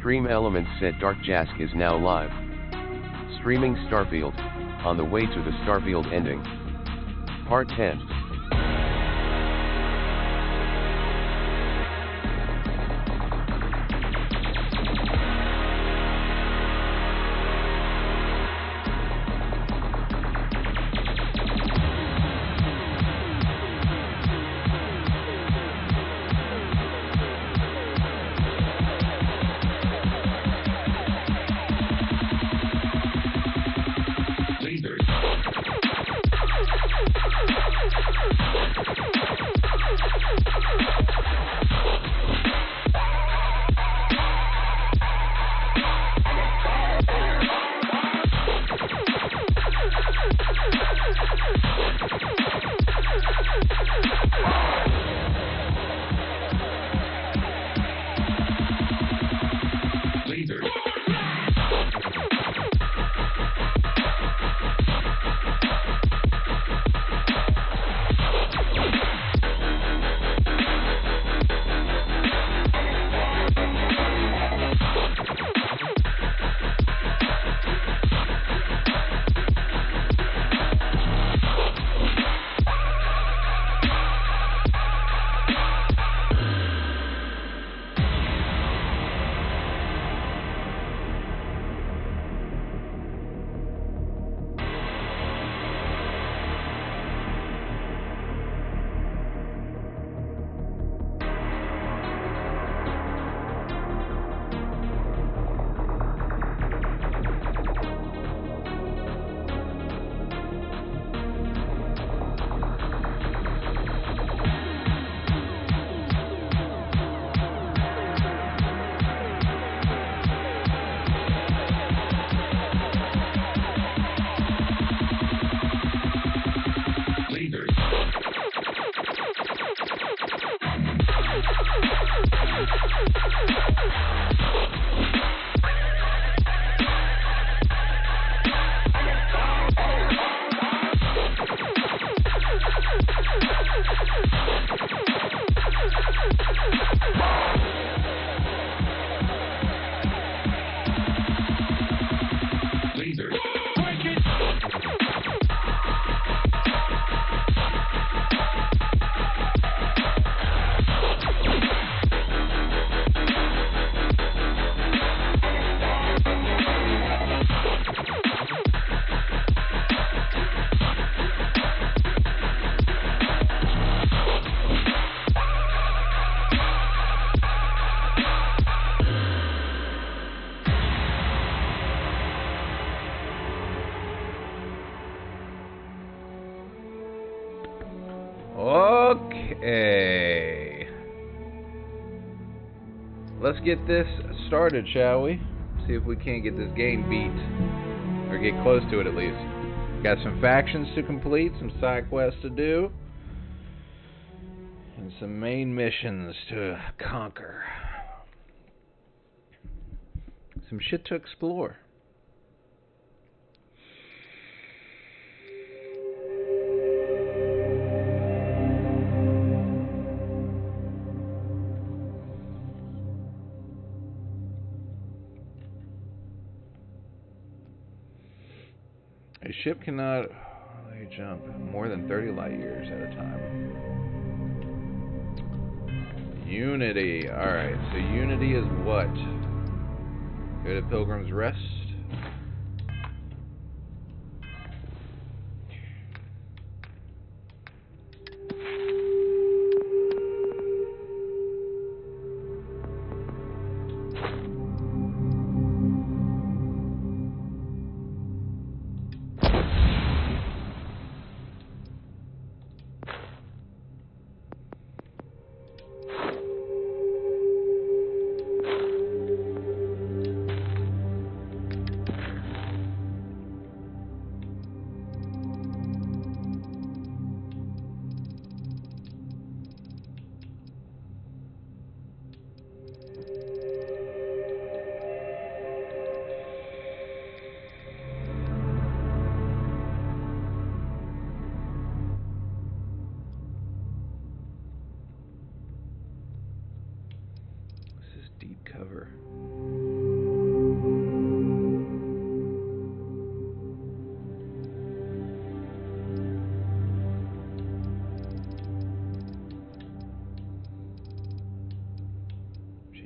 Stream Elements said Dark Jask is now live. Streaming Starfield, on the way to the Starfield ending. Part 10. Okay. Let's get this started, shall we? See if we can't get this game beat. Or get close to it at least. Got some factions to complete, some side quests to do, and some main missions to conquer. Some shit to explore. A ship cannot jump more than 30 light years at a time. Unity. Alright, so Unity is what? Go to Pilgrim's Rest. Deep cover.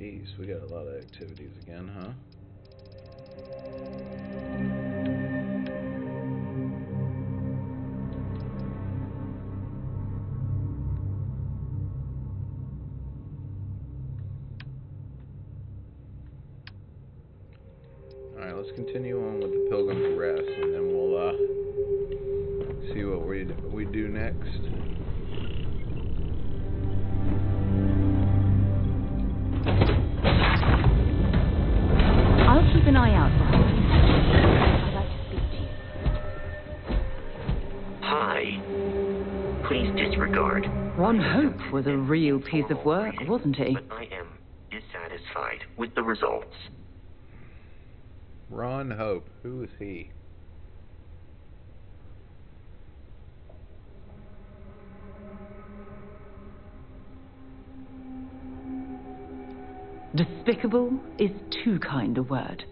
Jeez, we got a lot of activities again, huh? Alright, let's continue on with the Pilgrim's Rest, and then we'll see what we do next. I'll keep an eye out for her. I'd like to speak to you. Hi. Please disregard. Ron Hope was a real piece of work, wasn't he? But I am dissatisfied with the results. Ron Hope, who is he? Despicable is too kind a word.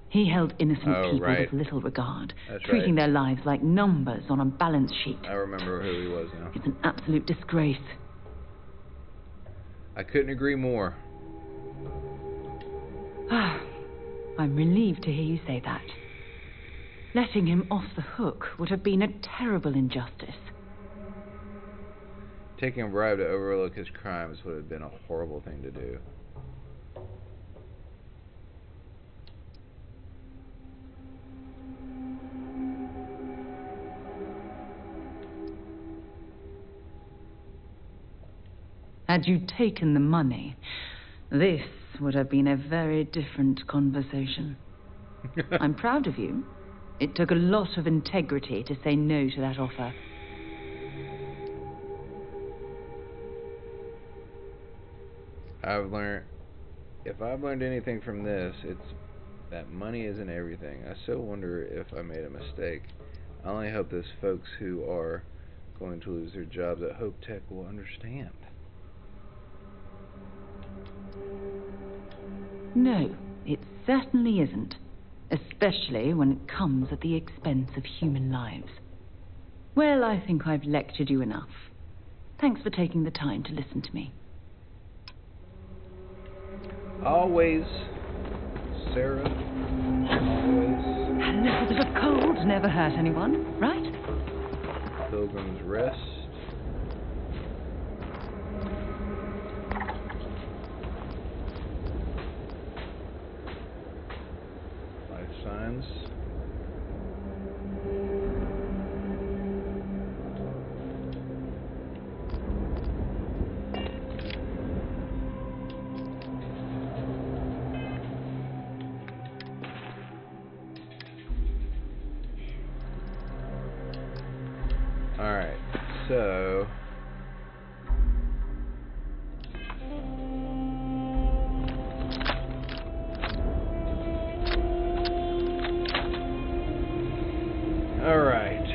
He held innocent people right. with little regard, That's treating right. their lives like numbers on a balance sheet. I remember who he was now. It's an absolute disgrace. I couldn't agree more. I'm relieved to hear you say that. Letting him off the hook would have been a terrible injustice. Taking a bribe to overlook his crimes would have been a horrible thing to do. Had you taken the money, this would have been a very different conversation. I'm proud of you. It took a lot of integrity to say no to that offer. If I've learned anything from this, it's that money isn't everything. I still wonder if I made a mistake. I only hope those folks who are going to lose their jobs at Hope Tech will understand. No, it certainly isn't. Especially when it comes at the expense of human lives. Well, I think I've lectured you enough. Thanks for taking the time to listen to me. Always, Sarah. Always. A little bit of cold never hurt anyone, right? Pilgrim's Rest. Life signs. Alright, so alright.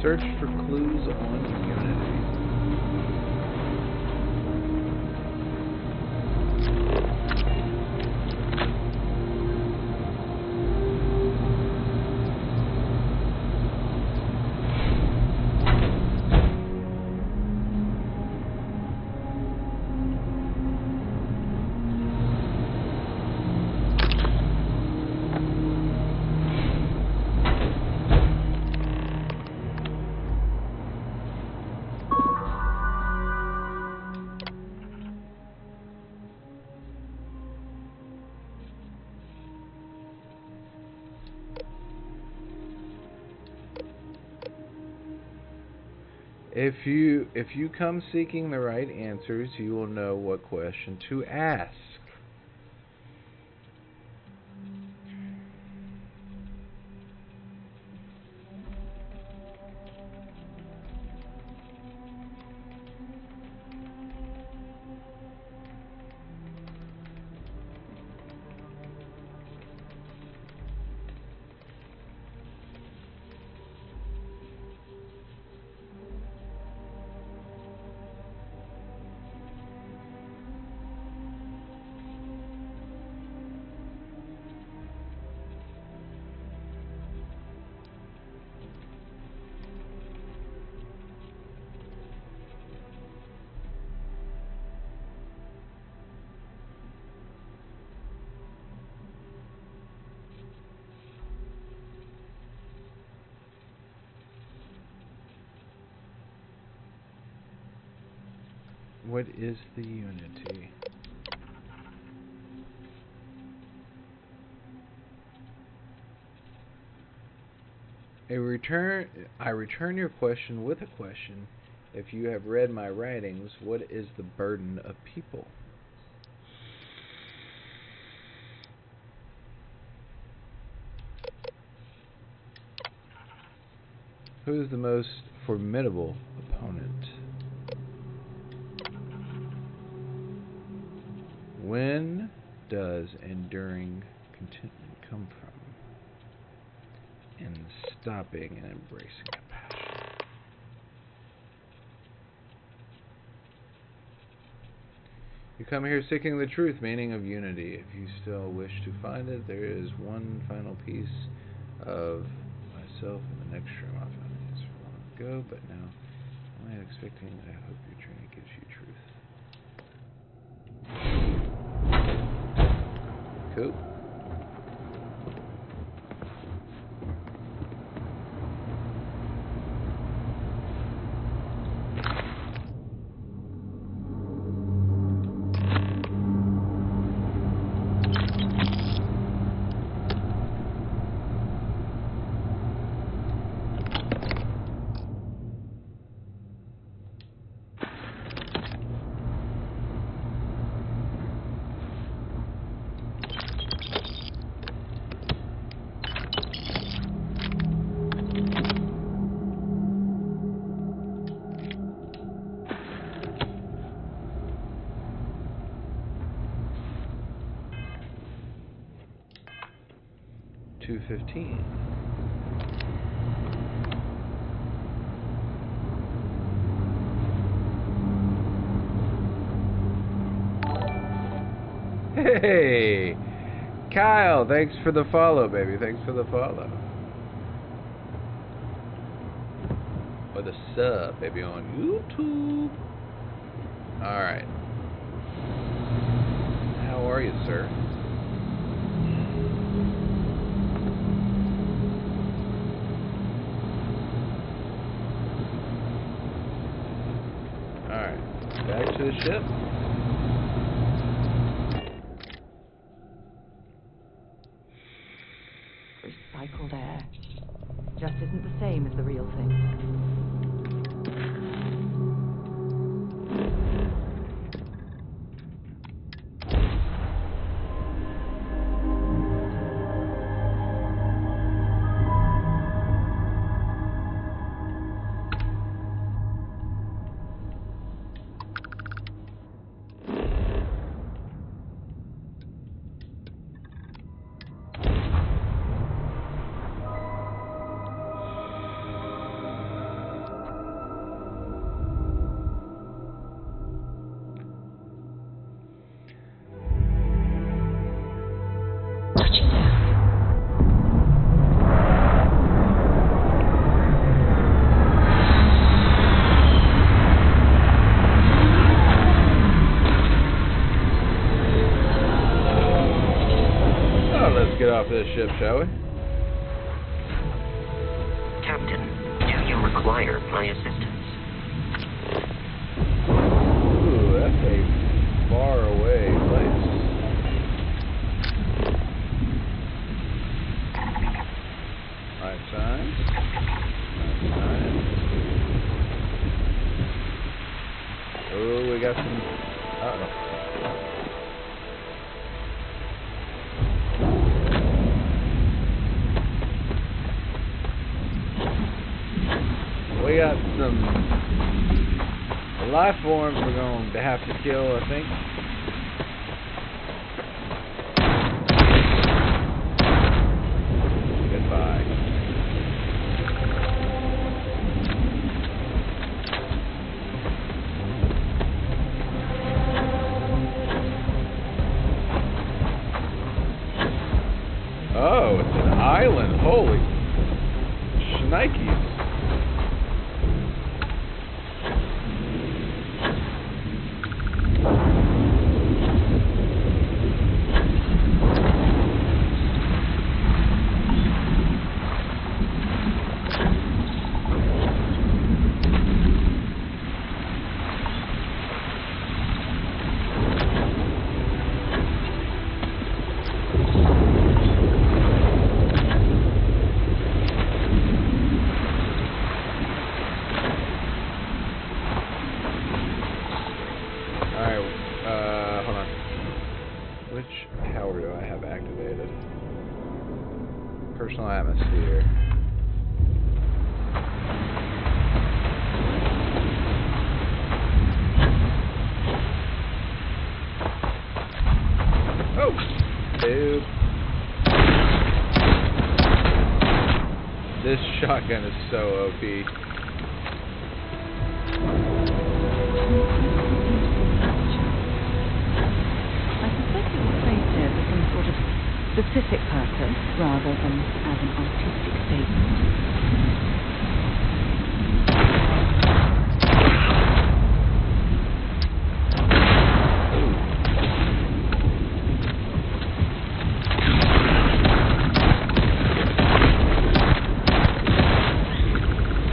Search for clues on Unity. If you come seeking the right answers, you will know what question to ask. What is the unity? I return your question with a question. If you have read my writings, what is the burden of people? Who is the most formidable opponent? When does enduring contentment come from? And stopping and embracing a passion. You come here seeking the truth, meaning of unity. If you still wish to find it, there is one final piece of myself in the next room. I found the answer long ago, but now I'm expecting. I hope your training gives you truth. Cool. $2.15. Hey, Kyle, thanks for the follow, baby. Thanks for the follow. Or the sub, baby, on YouTube. All right. How are you, sir? Back to the ship. Recycled air. Just isn't the same as the real thing. off this ship, shall we? Captain, do you require my assistance? Ooh, that's a far away place. Right side. Right side. Oh, we got some. Uh-oh. We got some life forms we're going to have to kill, I think. Goodbye. Oh, it's an island. Holy shnikes. Hold on. Which tower do I have activated? Personal atmosphere. Oh! Dude. This shotgun is so OP. Specific purpose rather than as an artistic statement.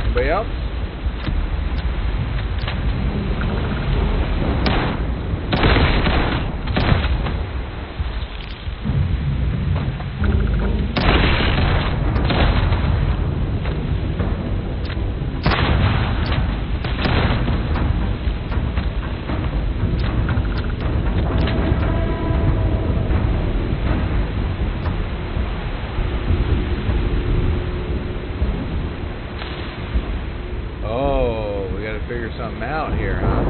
Anybody else? Figure something out here, huh?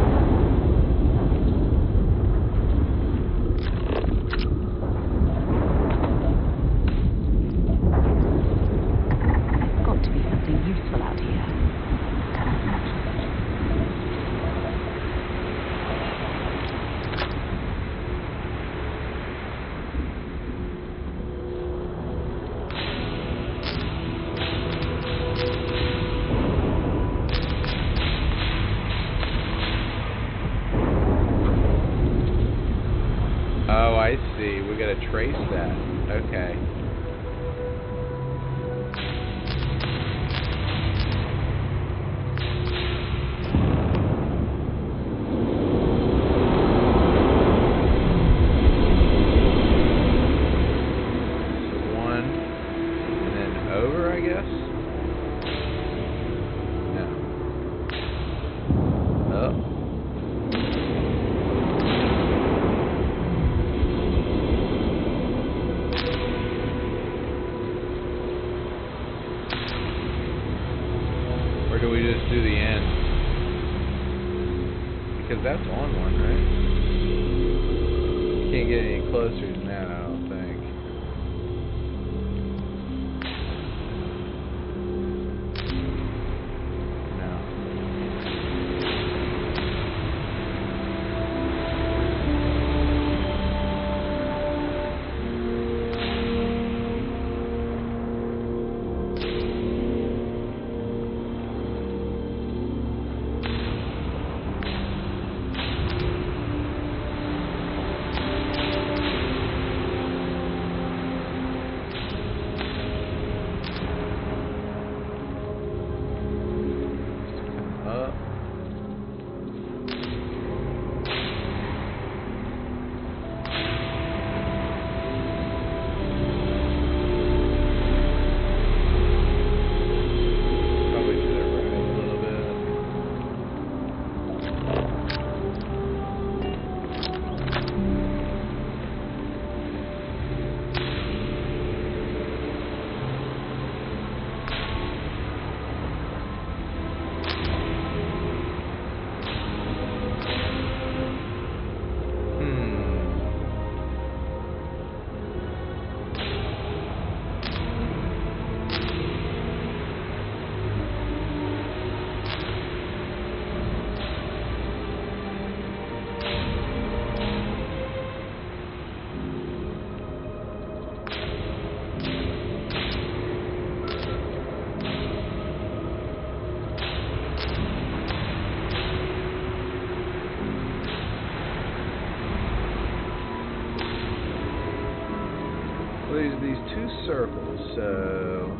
There's got to be something useful out here. Oh, I see. We gotta trace that. Okay. So one, and then over, I guess? No. Oh. Or do we just do the end? Because that's on one, right? Can't get any closer than that, I don't think. these two circles, so...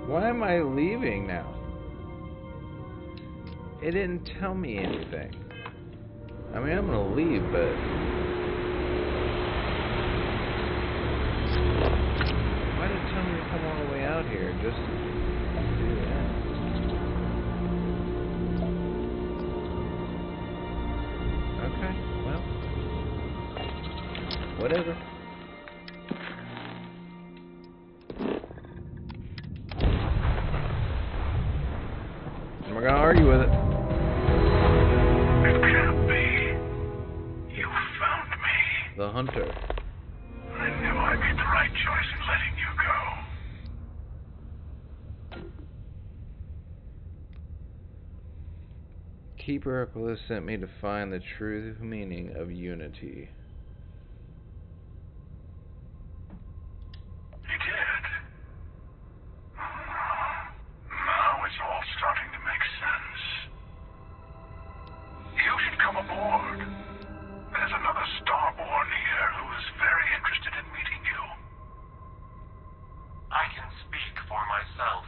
Why am I leaving now? It didn't tell me anything. I mean, I'm gonna leave, but... Why did it tell me to come all the way out here just to do that? Okay, well... Whatever. I'm not gonna argue with it. It can't be. You found me. The hunter. I knew I made the right choice in letting you go. Keeper Aquila sent me to find the true meaning of unity. He did. Now it's all starting to make sense. You should come aboard. There's another Starborn here who is very interested in meeting you. I can speak for myself.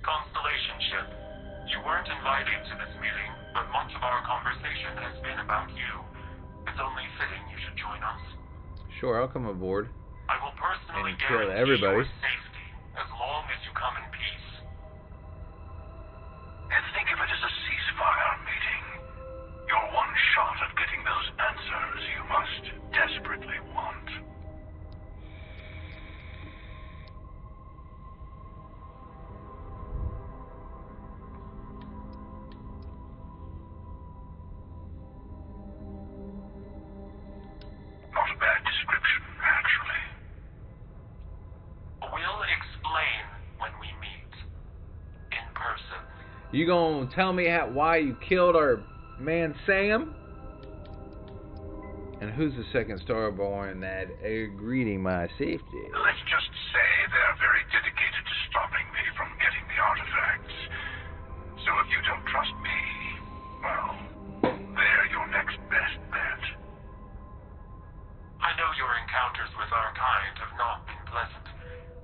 Constellation ship, you weren't invited to this meeting, but much of our conversation has been about you. It's only fitting you should join us. Sure, I'll come aboard. I will personally And kill guarantee everybody. your safety as long as you come in peace. And think of it as a ceasefire meeting. Your one shot at getting those answers you must desperately want. Not a bad description, actually. We'll explain when we meet. In person. You gonna tell me why you killed our man Sam? And who's the second Starborn that greeting my safety? Let's just say they're very dedicated to stopping me from getting the artifacts. So if you don't trust me, well, they're your next best bet. I know your encounters with our kind have not been pleasant,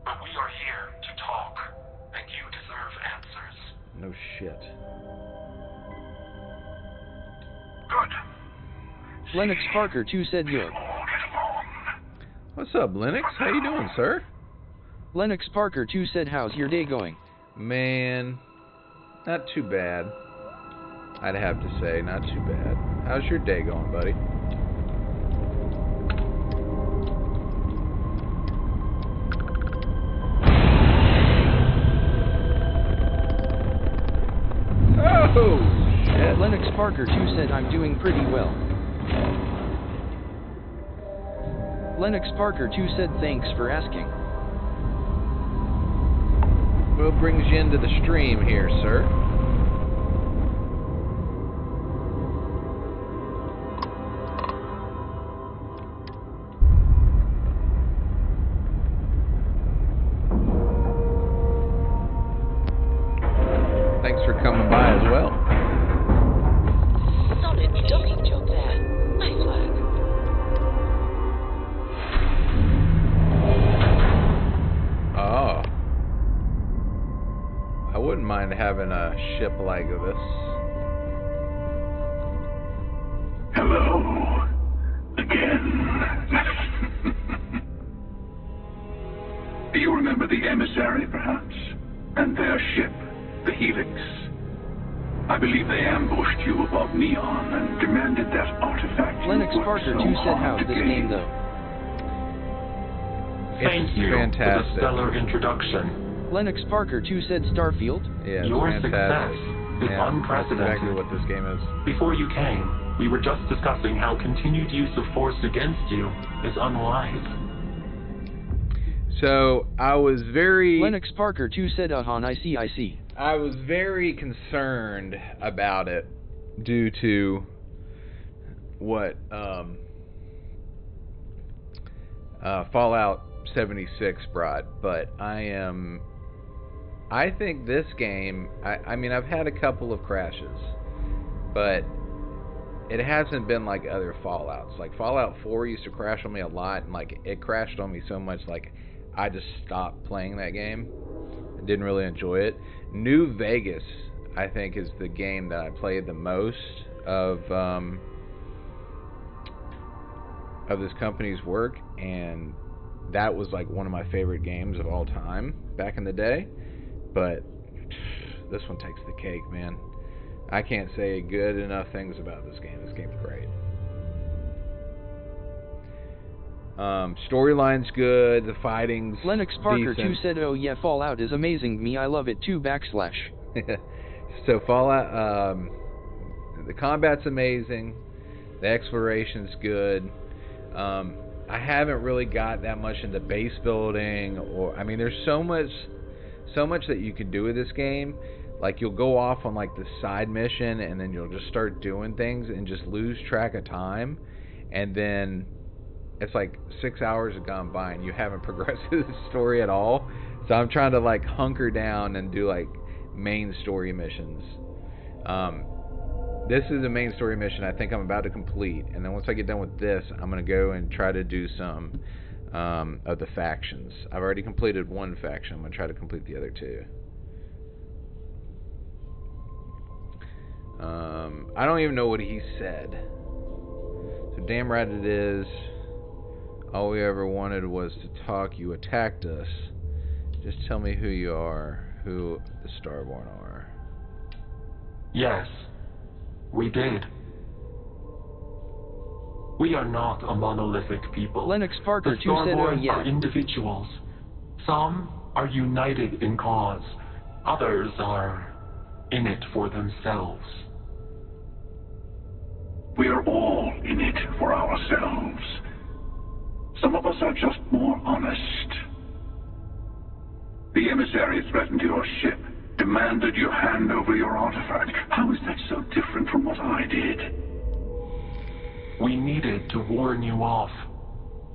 but we are here to talk, and you deserve answers. No shit. Good. Lennox Parker 2 said We'll you're. all get along. What's up, Lennox? How you doing, sir? Lennox Parker 2 said how's your day going? Man, not too bad. I'd have to say, not too bad. How's your day going, buddy? Oh, shit. Lennox Lennox Parker 2 said I'm doing pretty well. Lennox Parker 2 said thanks for asking. What brings you into the stream here, sir? Thanks for coming by as well. Solid docking job there. Nice work. Oh. I wouldn't mind having a ship like this. Hello. Again. Do you remember the emissary, perhaps? And their ship, the Helix? I believe they ambushed you above Neon and demanded that artifact. Lennox Parker 2 said how's this game though? Thank you fantastic. for the stellar introduction. Lennox Parker 2 said Starfield? Yeah, it's Your fantastic. success is Yeah, unprecedented. that's exactly what this game is. Before you came, we were just discussing how continued use of force against you is unwise. So, I was very... Lennox Parker 2 said I see. I was very concerned about it due to what Fallout 76 brought, but I think this game, I mean, I've had a couple of crashes, but it hasn't been like other Fallouts. Like Fallout 4 used to crash on me a lot, and like it crashed on me so much like I just stopped playing that game. I didn't really enjoy it. New Vegas, I think, is the game that I played the most of this company's work, and that was like one of my favorite games of all time back in the day. But this one takes the cake, man. I can't say good enough things about this game. This game's great. Storyline's good. The fighting's Lennox Parker decent. 2 said oh yeah, Fallout is amazing, me I love it too /. So Fallout, the combat's amazing. The exploration's good. I haven't really got that much into base building, or I mean, there's so much that you can do with this game. Like you'll go off on like the side mission, and then you'll just start doing things and just lose track of time, and then it's like 6 hours have gone by and you haven't progressed through the story at all. So I'm trying to like hunker down and do like main story missions. This is a main story mission I think I'm about to complete, and then once I get done with this, I'm going to go and try to do some of the factions. I've already completed one faction. I'm going to try to complete the other two. I don't even know what he said. So damn right it is. All we ever wanted was to talk. You attacked us. Just tell me who you are, who the Starborn are. Yes, we did. We are not a monolithic people. Lennox Parker The 2 said oh Starborn yeah. are individuals. Some are united in cause. Others are in it for themselves. We are all in it for ourselves. Some of us are just more honest. The emissary threatened your ship, demanded you hand over your artifact. How is that so different from what I did? We needed to warn you off.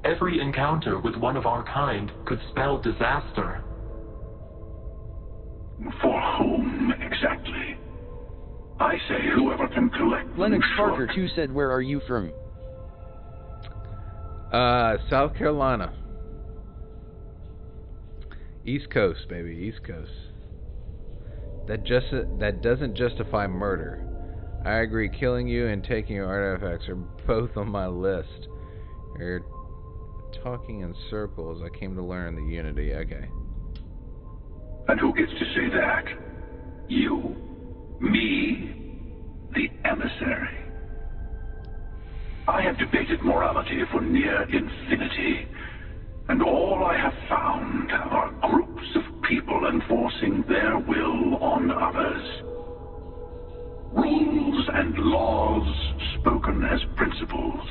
Every encounter with one of our kind could spell disaster. For whom, exactly? I say whoever can collect Lennox them Parker short. 2 said where are you from? South Carolina. East Coast, baby, East Coast. That doesn't justify murder. I agree, killing you and taking your artifacts are both on my list. You're talking in circles. I came to learn the unity. Okay. And who gets to say that? You? Me? The emissary? I have debated morality for near infinity, and all I have found are groups of people enforcing their will on others. Rules and laws spoken as principles,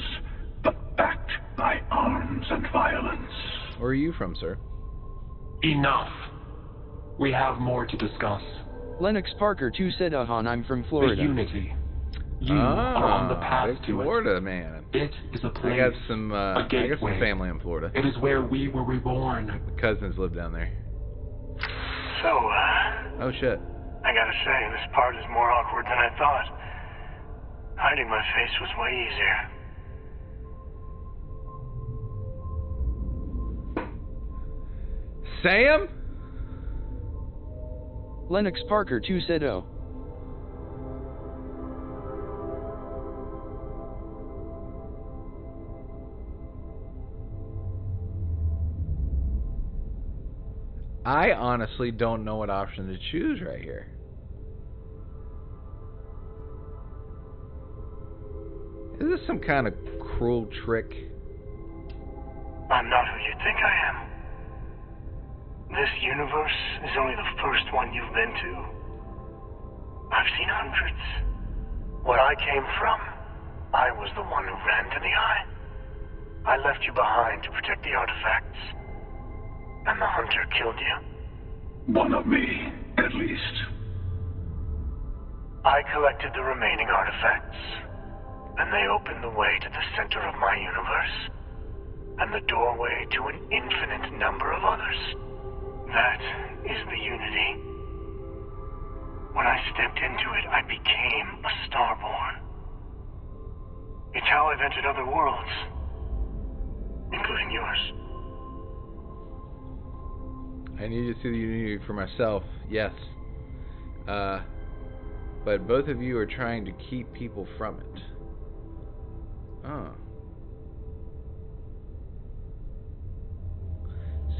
but backed by arms and violence. Where are you from, sir? Enough. We have more to discuss. Lennox Parker 2 said, I'm from Florida. The Unity. You are on the path big to Florida, it. man. It is a place. I got some family in Florida. It is where we were reborn. My cousins live down there. So, Oh shit. I gotta say, this part is more awkward than I thought. Hiding my face was way easier. Sam? Lennox Parker 2 said, I honestly don't know what option to choose right here. Is this some kind of cruel trick? I'm not who you think I am. This universe is only the first one you've been to. I've seen hundreds. Where I came from, I was the one who ran to the Eye. I left you behind to protect the artifacts. And the hunter killed you. One of me, at least. I collected the remaining artifacts, and they opened the way to the center of my universe, and the doorway to an infinite number of others. That is the Unity. When I stepped into it, I became a Starborn. It's how I've entered other worlds, including yours. I need to see the Unity for myself, yes. But both of you are trying to keep people from it. Oh.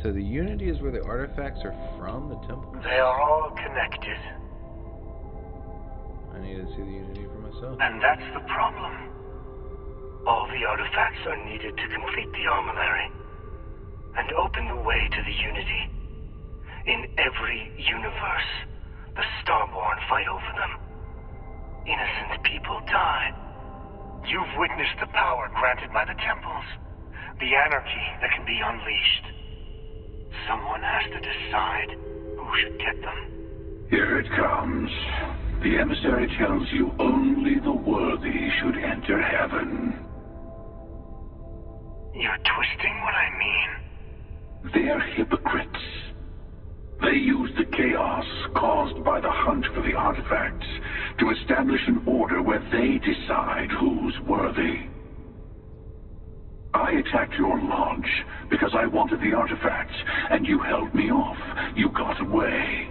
So the Unity is where the artifacts are from, the temple? They are all connected. I need to see the Unity for myself. And that's the problem. All the artifacts are needed to complete the armillary and open the way to the Unity. In every universe, the Starborn fight over them. Innocent people die. You've witnessed the power granted by the temples, the anarchy that can be unleashed. Someone has to decide who should get them. Here it comes. The emissary tells you only the worthy should enter heaven. You're twisting what I mean. They're hypocrites. They use the chaos caused by the hunt for the artifacts to establish an order where they decide who's worthy. I attacked your launch because I wanted the artifacts, and you held me off. You got away.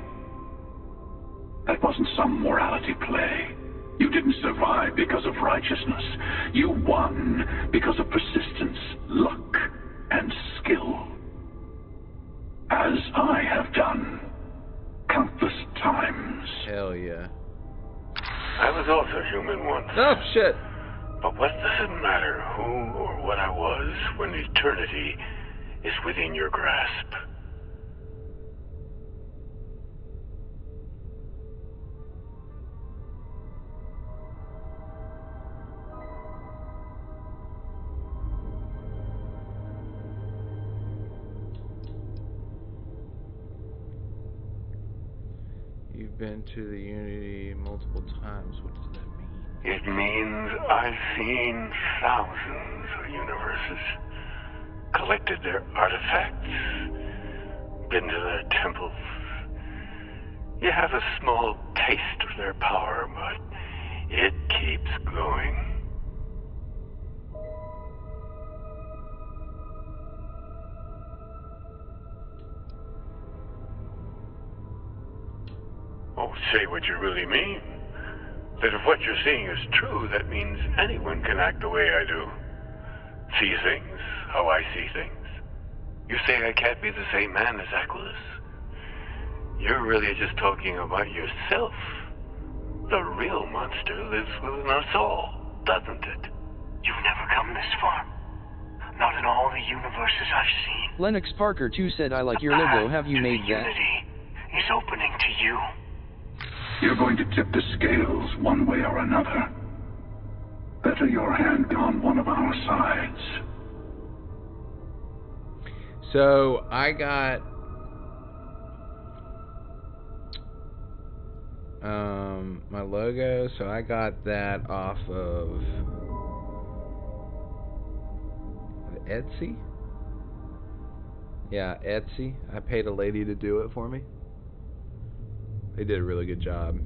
That wasn't some morality play. You didn't survive because of righteousness. You won because of persistence, luck, and skill. As I have done countless times. Hell yeah. I was also human once. Oh, shit. But what does it matter who or what I was when eternity is within your grasp? You've been to the Unity multiple times. What does that mean? It means I've seen thousands of universes, collected their artifacts, been to their temples. You have a small taste of their power, but it keeps going. Oh, say what you really mean. That if what you're seeing is true, that means anyone can act the way I do. See things how I see things. You say I can't be the same man as Aquilus? You're really just talking about yourself. The real monster lives within us all, doesn't it? You've never come this far. Not in all the universes I've seen. Lennox Parker 2 said, I like your logo. Have you made that? Unity is opening to you. You're going to tip the scales one way or another. Better your hand be on one of our sides. So I got my logo, so I got that off of Etsy. Yeah, Etsy. I paid a lady to do it for me. They did a really good job.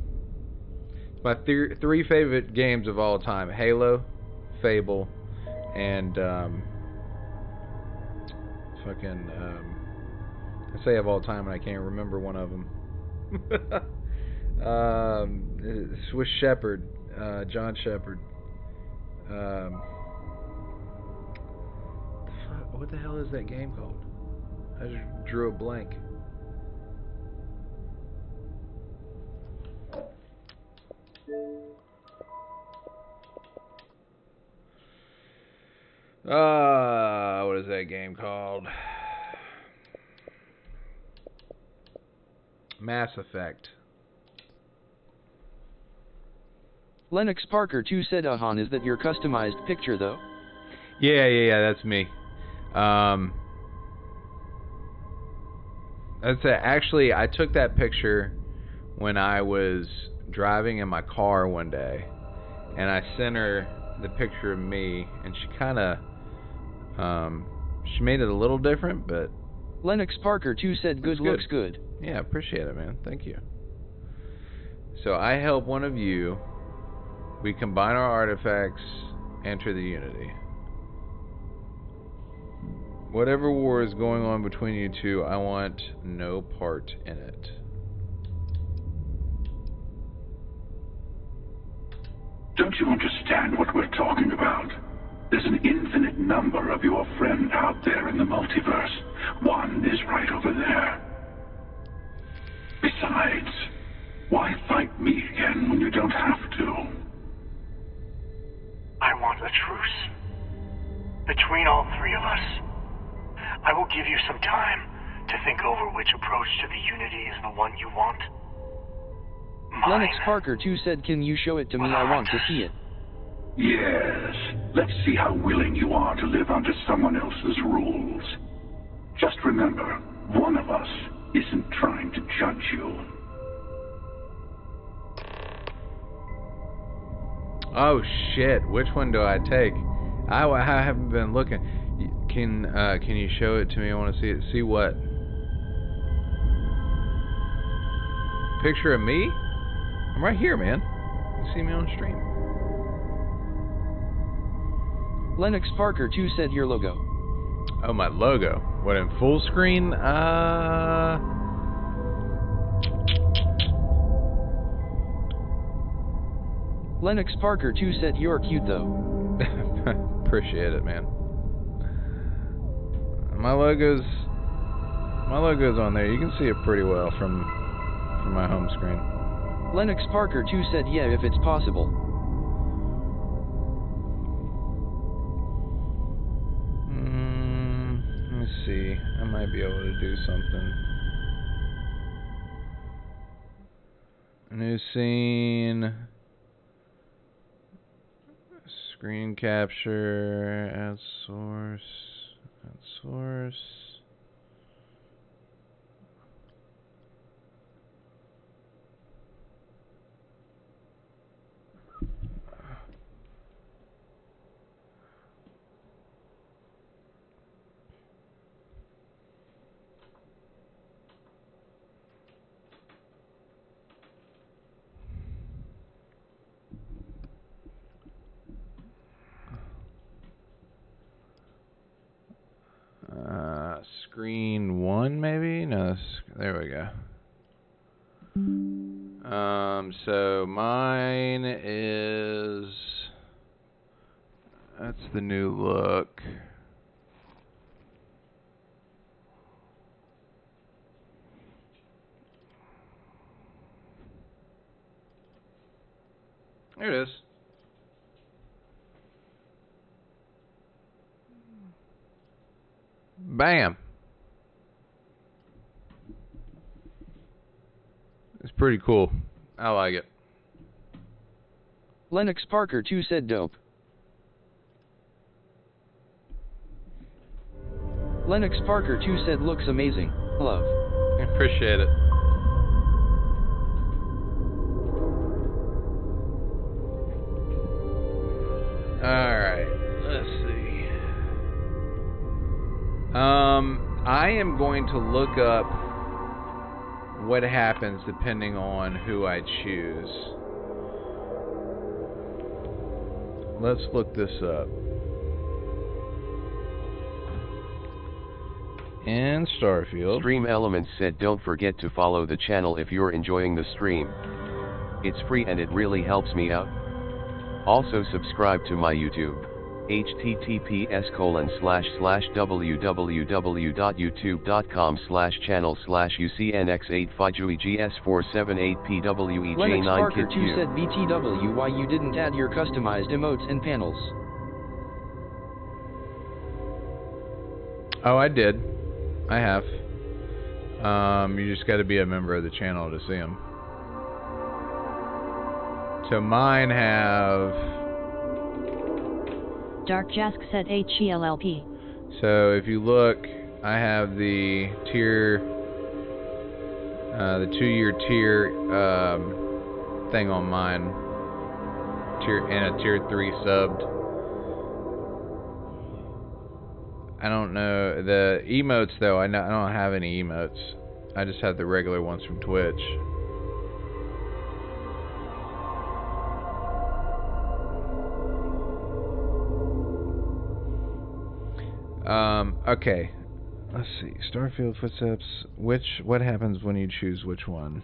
My three favorite games of all time: Halo, Fable, and I say of all time and I can't remember one of them. Swiss Shepherd, John Shepherd. What the hell is that game called? I just drew a blank. What is that game called? Mass Effect. Lennox Parker 2 said, is that your customized picture, though? Yeah, that's me. That's it. Actually, I took that picture when I was driving in my car one day, and I sent her the picture of me, and she kind of, she made it a little different, but... Lennox Parker 2 said, good looks good. Yeah, appreciate it, man. Thank you. So I help one of you. We combine our artifacts, enter the Unity. Whatever war is going on between you two, I want no part in it. Don't you understand what we're talking about? There's an infinite number of your friend out there in the multiverse. One is right over there. Besides, why fight me again when you don't have to? I want a truce. Between all three of us, I will give you some time to think over which approach to the Unity is the one you want. Mine. Lennox Parker 2 said, can you show it to me? I want to see it. Yes. Let's see how willing you are to live under someone else's rules. Just remember, one of us isn't trying to judge you. Oh shit! Which one do I take? I haven't been looking. Can you show it to me? I want to see it. See what? Picture of me? I'm right here, man. You see me on stream. Lennox Parker 2 said, your logo. Oh, my logo. What, in full screen? Lennox Parker 2 said, you're cute, though. Appreciate it, man. My logo's on there. You can see it pretty well from my home screen. Lennox Parker 2 said, yeah, if it's possible. Let me see. I might be able to do something. New scene. Screen capture. Add source. Add source. Screen 1 maybe? No, there we go. So mine is, that's the new look. There it is. Bam. It's pretty cool. I like it. Lennox Parker 2 said dope. Lennox Parker 2 said looks amazing. Love. I appreciate it. Alright, let's see. I am going to look up what happens depending on who I choose. Let's look this up. In Starfield. Stream Elements said don't forget to follow the channel if you're enjoying the stream. It's free and it really helps me out. Also subscribe to my YouTube. https://www.youtube.com/channel/UCNX8FIGUEGS478PWEJ9KITQ. Lennox Parker 2 said BTW why you didn't add your customized emotes and panels. Oh, I did. I have. You just got to be a member of the channel to see them. So mine have... Dark Jask said HELLP. So if you look, I have the tier, the 2-year tier thing on mine, and a tier 3 subbed. I don't know the emotes though. I don't have any emotes. I just have the regular ones from Twitch. Okay. Let's see. Starfield Footsteps. What happens when you choose which one?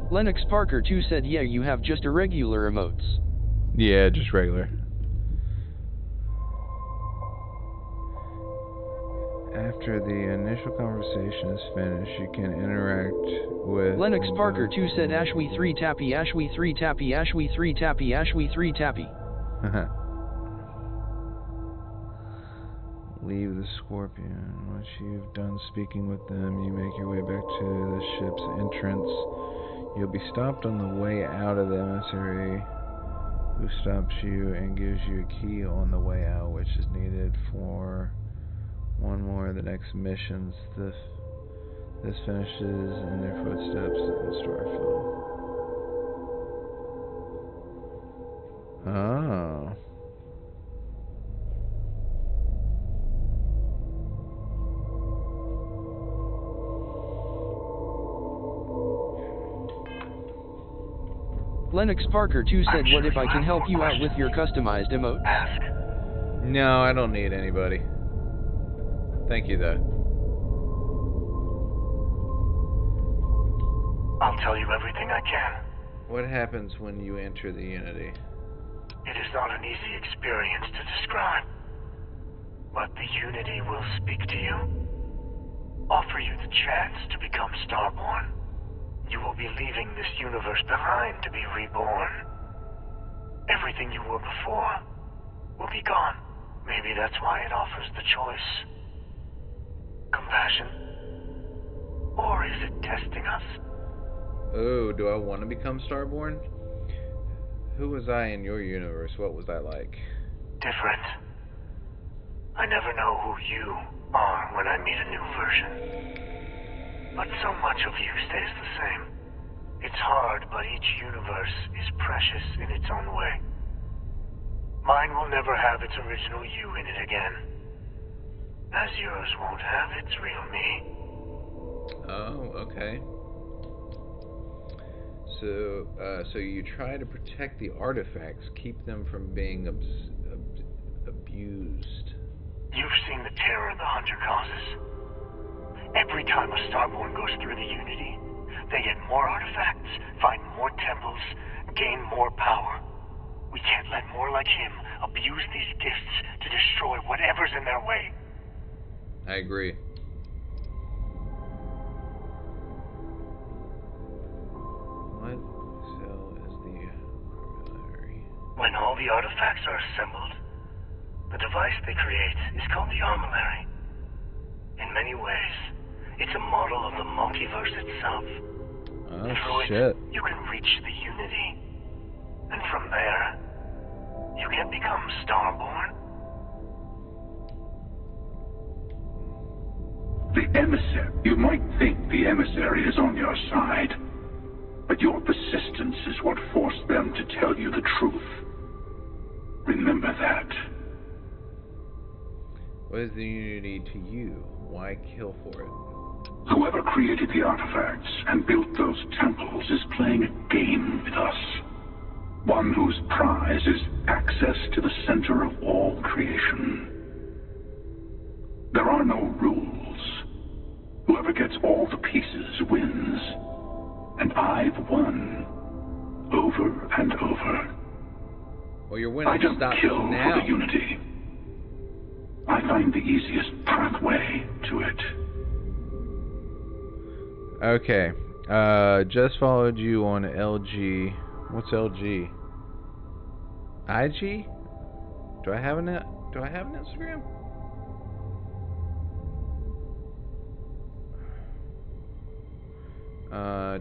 Lennox Parker 2 said yeah, you have just irregular emotes. Yeah, just regular. After the initial conversation is finished, you can interact with... Lennox Parker 2 said Ashwee 3 tappy, Ashwee 3 tappy, Ashwee 3 tappy, Ashwee 3 tappy. Leave the Scorpion. Once you've done speaking with them, you make your way back to the ship's entrance. You'll be stopped on the way out of the emissary, who stops you and gives you a key on the way out, which is needed for one more of the next missions. This finishes in their footsteps in Starfield. Oh. Lennox Parker 2 said what if I can help you out with your customized emote? No, I don't need anybody. Thank you, though. I'll tell you everything I can. What happens when you enter the Unity? It is not an easy experience to describe. But the Unity will speak to you, offer you the chance to become Starborn. You will be leaving this universe behind to be reborn. Everything you were before will be gone. Maybe that's why it offers the choice. Compassion? Or is it testing us? Oh, do I want to become Starborn? Who was I in your universe? What was I like? Different. I never know who you are when I meet a new version. But so much of you stays the same. It's hard, but each universe is precious in its own way. Mine will never have its original you in it again. As yours won't have its real me. Oh, okay. So you try to protect the artifacts, keep them from being abused. You've seen the terror the Hunter causes. Every time a Starborn goes through the Unity, they get more artifacts, find more temples, gain more power. We can't let more like him abuse these gifts to destroy whatever's in their way. I agree. What cell is the artillery? When all the artifacts are assembled, The device they create is called the Armillary. In many ways, it's a model of the multiverse itself. Oh, Through shit. it, you can reach the Unity. And from there, you can become Starborn. The emissary. You might think the emissary is on your side, but your persistence is what forced them to tell you the truth. Remember that. What is the Unity to you? Why kill for it? Whoever created the artifacts and built those temples is playing a game with us. One whose prize is access to the center of all creation. There are no rules. Whoever gets all the pieces wins. And I've won. Over and over. Well, you're winning. I don't Stop kill now. for the Unity. I find the easiest pathway to it. Okay. Just followed you on LG. What's LG? IG? Do I have an Instagram?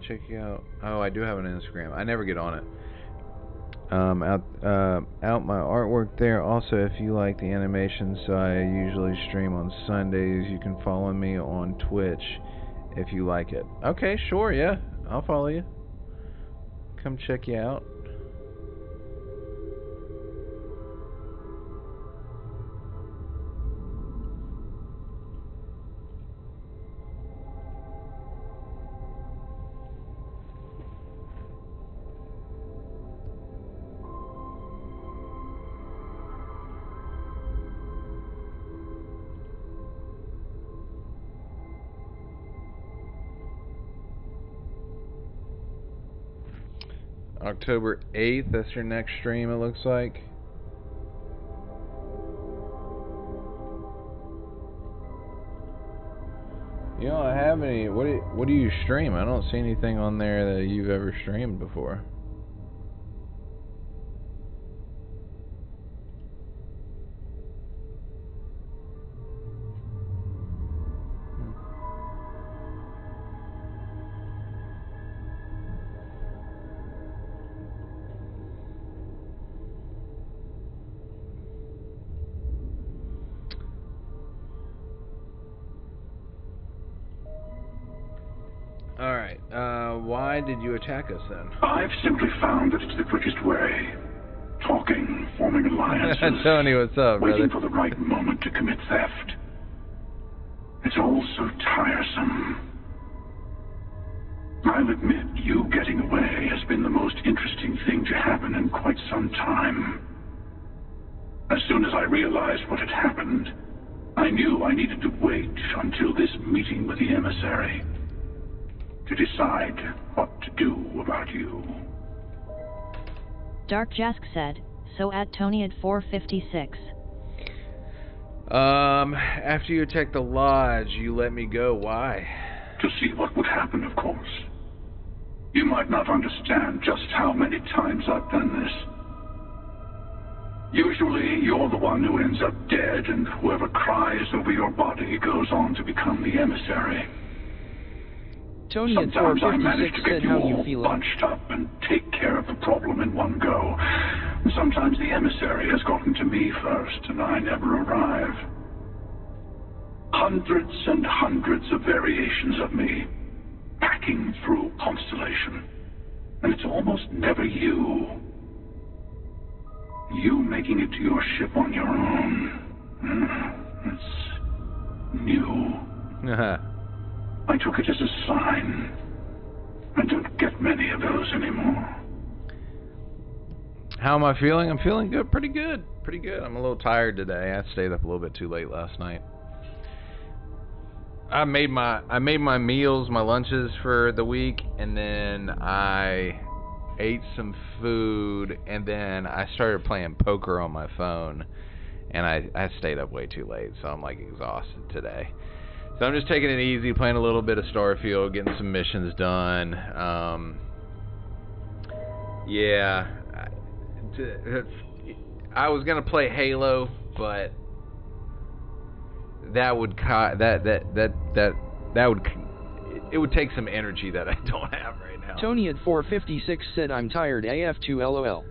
Check you out. Oh, I do have an Instagram. I never get on it. Out my artwork there. Also, if you like the animations, I usually stream on Sundays. You can follow me on Twitch if you like it. Okay, sure, yeah. I'll follow you. Come check you out. October 8th, that's your next stream, it looks like. You don't have any. What do you stream? I don't see anything on there that you've ever streamed before. Alright, why did you attack us then? I've simply found that it's the quickest way. Talking, forming alliances. Tony, what's up, waiting brother? for the right moment to commit theft. It's all so tiresome. I'll admit, you getting away has been the most interesting thing to happen in quite some time. As soon as I realized what had happened, I knew I needed to wait until this meeting with the emissary to decide what to do about you. Dark Jask said, so at Tony at 456. After you attacked the lodge, you let me go. Why? To see what would happen, of course. You might not understand just how many times I've done this. Usually, you're the one who ends up dead, and whoever cries over your body goes on to become the emissary. Tony at Sometimes I 456 manage to get said you how all you feeling. bunched up and take care of the problem in one go. Sometimes the emissary has gotten to me first, and I never arrive. Hundreds and hundreds of variations of me, packing through Constellation. And it's almost never you. You making it to your ship on your own. It's new. I took it as a sign. I don't get many of those anymore. How am I feeling? I'm feeling good, pretty good. Pretty good. I'm a little tired today. I stayed up a little bit too late last night. I made my meals, my lunches for the week, and then I ate some food, and then I started playing poker on my phone, and I stayed up way too late, so I'm like exhausted today. So I'm just taking it easy, playing a little bit of Starfield, getting some missions done. Yeah, I was gonna play Halo but that would it would take some energy that I don't have right now. Tony at 456 said I'm tired AF to LOL.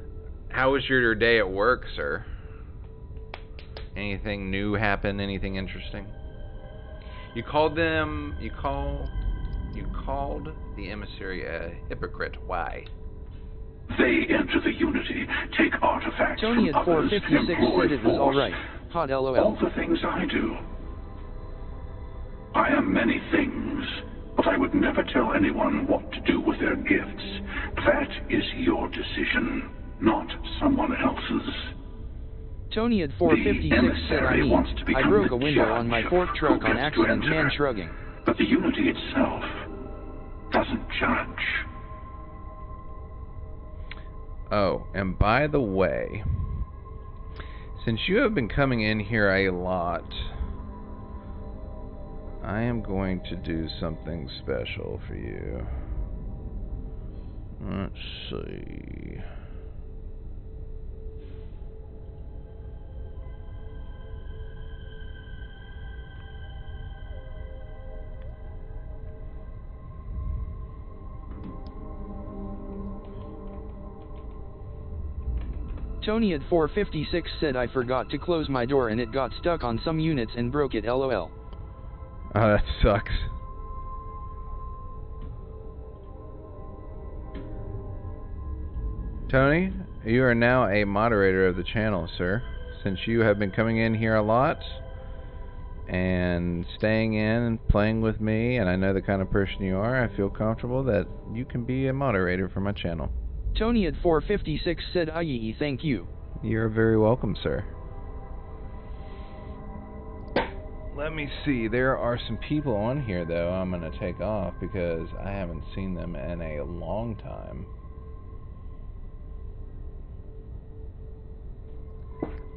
How was your day at work, sir? Anything new happen? Anything interesting? You called the emissary a hypocrite. Why? They enter the Unity, take artifacts Tony from at others, 456 employ said it was force. alright. Hot LOL. All the things I do. I am many things, but I would never tell anyone what to do with their gifts. That is your decision, not someone else's. Tony at 456 said I broke a window on my fork truck on accident, man shrugging. But the Unity itself doesn't judge. Oh, and by the way, since you have been coming in here a lot, I am going to do something special for you. Let's see. Tony at 456 said I forgot to close my door and it got stuck on some units and broke it LOL. Oh, that sucks. Tony, you are now a moderator of the channel, sir. Since you have been coming in here a lot and staying in and playing with me, and I know the kind of person you are, I feel comfortable that you can be a moderator for my channel. Tony at 456 said aye, thank you. You're very welcome, sir. Let me see. There are some people on here, though, I'm going to take off because I haven't seen them in a long time.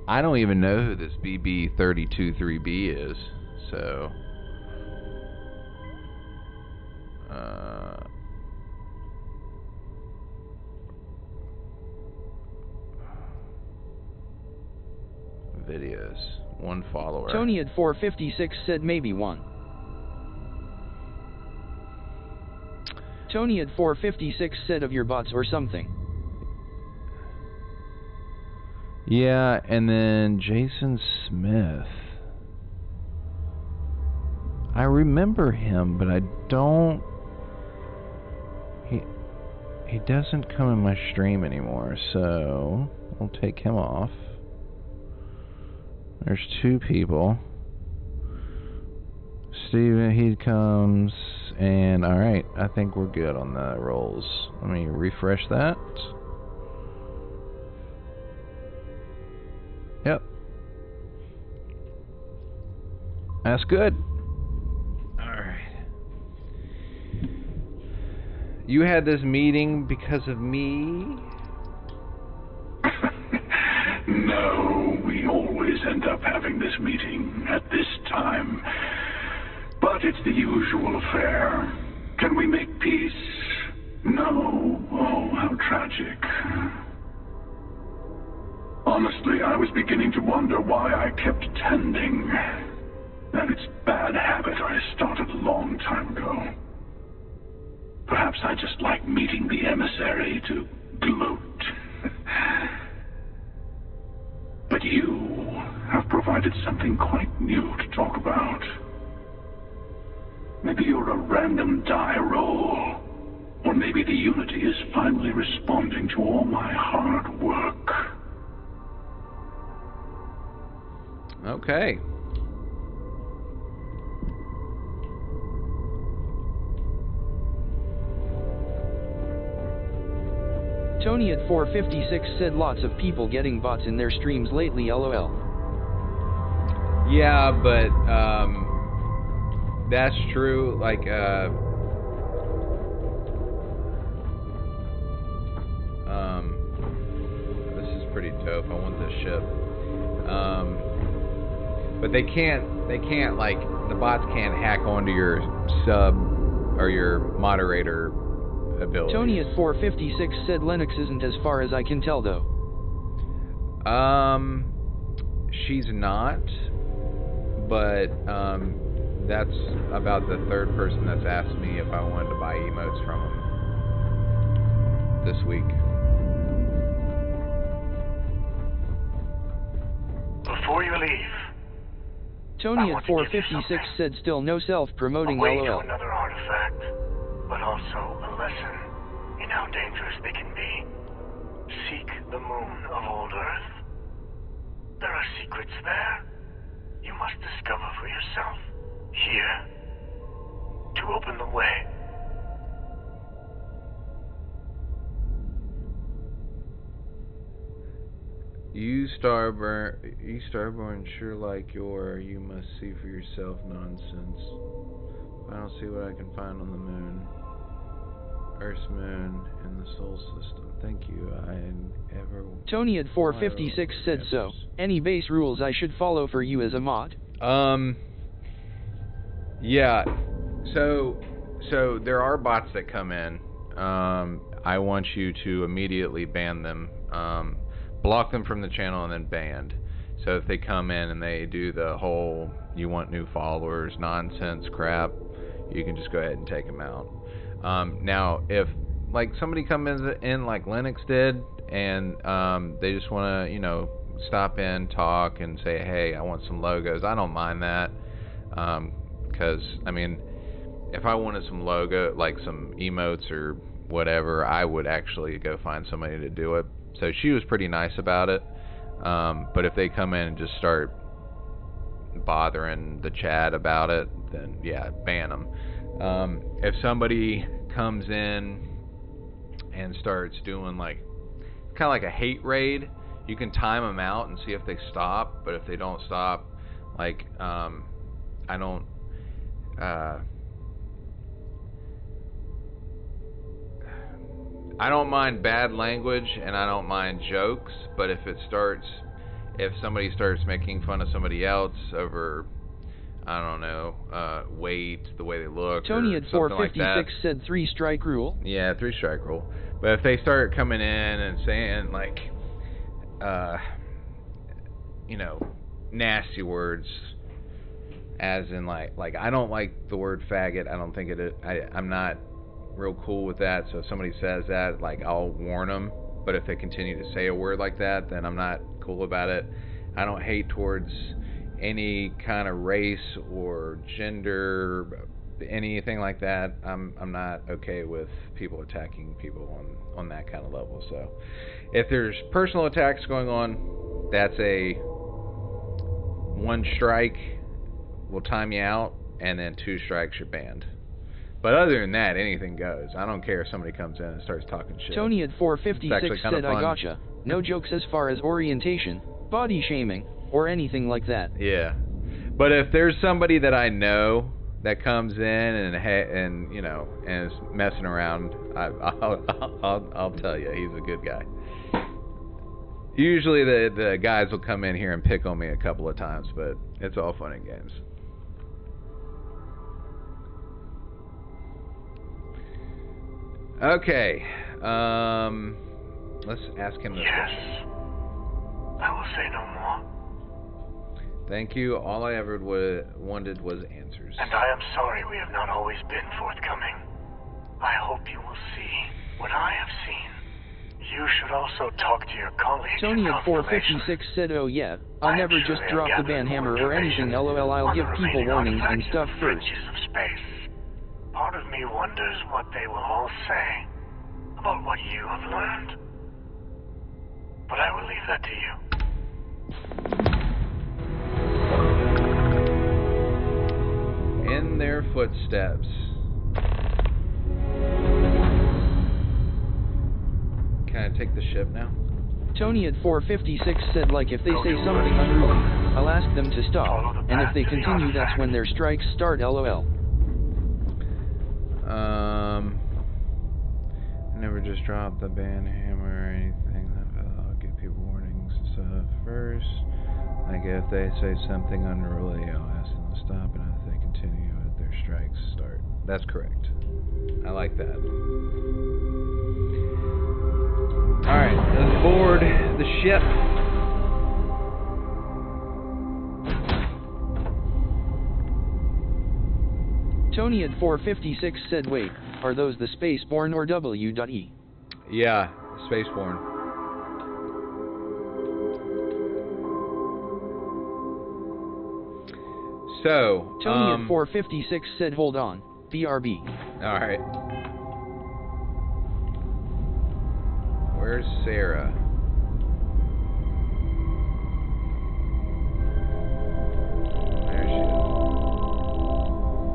I don't even know who this BB323B is, so... videos. 1 follower. Tony at 456 said maybe 1. Tony at 456 said of your bots or something. Yeah, and then Jason Smith. I remember him, but I don't... He doesn't come in my stream anymore, so I'll take him off. There's 2 people. Steven, he comes, and alright, I think we're good on the rolls. Let me refresh that. Yep. That's good. Alright. You had this meeting because of me? No, we always end up having this meeting at this time. But it's the usual affair. Can we make peace? No. Oh, how tragic. Honestly, I was beginning to wonder why I kept attending. That it's bad habit I started a long time ago. Perhaps I just like meeting the emissary to gloat. But you have provided something quite new to talk about. Maybe you're a random die roll. Or maybe the Unity is finally responding to all my hard work. Okay. Tony at 456 said lots of people getting bots in their streams lately LOL. Yeah, but that's true. Like this is pretty dope. I want this ship. But they can't like, the bots can't hack onto your sub or your moderator ability. Tony at 456 said Linux isn't as far as I can tell though. she's not, but that's about the third person that's asked me if I wanted to buy emotes from them this week. Before you leave, Tony at 456 said still no self-promoting a way LOL. to another artifact, but also a lesson in how dangerous they can be. Seek the moon of old Earth. There are secrets there you must discover for yourself. Here, to open the way. You starborn sure like your you must see for yourself nonsense. I don't see what I can find on the moon. Earth's moon and the soul system. Thank you. Tony at 456 said so. Any base rules I should follow for you as a mod? Yeah. So there are bots that come in. I want you to immediately ban them. Block them from the channel and then banned. So if they come in and they do the whole you want new followers nonsense crap, you can just go ahead and take them out. Now if like somebody comes in like Linux did and they just want to stop in, talk and say, hey, I want some logos, I don't mind that, because I mean if I wanted some logo, like some emotes or whatever, I would actually go find somebody to do it. So she was pretty nice about it. But if they come in and just start bothering the chat about it, then yeah, ban them. If somebody comes in and starts doing like kind of like a hate raid, you can time them out and see if they stop. But if they don't stop, like I don't mind bad language and I don't mind jokes, but if somebody starts making fun of somebody else over, I don't know, weight, the way they look, Tony or at something 456 like that, said 3-strike rule. Yeah, 3-strike rule. But if they start coming in and saying like, nasty words, as in like I don't like the word faggot. I don't think I'm not real cool with that. So if somebody says that, like, I'll warn them. But if they continue to say a word like that, then I'm not cool about it. I don't hate towards any kind of race or gender, anything like that. I'm not okay with people attacking people on that kind of level. So if there's personal attacks going on, that's a 1 strike, we'll time you out, and then 2 strikes, you're banned. But other than that, anything goes. I don't care if somebody comes in and starts talking shit. Tony at 456 said, I gotcha. No jokes as far as orientation, body shaming, or anything like that. Yeah. But if there's somebody that I know that comes in and is messing around, I'll tell you, he's a good guy. Usually the guys will come in here and pick on me a couple of times, but it's all fun and games. Okay, let's ask him this question. I will say no more. Thank you. All I ever wanted was answers. And I am sorry we have not always been forthcoming. I hope you will see what I have seen. You should also talk to your colleagues. Tony at 456 said, oh yeah, I'll never just drop the ban hammer or anything, lol, I'll give people warnings and stuff first. Part of me wonders what they will all say about what you have learned. But I will leave that to you. In their footsteps. Can I take the ship now? Tony at 456 said, like, if they say something unruly, I'll ask them to stop, and if they continue, that's when their strikes start, lol. Never just drop the ban hammer or anything. I'll give people warnings and stuff first. Like if they say something unruly, I'll ask them to stop, and if they continue, their strikes start. That's correct. I like that. Alright, let's board the ship. Tony at 456 said, wait, are those the Spaceborne or W.E? Yeah, Spaceborne. So, Tony at 456 said, hold on, BRB. Alright. Where's Sarah? There she is.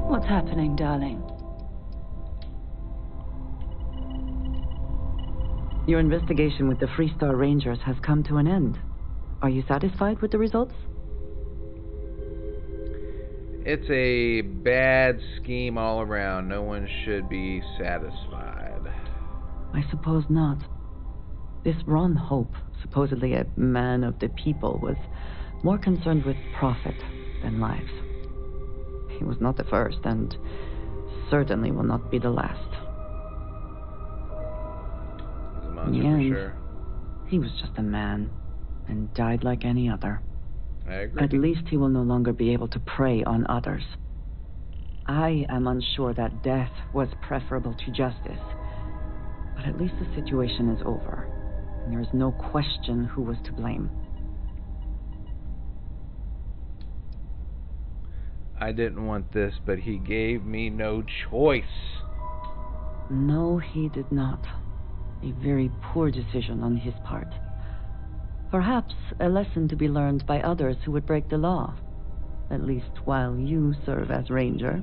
What's happening, darling? Your investigation with the Freestar Rangers has come to an end. Are you satisfied with the results? It's a bad scheme all around. No one should be satisfied. I suppose not. This Ron Hope, supposedly a man of the people, was more concerned with profit than lives. He was not the first, and certainly will not be the last. He's a In monster the end, for sure. he was just a man, and died like any other. I agree. At least he will no longer be able to prey on others. I am unsure that death was preferable to justice, but at least the situation is over, and there is no question who was to blame. I didn't want this, but he gave me no choice. No, he did not. A very poor decision on his part. Perhaps a lesson to be learned by others who would break the law, at least while you serve as Ranger.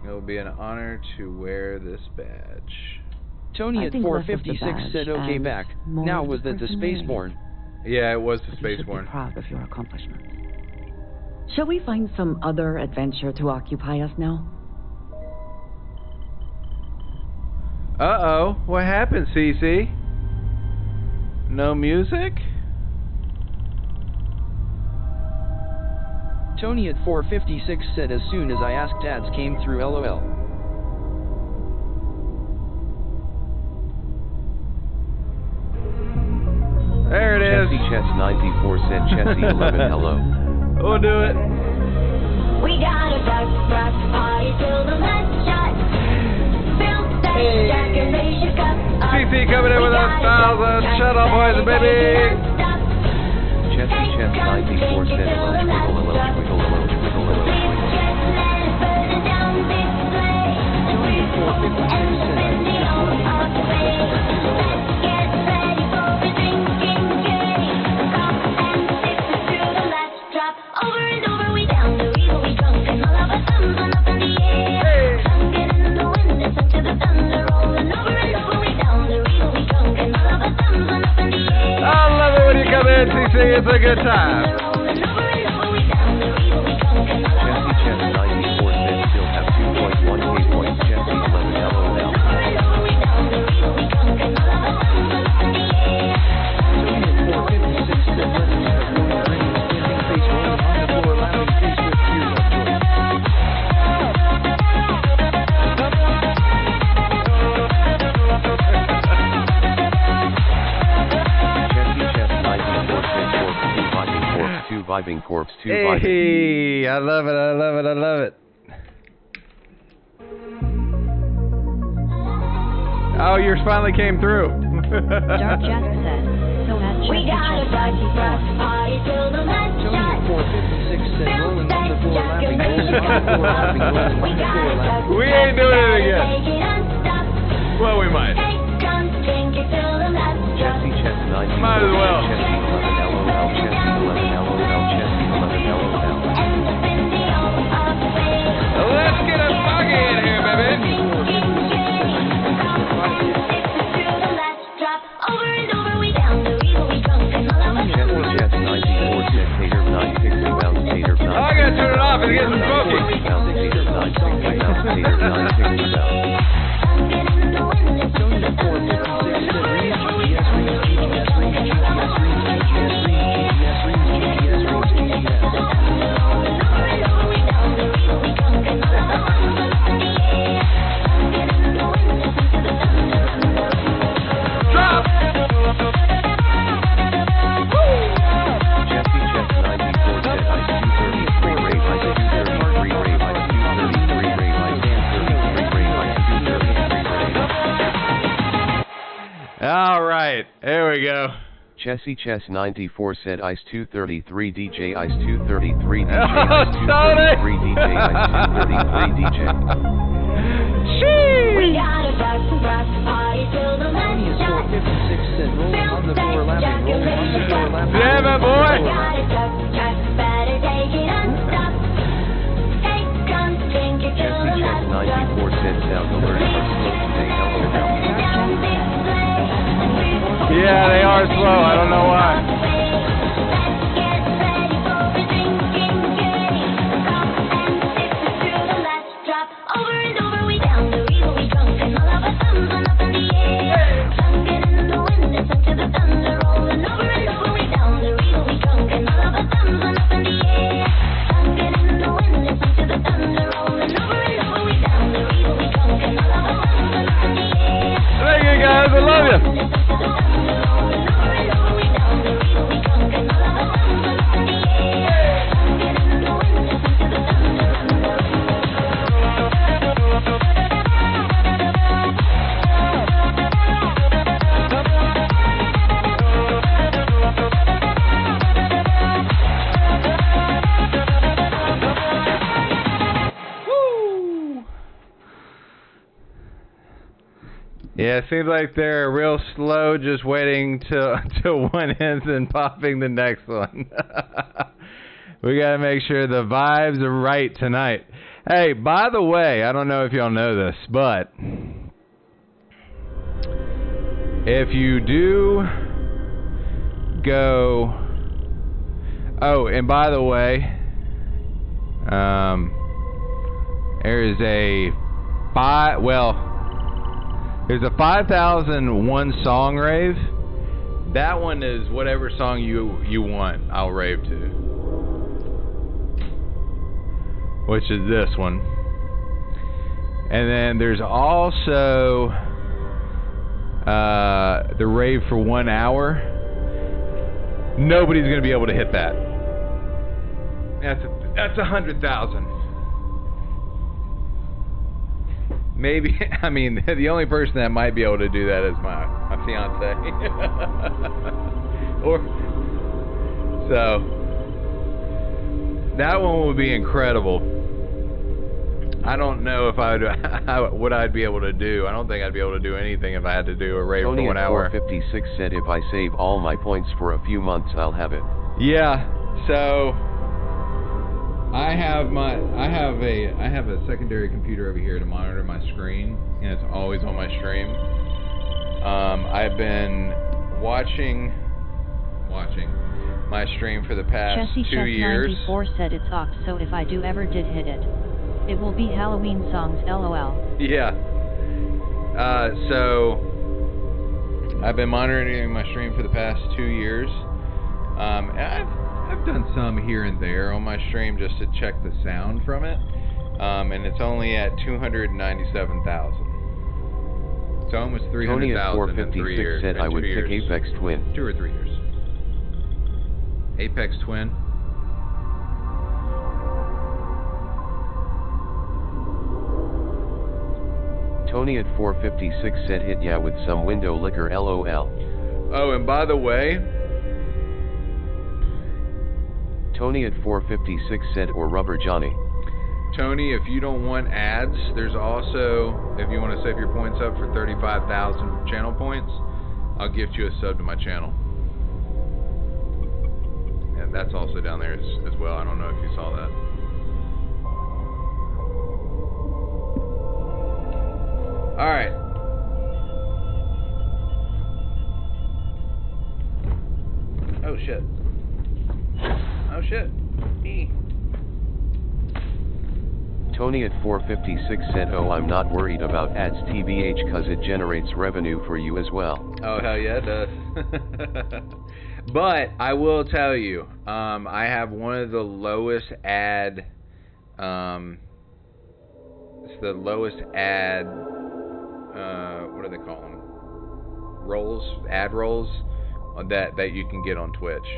It will be an honor to wear this badge. Tony at 456 said, okay, back. Now, was that the Spaceborne? Yeah, it was the But you should be Spaceborne. proud of your accomplishments. Shall we find some other adventure to occupy us now? Uh-oh, what happened, Cece? No music? Tony at 456 said, as soon as I asked, ads came through, LOL. There it is. Chessy Chess 94 said Chessy 11 hello. We'll do it. We got a rock party till the last shot. Built that jack and they shook up. CC coming in with us, 1,000. Shut up, boys and baby. Chessy Chess 94 said hello, twinkle, hello, twinkle, hello, twinkle, hello, twinkle. Tony at 456 said, I was just working on my LOL. Get ready for a drinking game. Come and sip it to the last drop. Over and over, we down the river, we drunk, and all of our thumbs went up in the air. Sunken in the wind, listen to the thunder rolling. Over and over, we down the river, we drunk, and all of our thumbs went up in the air. I love it when you come in, CC. It's a good time. Chessy Chess 94 said still have 2.1k points. Chessy 11 LOL. Tony at 456 said, let's start going to ring, standing face rolling on the floor, laughing face with tears of joy. Chessy Chess 94 said corpse, 2 vibing corpse, 2 vibing. Hey, I love it, I love it, I love it. Oh, yours finally came through. Dark Jack said, so at We got a rock party till the last Tony shot. at 456 said, rolling on the floor, laughing, rolling on the floor, laughing, rolling on the floor, laughing. We ain't doing it again. Well, we might. Chessy Chess 94 Might as well. Chessy 11 LOL, Chessy 11 LOL, Chessy 11 LOL. Let's get a buggy in here, baby. Chessy Chess 94 said Tater 960 bounce, Tater 960. I gotta turn it off, it's getting smoky. Bounce, Tater 960 bounce, Tater 960 bounce. Tony at 456 said, read GGS, read GGS, read GGS, read GGS, read GGS, read GGS, read GGS. Drop! Chessy Chess 94 said I do 33 rave, I do 33 rave, I right, there we go. Chessy Chess 94 said Ice 233 DJ Ice 233 DJ Oh, Ice 233 DJ Ice 233 DJ. We gotta drive some brass party till the Tony lights is shine. 456 said rolling on the floor laughing, rolling on the floor laughing. Yeah, my boy. We gotta truck, better take it unstop. Hey, come drink it till Chessy the Chess lights drop. 94 said sound alerts are slow today. Yeah, they are slow. I don't know why. Thank you guys. I love you. Yeah, it seems like they're real slow, just waiting till one ends and popping the next one. We gotta make sure the vibes are right tonight. Hey, by the way, I don't know if y'all know this, but if you do go, oh, and by the way, there is a there's a 5001 song rave. That one is whatever song you want, I'll rave to. Which is this one. And then there's also the rave for 1 hour. Nobody's gonna be able to hit that. That's 100,000. Maybe, I mean, the only person that might be able to do that is my fiance. So, that one would be incredible. I don't know if what I'd be able to do. I don't think I'd be able to do anything if I had to do a rave Tony for 1 at hour. 456 said if I save all my points for a few months, I'll have it. Yeah, so I have a secondary computer over here to monitor my screen, and it's always on my stream. I've been watching my stream for the past Chessy 2 years. 94 said it's off, so if I do ever did hit it, it will be Halloween songs, LOL. Yeah. So I've been monitoring my stream for the past 2 years. And I've done some here and there on my stream just to check the sound from it. And it's only at 297,000. So almost 300,000 Tony at in 3 years. 456 said I would pick Apex Twin. 2 or 3 years. Apex Twin. Tony at 456 said hit yeah with some window liquor LOL. Oh, and by the way, Tony at 456 said or Rubber Johnny. Tony, if you don't want ads, there's also, if you want to save your points up for 35,000 channel points, I'll gift you a sub to my channel. And that's also down there as well. I don't know if you saw that. Alright. Oh shit. Oh shit. Tony at 456 said oh I'm not worried about ads TBH cause it generates revenue for you as well. Oh hell yeah it does. But I will tell you, I have one of the lowest ad it's the lowest ad what do they call them? Ad rolls that you can get on Twitch.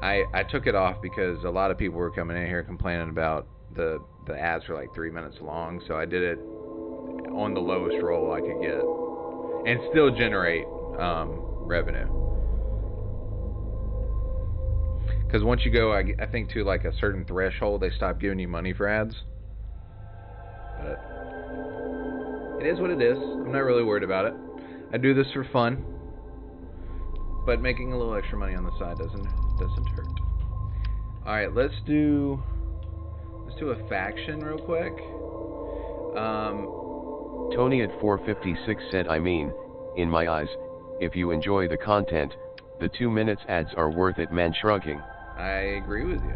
I took it off because a lot of people were coming in here complaining about the ads were like 3 minutes long, so I did it on the lowest roll I could get and still generate revenue. Because once you go, I think, to like a certain threshold, they stop giving you money for ads. But it is what it is. I'm not really worried about it. I do this for fun. But making a little extra money on the side doesn't hurt. All right, let's do a faction real quick. Tony at 456 said, I mean, in my eyes, if you enjoy the content, the 2 minutes ads are worth it, man. Shrugging. I agree with you.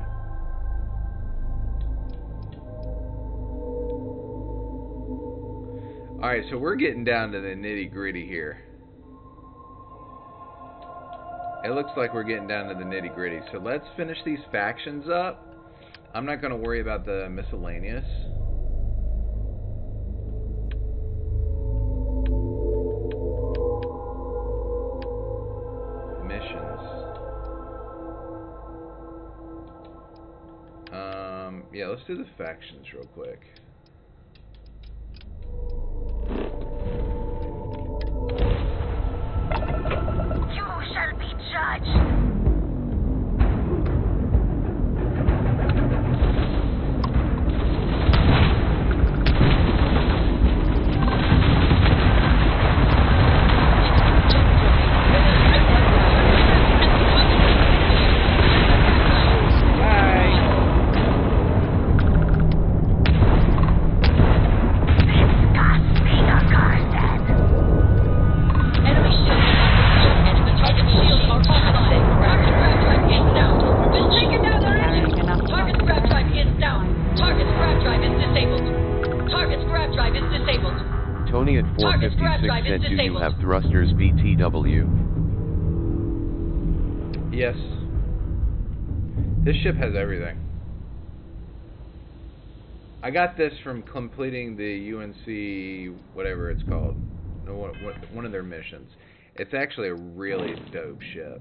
Alright, so we're getting down to the nitty gritty here. It looks like we're getting down to the nitty gritty. So let's finish these factions up. I'm not going to worry about the miscellaneous. Yeah, let's do the factions real quick. You shall be judged. Tony at 456 said, do you have thrusters, BTW? Yes. This ship has everything. I got this from completing the UNC, whatever it's called. One of their missions. It's actually a really dope ship.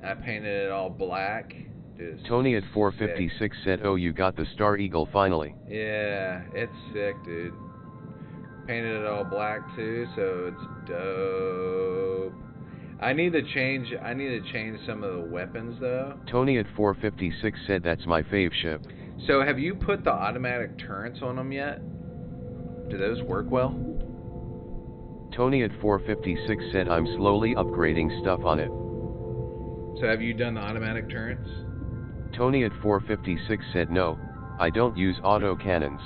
I painted it all black. Dude, Tony at 456 said, oh, you got the Star Eagle finally. Yeah, it's sick, dude. Painted it all black too, so it's dope. I need to change some of the weapons though. Tony at 456 said, that's my fave ship. So have you put the automatic turrets on them yet? Do those work well? Tony at 456 said, I'm slowly upgrading stuff on it. So have you done the automatic turrets? Tony at 456 said, no, I don't use auto cannons.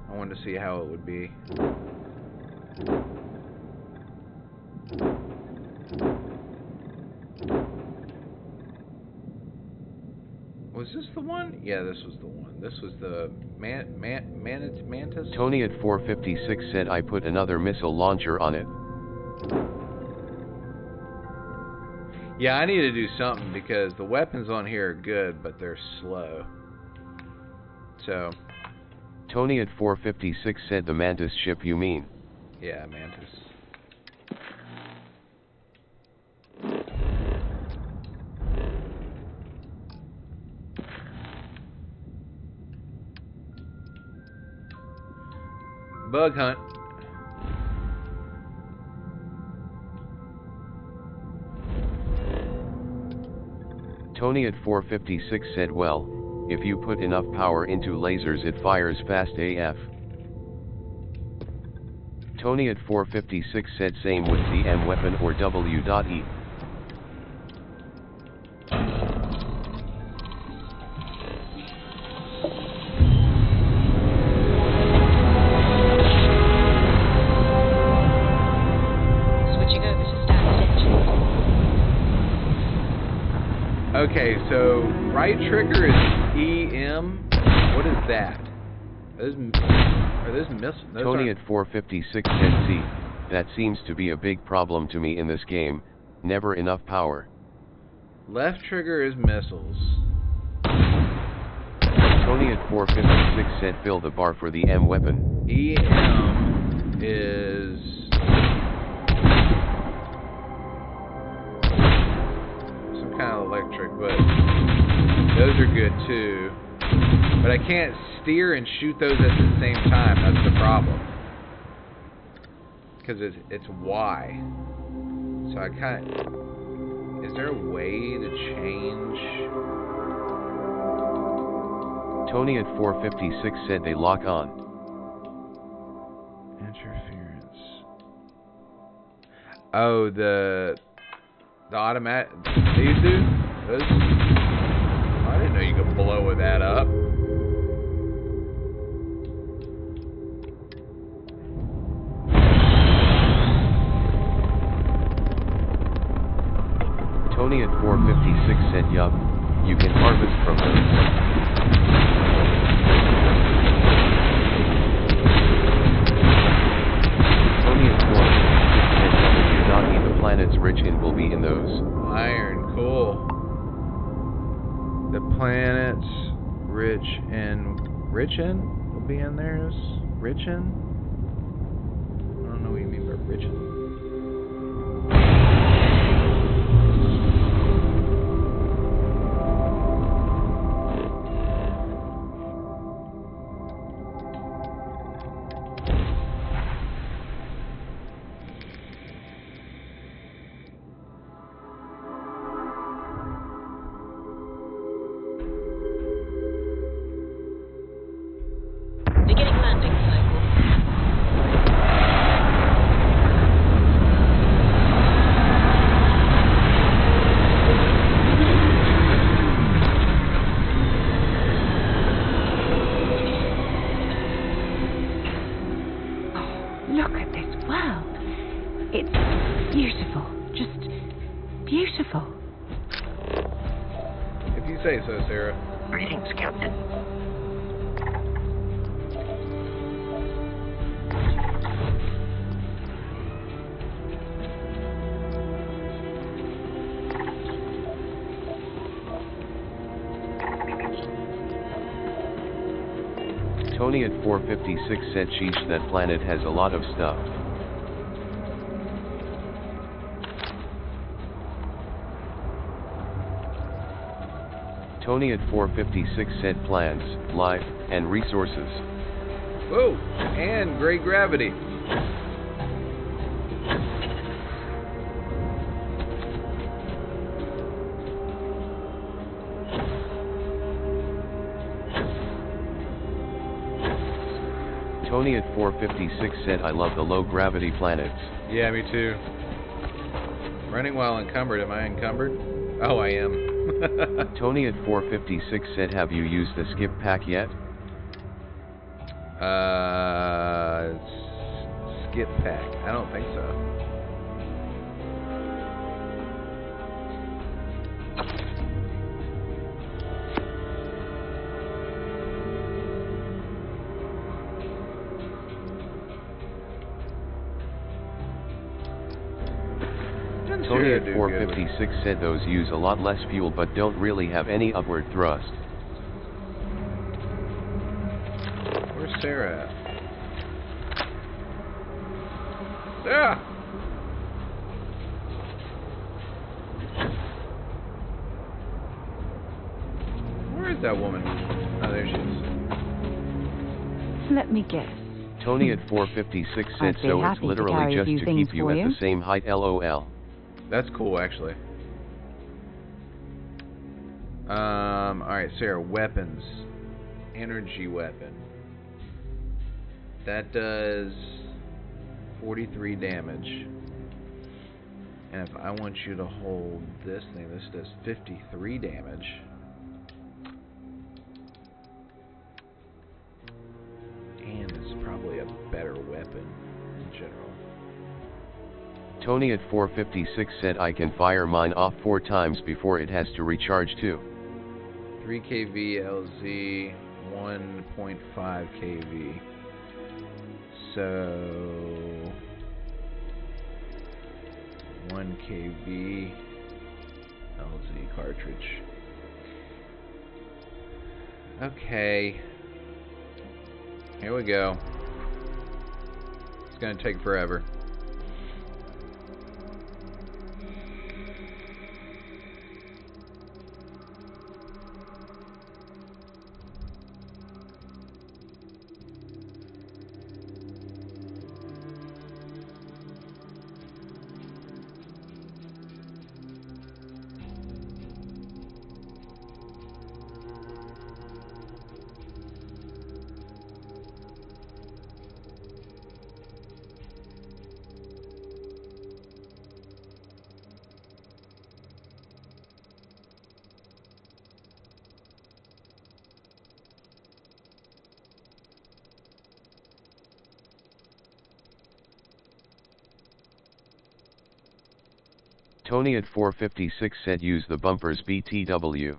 I wanted to see how it would be. Was this the one? Yeah, this was the one. This was the Mantis? Tony at 456 said, I put another missile launcher on it. Yeah, I need to do something because the weapons on here are good, but they're slow. So... Tony at 456 said, the Mantis ship you mean? Yeah, Mantis. Bug hunt. Tony at 456 said, well, if you put enough power into lasers it fires fast AF. Tony at 456 said, same with the M weapon or W.E. Switching over to standard engine. Okay, so right trigger is EM. What is that? Are those missiles? Tony at 456 said, see, that seems to be a big problem to me in this game, never enough power. Left trigger is missiles. Tony at 456 said, fill the bar for the M weapon. EM is... some kind of electric, but those are good too. But I can't steer and shoot those at the same time. That's the problem. Because it's Y. So I kind of... Is there a way to change... Tony at 456 said they lock on. Interference. Oh, the automatic... These do? Those... I didn't know you could blow that up. Tony at 456 said yup, you can harvest from those. Tony at 456 said Yonagi, the planets rich in will be in those. Iron, cool. The planets rich in will be in theirs? Rich in? I don't know what you mean by rich in. Beginning landing cycle. Look at this world. It's beautiful. Just beautiful. If you say so, Sarah. Greetings, Captain. Tony at 456 said sheesh, that planet has a lot of stuff. Tony at 456 said plants, life, and resources. Whoa! And great gravity. Tony at 456 said I love the low gravity planets. Yeah, me too. Running while encumbered. Am I encumbered? Oh, I am. Tony at 456 said have you used the skip pack yet? Skip pack. I don't think so. Tony at 456 said those use a lot less fuel but don't really have any upward thrust. Where's Sarah at? Sarah! Where is that woman? Oh, there she is. Let me guess. Tony at 456 said I'd be so it's happy to literally carry a just few to things keep you for at you. the same height, lol. That's cool, actually. Alright, Sarah, weapons. Energy weapon. That does 43 damage. And if I want you to hold this thing, this does 53 damage. And it's probably a better weapon in general. Tony at 456 said I can fire mine off 4 times before it has to recharge too. 3 kV LZ, 1.5 kV. So 1 kV LZ cartridge. Okay. Here we go. It's gonna take forever. Tony at 456 said use the bumpers BTW.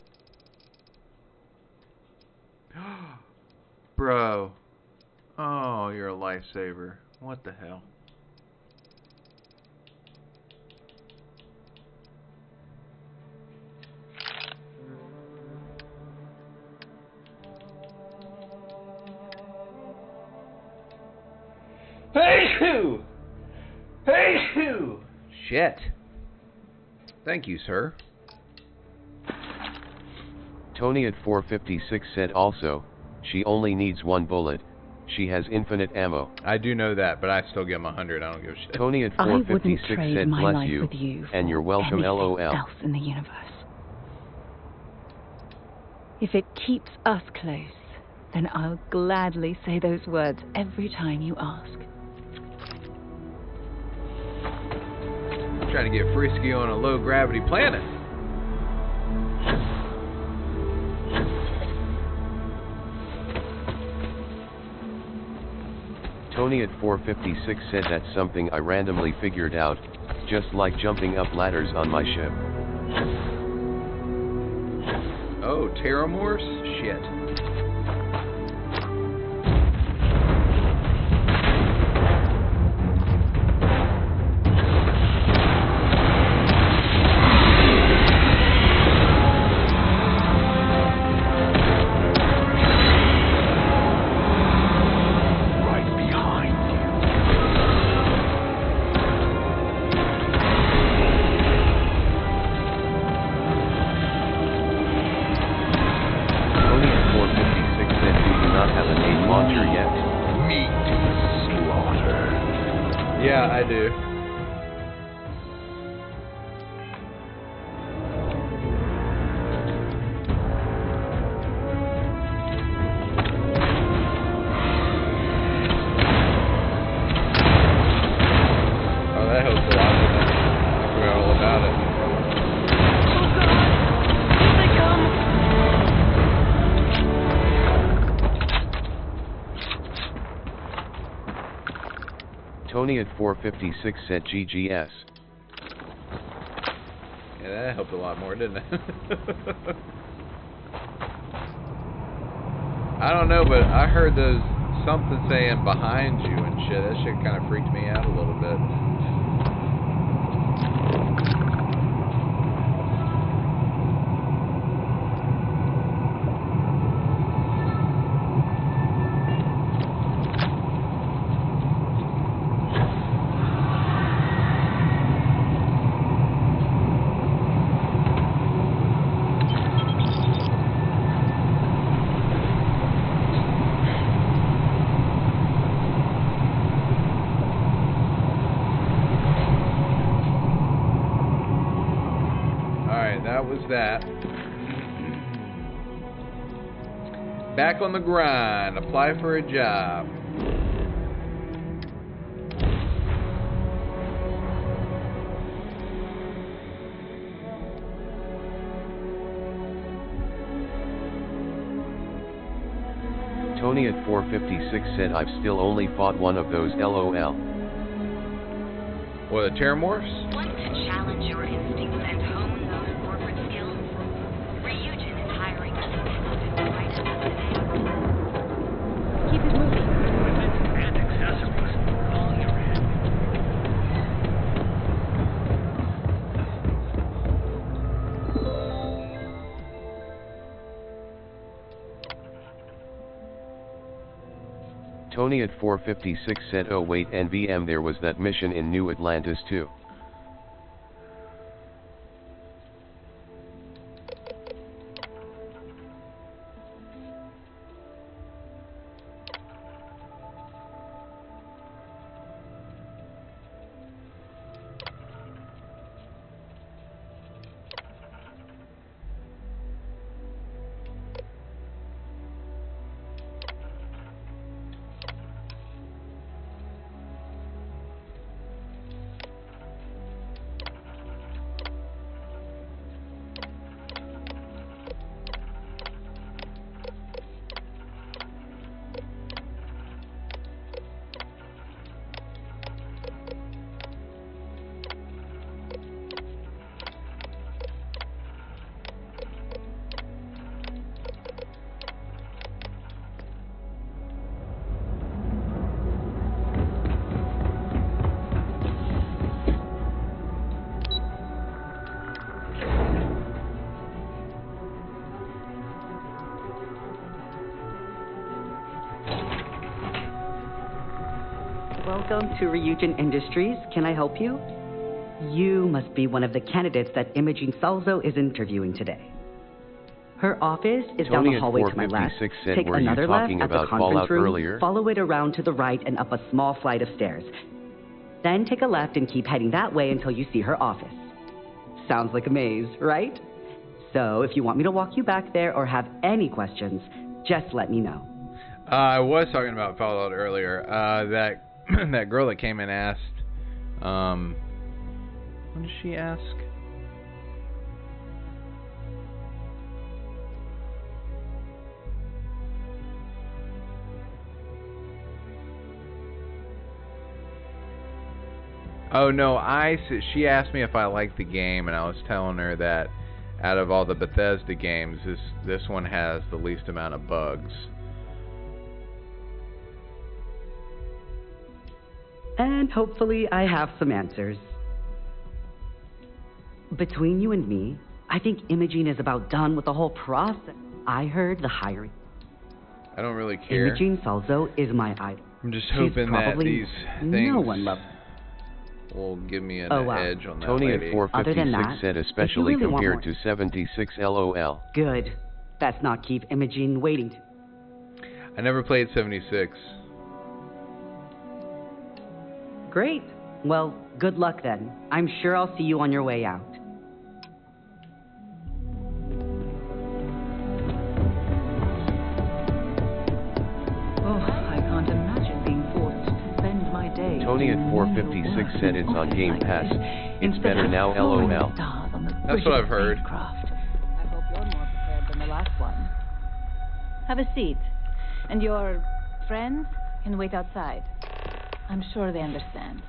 Bro. Oh, you're a lifesaver. What the hell? Hey-hoo! Hey-hoo! Shit. Thank you, sir. Tony at 456 said also, she only needs one bullet. She has infinite ammo. I do know that, but I still give him 100. I don't give a shit. Tony at 456 said bless you, and you're welcome LOL. Else in the universe. If it keeps us close, then I'll gladly say those words every time you ask. Trying to get frisky on a low gravity planet. Tony at 456 said that's something I randomly figured out, just like jumping up ladders on my ship. Oh, Terramorphs? Shit. Yeah, I do. Oh, that helps a lot. I forgot all about it. Tony at 456 said GGS. Yeah, that helped a lot more, didn't it? I don't know, but I heard those something saying behind you and shit. That shit kind of freaked me out a little bit. That was that. Back on the grind. Apply for a job. Tony at 456 said I've still only fought one of those LOL. What, the Terramorphs? Want to challenge your instincts and hone those corporate skills? Ryujin is hiring independent writers today. Keep it moving. Equipment and accessories. All your end. Tony at 456 said oh wait NVM there was that mission in New Atlantis too. Welcome to Ryujin Industries. Can I help you? You must be one of the candidates that Imogene Salzo is interviewing today. Her office is down Tony the at hallway to my left. 456 said, Take were you another left talking at the about conference Fallout room, earlier? follow it around to the right and up a small flight of stairs. Then take a left and keep heading that way until you see her office. Sounds like a maze, right? So if you want me to walk you back there or have any questions, just let me know. I was talking about Fallout earlier. That girl that came and asked, what did she ask? Oh no, she asked me if I liked the game, and I was telling her that out of all the Bethesda games, this one has the least amount of bugs. And hopefully I have some answers. Between you and me, I think Imogene is about done with the whole process. I heard the hiring. I don't really care. Imogene Salzo is my idol. I'm just She's hoping that probably these things no one loves will give me an wow. edge on that Tony lady. at 456 said, especially really compared to 76 LOL. Good. Let's not keep Imogene waiting. I never played 76. Great. Well, good luck then. I'm sure I'll see you on your way out. Oh, I can't imagine being forced to spend my day. Tony at 456 said it's on Game Pass. It's better now, LOL. That's what I've heard. I hope you're more prepared than the last one. Have a seat. And your friends can wait outside. I'm sure they understand.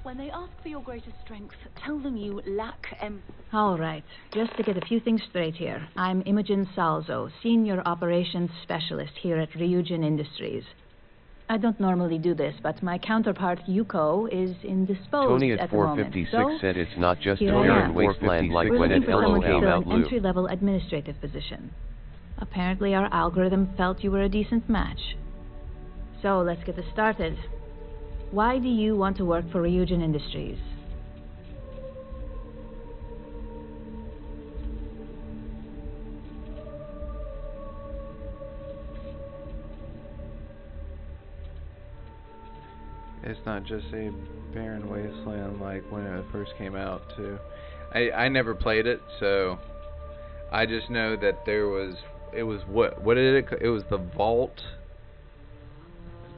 When they ask for your greatest strength, tell them you lack All right. Just to get a few things straight here. I'm Imogen Salzo, Senior Operations Specialist here at Ryujin Industries. I don't normally do this, but my counterpart, Yuko, is indisposed Tony at at the moment. 456 So, said it's not just a here I barren am. wasteland like we're when looking it for someone to LOL fill out an blue. entry-level administrative position. Apparently our algorithm felt you were a decent match. So, let's get this started. Why do you want to work for Ryujin Industries? It's not just a barren wasteland like when it first came out, too. I never played it, so I just know that it was the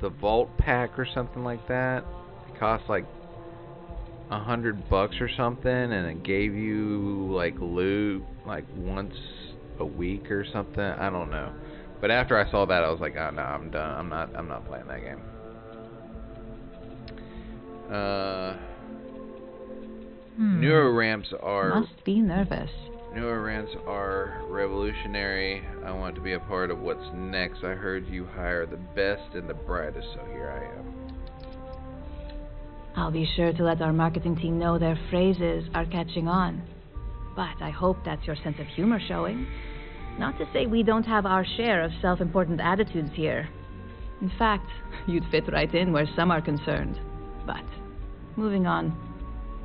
Vault pack or something like that. It cost like $100 or something, and it gave you like loot like once a week or something. I don't know. But after I saw that, I was like, oh no, I'm done. I'm not playing that game. Neuroramps are... Must be nervous. Neuroramps are revolutionary. I want to be a part of what's next. I heard you hire the best and the brightest, so here I am. I'll be sure to let our marketing team know their phrases are catching on. But I hope that's your sense of humor showing. Not to say we don't have our share of self-important attitudes here. In fact, you'd fit right in where some are concerned. But, moving on,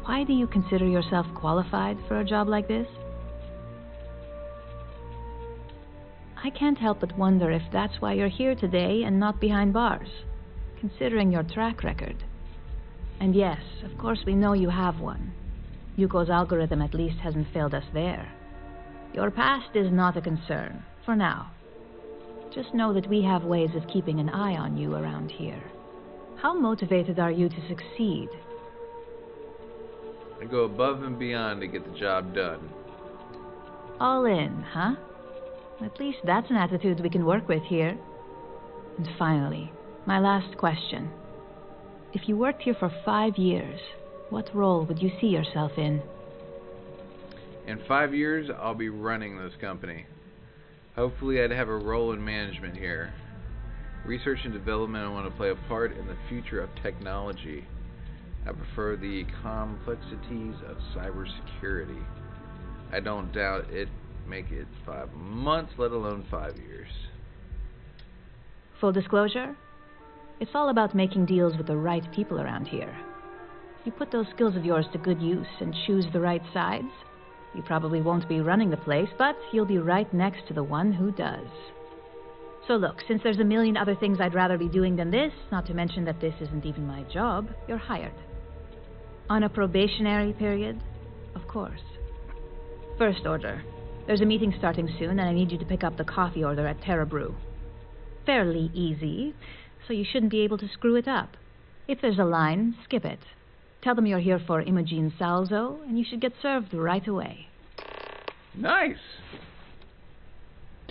why do you consider yourself qualified for a job like this? I can't help but wonder if that's why you're here today and not behind bars, considering your track record. And yes, of course we know you have one. Yuko's algorithm at least hasn't failed us there. Your past is not a concern, for now. Just know that we have ways of keeping an eye on you around here. How motivated are you to succeed? I go above and beyond to get the job done. All in, huh? At least that's an attitude we can work with here. And finally, my last question. If you worked here for 5 years, what role would you see yourself in? In 5 years, I'll be running this company. Hopefully I'd have a role in management here. Research and development, I want to play a part in the future of technology. I prefer the complexities of cybersecurity. I don't doubt it make it 5 months, let alone 5 years. Full disclosure, It's all about making deals with the right people around here. If you put those skills of yours to good use and choose the right sides, you probably won't be running the place, but you'll be right next to the one who does. So look, since there's a million other things I'd rather be doing than this, not to mention that this isn't even my job, you're hired. On a probationary period, of course. First order. There's a meeting starting soon, and I need you to pick up the coffee order at Terra Brew. Fairly easy, so you shouldn't be able to screw it up. If there's a line, skip it. Tell them you're here for Imogen Salzo, and you should get served right away. Nice.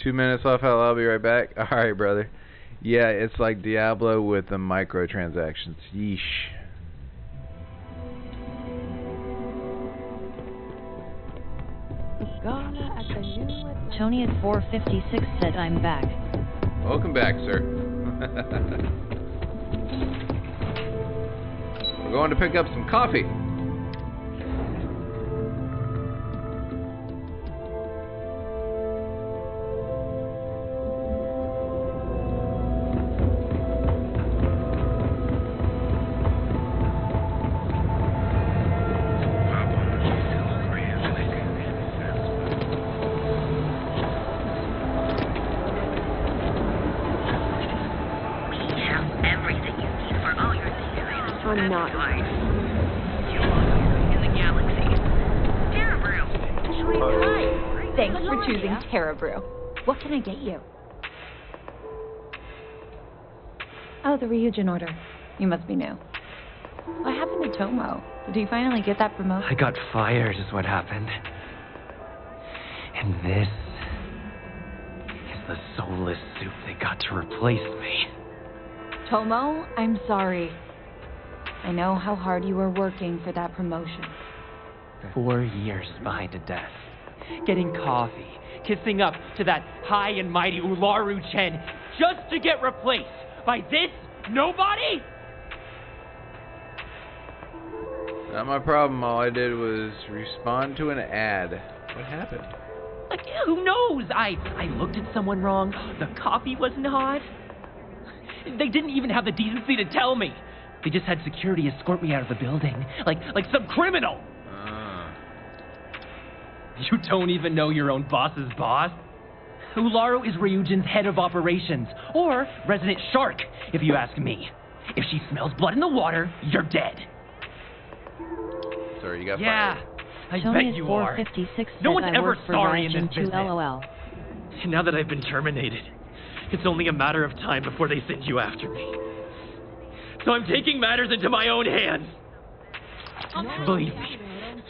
2 minutes off, I'll be right back. Alright, brother. Yeah, it's like Diablo with the microtransactions. Yeesh. Tony at 456 said I'm back. Welcome back, sir. We're going to pick up some coffee. I'm not. Thanks for choosing Terra Brew. What can I get you? Oh, the Ryujin order. You must be new. What happened to Tomo? Did he finally get that promotion? I got fired is what happened. And this is the soulless soup they got to replace me. Tomo, I'm sorry. I know how hard you were working for that promotion. 4 years behind a desk, getting coffee, kissing up to that high and mighty Ularu Chen, just to get replaced by this nobody? Not my problem. All I did was respond to an ad. What happened? Like, who knows? I looked at someone wrong. The coffee wasn't hot. They didn't even have the decency to tell me. They just had security escort me out of the building, like some criminal. You don't even know your own boss's boss? Ularu is Ryujin's head of operations, or resident shark, if you ask me. If she smells blood in the water, you're dead. Sorry, you got fired. I bet you are. No one's ever sorry in this business. LOL. Now that I've been terminated, it's only a matter of time before they send you after me. So I'm taking matters into my own hands. Believe me,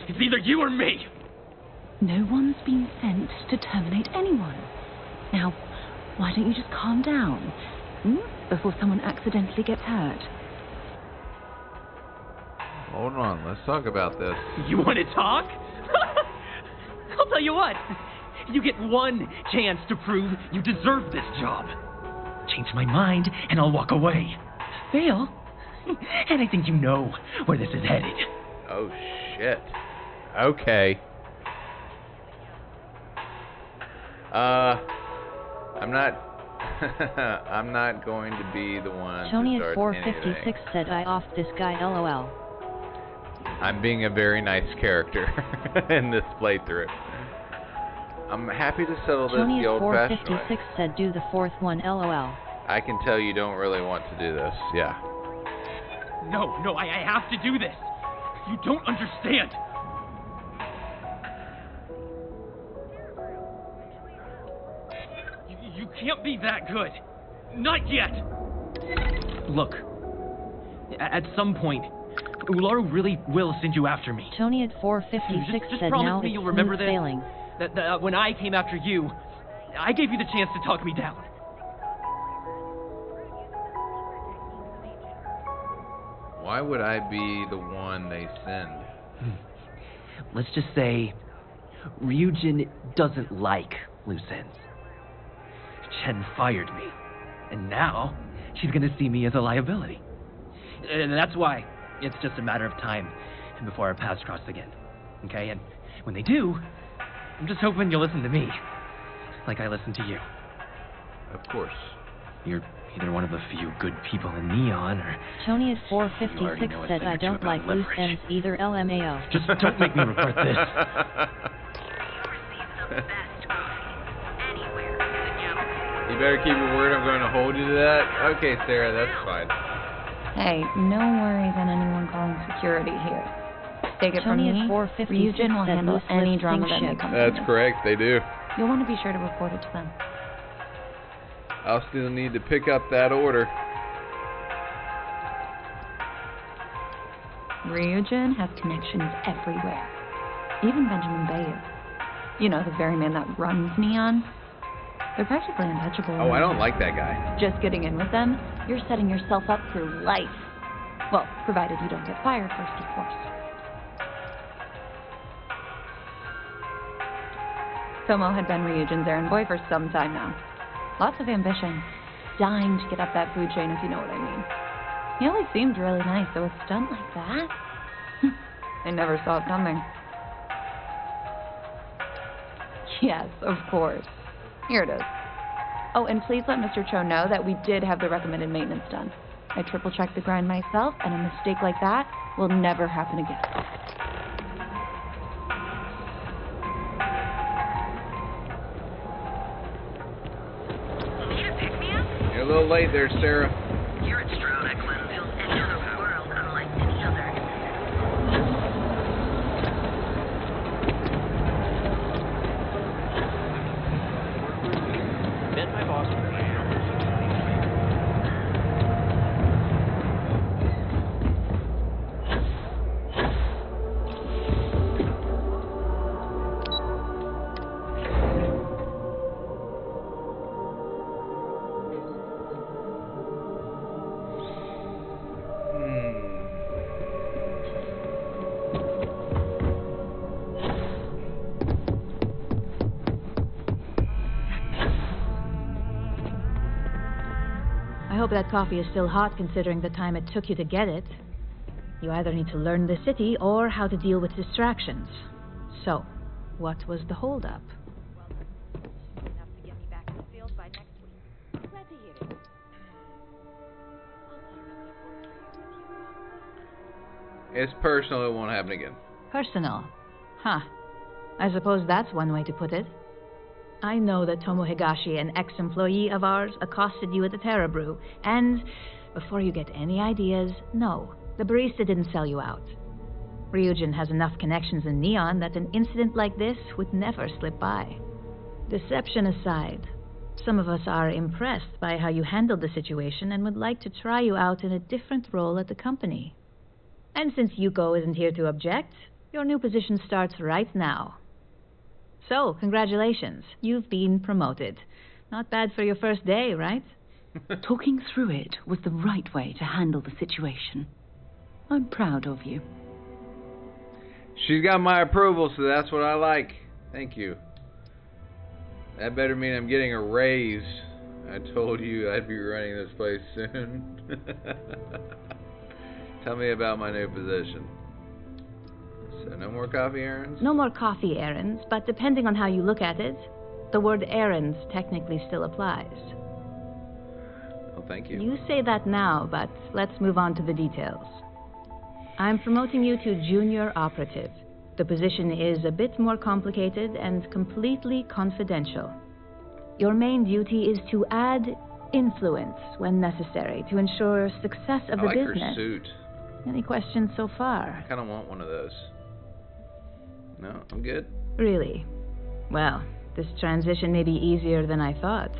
it's either you or me. No one's been sent to terminate anyone. Now, why don't you just calm down, before someone accidentally gets hurt? Hold on, let's talk about this. You want to talk? I'll tell you what. You get one chance to prove you deserve this job. Change my mind, and I'll walk away. Fail? And I think you know where this is headed. Oh, shit. Okay. I'm not... I'm not going to be the one Tony to at start 456 anything. said I offed this guy LOL. I'm being a very nice character in this playthrough. I'm happy to settle this Tony the at old-fashioned way. 456 said do the fourth one LOL. I can tell you don't really want to do this. Yeah. No, I have to do this. You don't understand. You can't be that good. Not yet. Look, at some point, Ularu really will send you after me. Tony at 456 just said promise now me it's you'll remember smooth this. sailing. That when I came after you, I gave you the chance to talk me down. Why would I be the one they send? Let's just say Ryujin doesn't like loose ends. Chen fired me, and now she's gonna see me as a liability. And that's why it's just a matter of time before our paths cross again. Okay? And when they do, I'm just hoping you'll listen to me, like I listen to you. Of course. You're Either one of the few good people in Neon, or... Tony is You already 456 know a says thing I or two don't about like loose leverage. ends either LMAO. Just don't make me regret this. You better keep your word. I'm going to hold you to that. Okay, Sarah, that's fine. Hey, no worries on anyone calling security here. Take it Tony from is me, 456 Ryujin will said handle loose any lips drama sink that may ship. come That's from this. correct, they do. You'll want to be sure to report it to them. I'll still need to pick up that order. Ryujin has connections everywhere. Even Benjamin Bayou. You know, the very man that runs Neon. They're practically untouchable. Oh, I don't like that guy. Just getting in with them, you're setting yourself up for life. Well, provided you don't get fired first, of course. Tomo had been Ryujin's errand boy for some time now. Lots of ambition. Dying to get up that food chain, if you know what I mean. He always seemed really nice, so a stunt like that? I never saw it coming. Yes, of course. Here it is. Oh, and please let Mr. Cho know that we did have the recommended maintenance done. I triple-checked the grind myself, and a mistake like that will never happen again. You're a little late there, Sarah. Here at Stroud, I plan to build any other world unlike any other. Met my boss. I hope that coffee is still hot considering the time it took you to get it. You either need to learn the city or how to deal with distractions. So, what was the holdup? It's personal, it won't happen again. Personal. Huh. I suppose that's one way to put it. I know that Tomo Higashi, an ex-employee of ours, accosted you at the Terra Brew, and before you get any ideas, no, the barista didn't sell you out. Ryujin has enough connections in Neon that an incident like this would never slip by. Deception aside, some of us are impressed by how you handled the situation and would like to try you out in a different role at the company. And since Yuko isn't here to object, your new position starts right now. So, congratulations. You've been promoted. Not bad for your first day, right? Talking through it was the right way to handle the situation. I'm proud of you. She's got my approval, so that's what I like. Thank you. That better mean I'm getting a raise. I told you I'd be running this place soon. Tell me about my new position. So no more coffee errands? No more coffee errands, but depending on how you look at it, the word errands technically still applies. Well, thank you. You say that now, but let's move on to the details. I'm promoting you to junior operative. The position is a bit more complicated and completely confidential. Your main duty is to add influence when necessary to ensure success of the I like business. her suit. Any questions so far? I kind of want one of those. No, I'm good. Really? Well, this transition may be easier than I thought.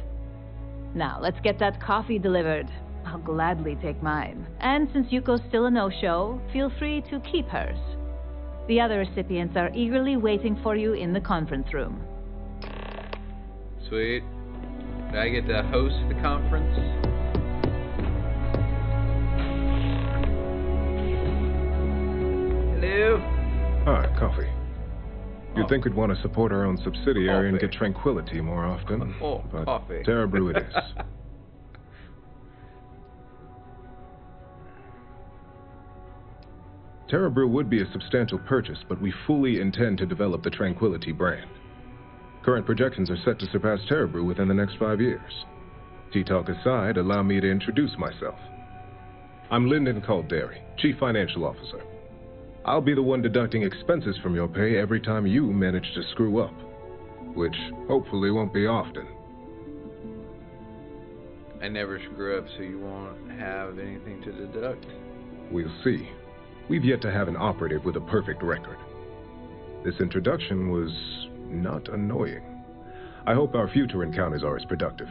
Now, let's get that coffee delivered. I'll gladly take mine. And since Yuko's still a no-show, feel free to keep hers. The other recipients are eagerly waiting for you in the conference room. Sweet. Do I get to host the conference? Hello? Hi, coffee. You'd think we'd want to support our own subsidiary and get tranquility more often. But coffee. Terra Brew it is. Terra Brew would be a substantial purchase, but we fully intend to develop the Tranquility brand. Current projections are set to surpass Terra Brew within the next 5 years. Tea talk aside, allow me to introduce myself. I'm Lyndon Calderi, Chief Financial Officer. I'll be the one deducting expenses from your pay every time you manage to screw up, which hopefully won't be often. I never screw up, so you won't have anything to deduct. We'll see. We've yet to have an operative with a perfect record. This introduction was not annoying. I hope our future encounters are as productive.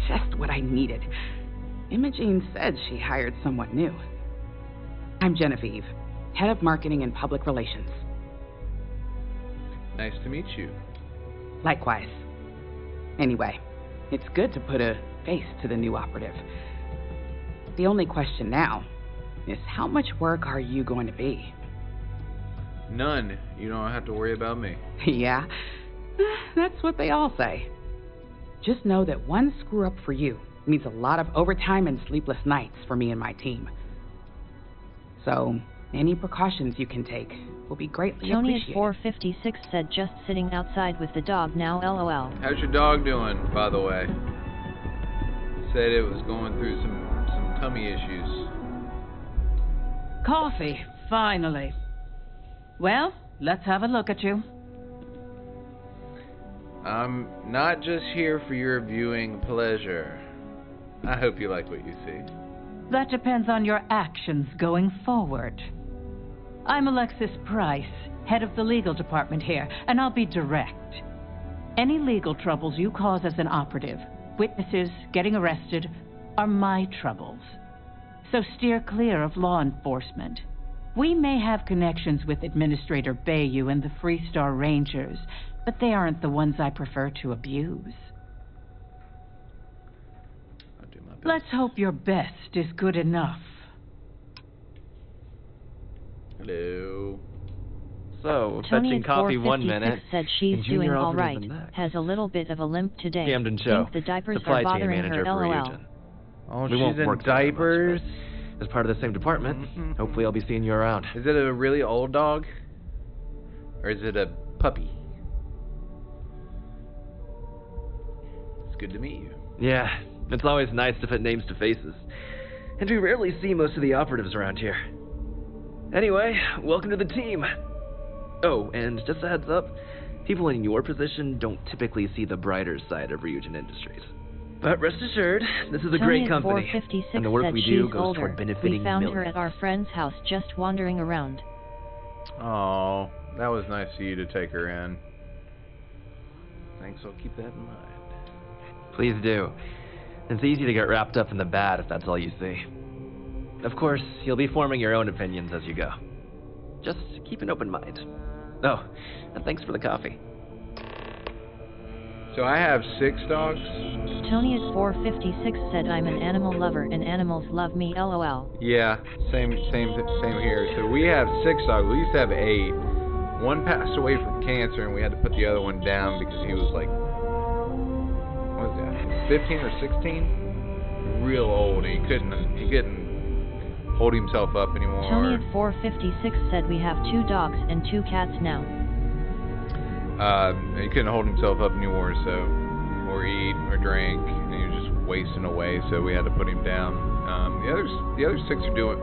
Just what I needed. Imogene said she hired someone new. I'm Genevieve, Head of Marketing and Public Relations. Nice to meet you. Likewise. Anyway, it's good to put a face to the new operative. The only question now is how much work are you going to be? None. You don't have to worry about me. Yeah, that's what they all say. Just know that one screw-up for you means a lot of overtime and sleepless nights for me and my team. So, any precautions you can take will be greatly Tony appreciated. at 456 said just sitting outside with the dog now LOL. How's your dog doing, by the way? Said it was going through some tummy issues. Coffee, finally. Well, let's have a look at you. I'm not just here for your viewing pleasure. I hope you like what you see. That depends on your actions going forward. I'm Alexis Price, head of the legal department here, and I'll be direct. Any legal troubles you cause as an operative, witnesses, getting arrested, are my troubles. So steer clear of law enforcement. We may have connections with Administrator Bayou and the Freestar Rangers, but they aren't the ones I prefer to abuse. I'll do my best. Let's hope your best is good enough. Hello. So, Tony fetching at coffee 1 456 minute. said she's and junior doing all operative right. the next. Has a little bit of a limp today. Camden Show, Think the diapers supply are chain bothering manager her for LOL. Ryujin. Oh, We she's won't in work together much, diapers. but as part of the same department, hopefully I'll be seeing you around. Is it a really old dog? Or is it a puppy? It's good to meet you. Yeah, it's always nice to put names to faces. And we rarely see most of the operatives around here. Anyway, welcome to the team. Oh, and just a heads up, people in your position don't typically see the brighter side of Ryujin Industries. But rest assured, this is a Tony great at company, 456 and the work said we do she's goes older. toward benefiting We found millions. her at our friend's house just wandering around. Oh, that was nice of you to take her in. Thanks, I'll keep that in mind. Please do. It's easy to get wrapped up in the bad if that's all you see. Of course, you'll be forming your own opinions as you go. Just keep an open mind. Oh, and thanks for the coffee. So I have 6 dogs? Tony at 456 said I'm an animal lover and animals love me LOL. Yeah, same here. So we have 6 dogs. We used to have 8. One passed away from cancer, and we had to put the other one down because he was like, what was that, 15 or 16? Real old, and he couldn't hold himself up anymore. Tony at 456 said we have 2 dogs and 2 cats now. He couldn't hold himself up anymore, so, or eat or drink, and he was just wasting away. So we had to put him down. The other 6 are good.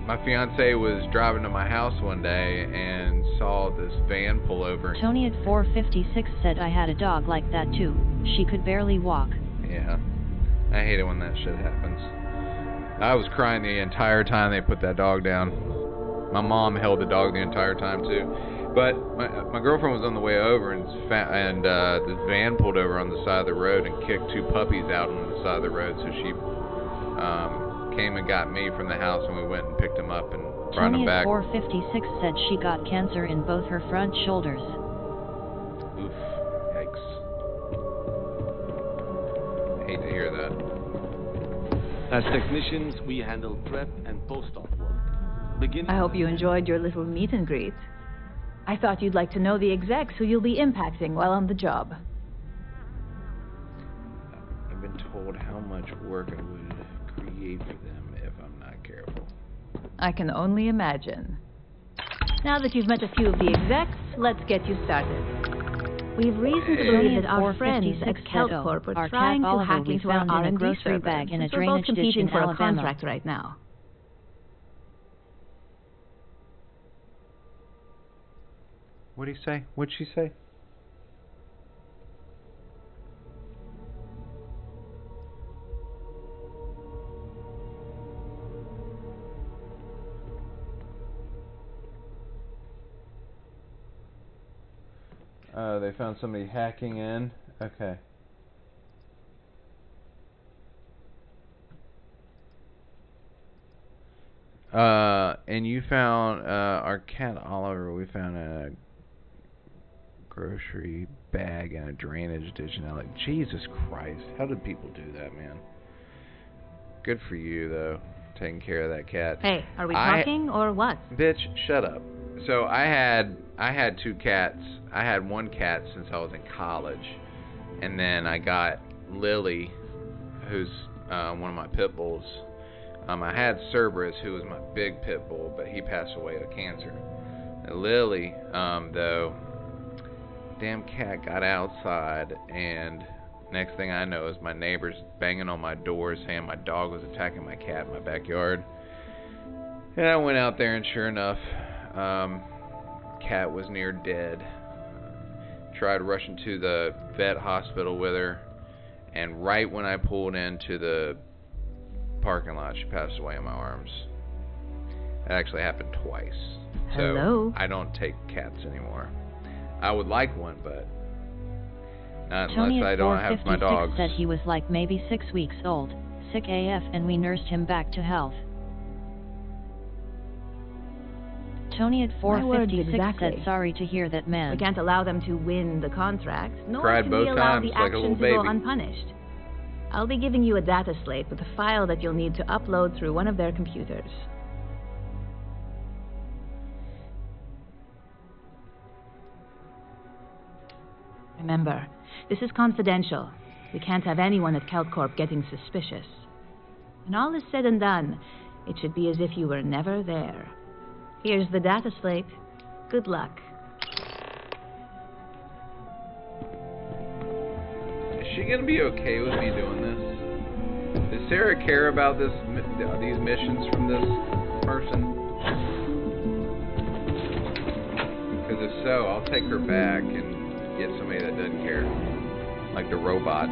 My fiance was driving to my house one day and saw this van pull over. Tony at 456 said I had a dog like that too. She could barely walk. Yeah, I hate it when that shit happens. I was crying the entire time they put that dog down. My mom held the dog the entire time too. But my girlfriend was on the way over, and this van pulled over on the side of the road and kicked 2 puppies out on the side of the road. So she came and got me from the house, and we went and picked him up and brought him Tony back. at 456 said she got cancer in both her front shoulders. Oof, yikes. I hate to hear that. As technicians, we handle prep and post-op work. I hope you enjoyed your little meet and greet. I thought you'd like to know the execs who you'll be impacting while on the job. I've been told how much work I would create for them if I'm not careful. I can only imagine. Now that you've met a few of the execs, let's get you started. We've reason to believe that our friends at KeltCorp are trying to hack into our R&D grocery server, bag in a since we're both drainage ditch competing in for a Alabama. contract right now. What'd he say? What'd she say? Oh, they found somebody hacking in? Okay. And you found, our cat Oliver, we found a grocery bag in a drainage ditch. And I'm like, Jesus Christ, how did people do that, man? Good for you, though, taking care of that cat. Hey, are we talking or what? Bitch, shut up. So I had two cats. I had one cat since I was in college, and then I got Lily, who's one of my pit bulls. I had Cerberus, who was my big pit bull, but he passed away of cancer. And Lily, though, damn cat got outside, and next thing I know is my neighbors banging on my door saying my dog was attacking my cat in my backyard. And I went out there, and sure enough, cat was near dead. Tried rushing to the vet hospital with her, and right when I pulled into the parking lot, she passed away in my arms. That actually happened twice. Hello? So I don't take cats anymore. I would like one, but not Tony unless I at don't have my 456 dogs. said he was like maybe 6 weeks old, sick AF, and we nursed him back to health. Tony at My words 456 exactly. said sorry to hear that, man. We can't allow them to win the contract, nor Cried can both we allow times the like a action little to go baby. unpunished. I'll be giving you a data slate with a file that you'll need to upload through one of their computers. Remember, this is confidential. We can't have anyone at KeltCorp getting suspicious. When all is said and done, it should be as if you were never there. Here's the data slate. Good luck. Is she gonna be okay with me doing this? Does Sarah care about these missions from this person? Because if so, I'll take her back and get somebody that doesn't care, like the robot.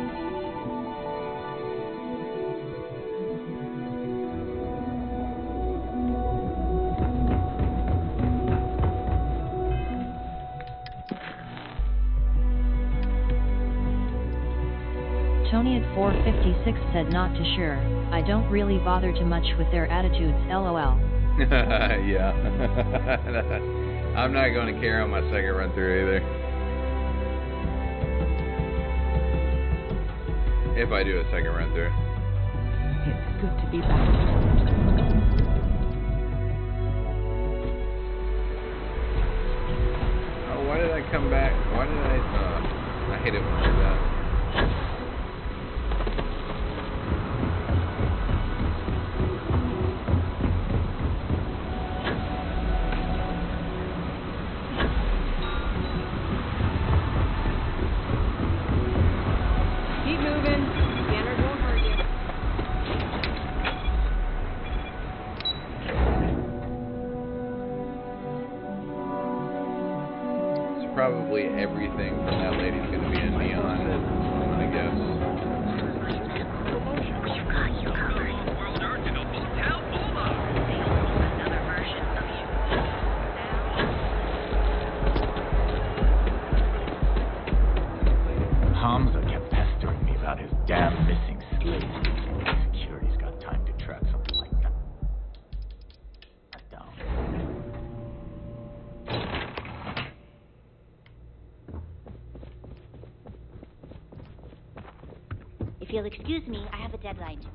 Tony at 456 said not too sure. I don't really bother too much with their attitudes, lol. Yeah. I'm not going to care on my second run through either. If I do a second run through. It's good to be back. Oh, why did I come back? Why did I hate it when I do that. Keep moving. Scanners won't hurt you. So probably everything from that lady's going to be in neon, I guess. Hamza kept pestering me about his damn missing slave. Security's got time to track something like that. Down. If you'll excuse me, I have a deadline to meet.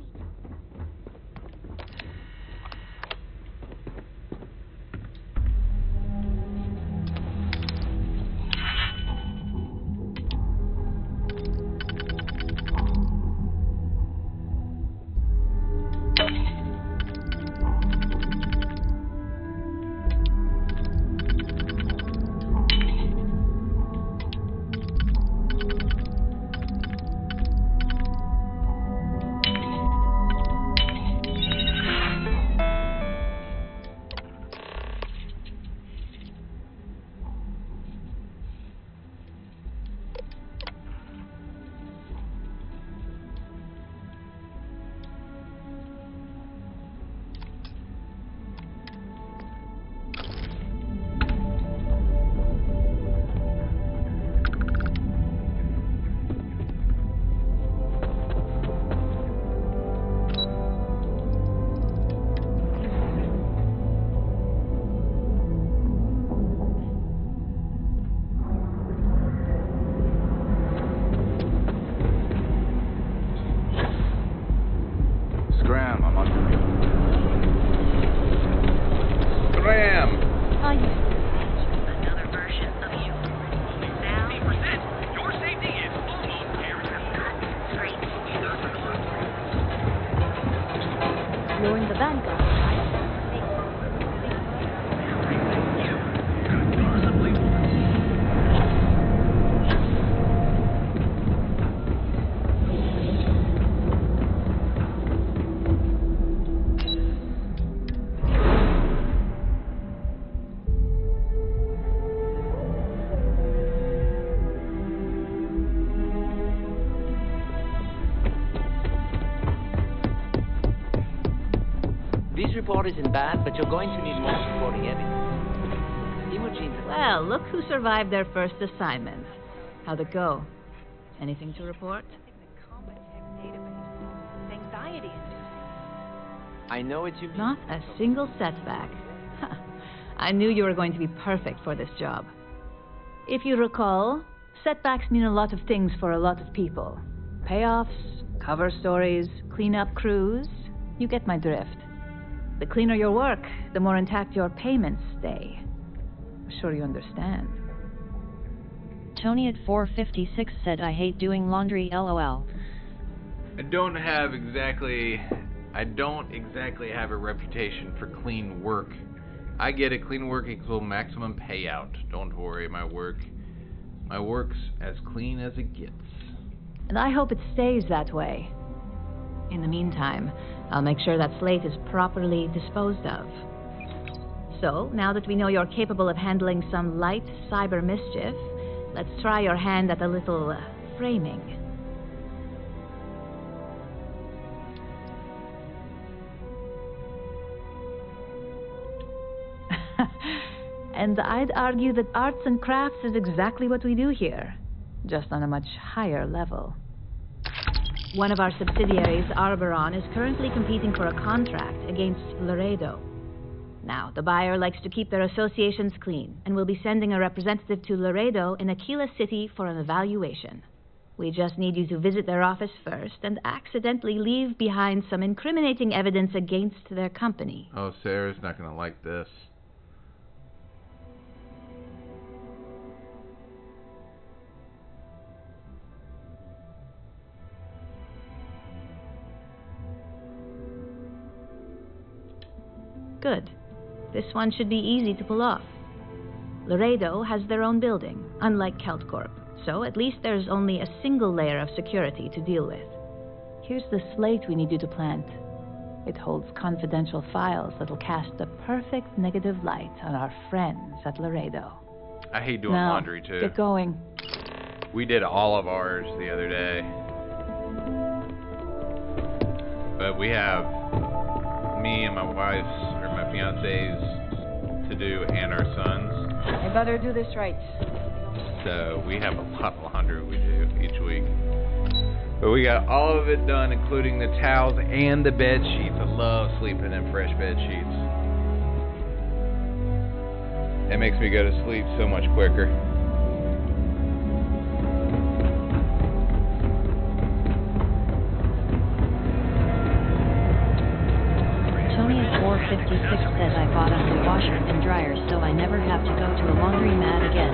the vanguard. This report isn't bad, but you're going to need more supporting evidence. Imogen. Well, look who survived their first assignment. How'd it go? Anything to report? I know it's you. Not a single setback. I knew you were going to be perfect for this job. If you recall, setbacks mean a lot of things for a lot of people. Payoffs, cover stories, cleanup crews. You get my drift. The cleaner your work, the more intact your payments stay. I'm sure you understand. Tony at 456 said, I hate doing laundry, LOL. I don't exactly have a reputation for clean work. I get it, clean work equals maximum payout. Don't worry, my work's as clean as it gets. And I hope it stays that way. In the meantime, I'll make sure that slate is properly disposed of. So, now that we know you're capable of handling some light cyber mischief, let's try your hand at a little framing. And I'd argue that arts and crafts is exactly what we do here, just on a much higher level. One of our subsidiaries, Arboron, is currently competing for a contract against Laredo. Now, the buyer likes to keep their associations clean, and will be sending a representative to Laredo in Aquila City for an evaluation. We just need you to visit their office first and accidentally leave behind some incriminating evidence against their company. Oh, Sarah's not gonna like this. Good. This one should be easy to pull off. Laredo has their own building, unlike KeltCorp, so at least there's only a single layer of security to deal with. Here's the slate we need you to plant. It holds confidential files that'll cast the perfect negative light on our friends at Laredo. I hate doing now, laundry, too. Get going. We did all of ours the other day. But we have me and my wife's, or my fiance's, to do, and our son's. I better do this right. So we have a lot of laundry we do each week. But we got all of it done, including the towels and the bed sheets. I love sleeping in fresh bed sheets. It makes me go to sleep so much quicker. Tony at 456 says I bought a new washer and dryer so I never have to go to a laundromat again.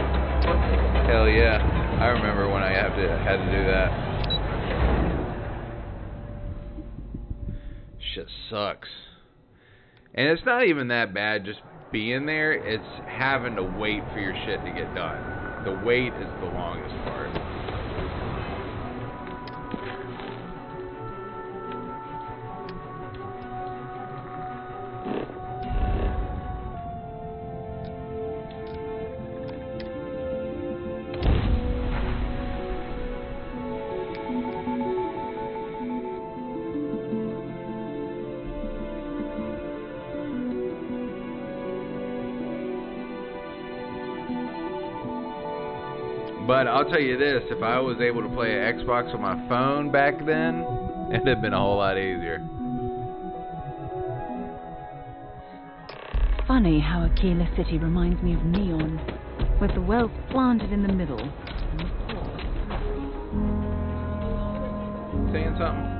Hell yeah. I remember when I had to do that. Shit sucks. And it's not even that bad just being there, it's having to wait for your shit to get done. The wait is the longest part. But I'll tell you this, if I was able to play an Xbox on my phone back then, it'd have been a whole lot easier. Funny how Aquila City reminds me of Neon, with the wealth planted in the middle. And the poor. Saying something?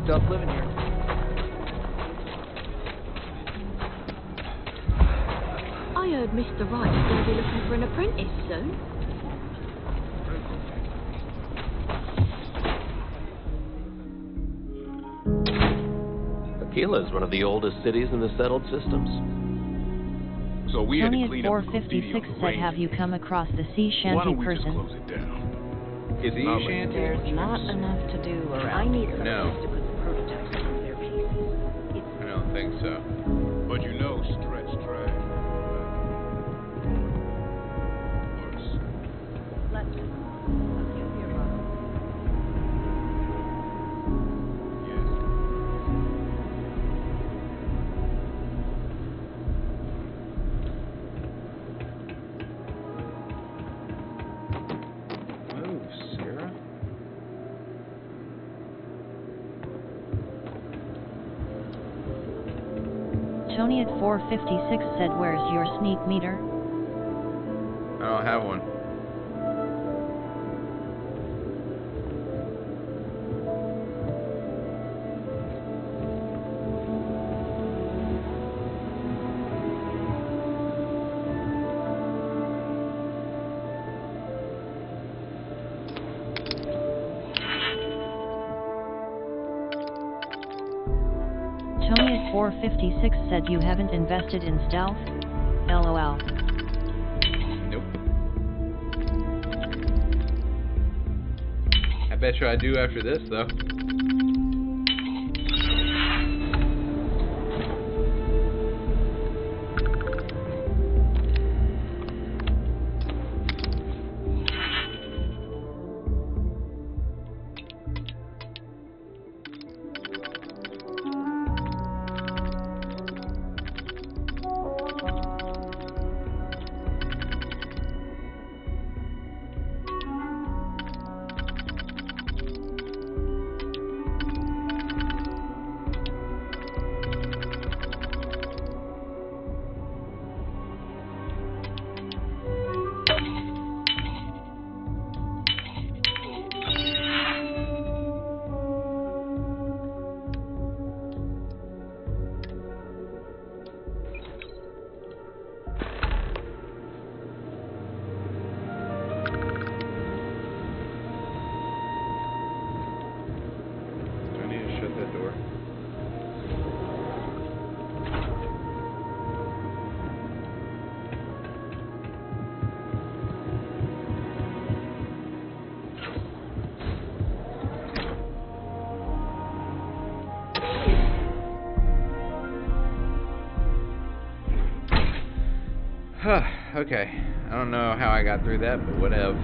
Tough living here. I heard Mr. Wright's going to be looking for an apprentice soon. Aquila is one of the oldest cities in the settled systems. So we had Tony to at clean up the graffiti 456 on the said, range. have you come across the sea Why shanty don't we just person? close it down? Is he shanty? There's not enough to do around I need here. some No. place to put some prototypes of some of their pieces. I don't think so. But you know, stretch drag. Worse. Let's just. Let's get here, Bob. Move, Sarah. Tony at 456 said, where's your sneak meter? I don't have one. Tony at 456 said, you haven't invested in stealth? LOL. Nope. I bet you I do after this, though. I need to shut that door. Okay. I don't know how I got through that, but whatever.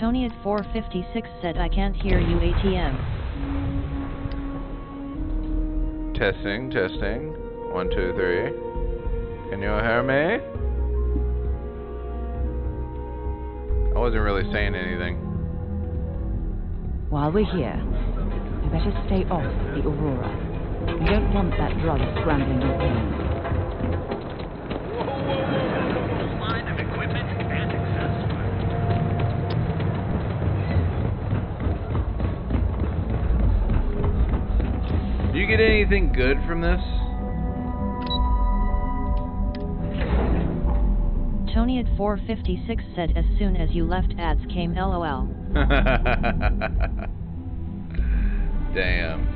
Tony at 456 said, I can't hear you ATM. Testing, testing. 1, 2, 3. Can you hear me? I wasn't really saying anything. While we're here, you better stay off the Aurora. We don't want that drug scrambling your brains. Line of equipment and accessories. Do you get anything good from this? Tony at 456 said, as soon as you left ads came LOL. Damn.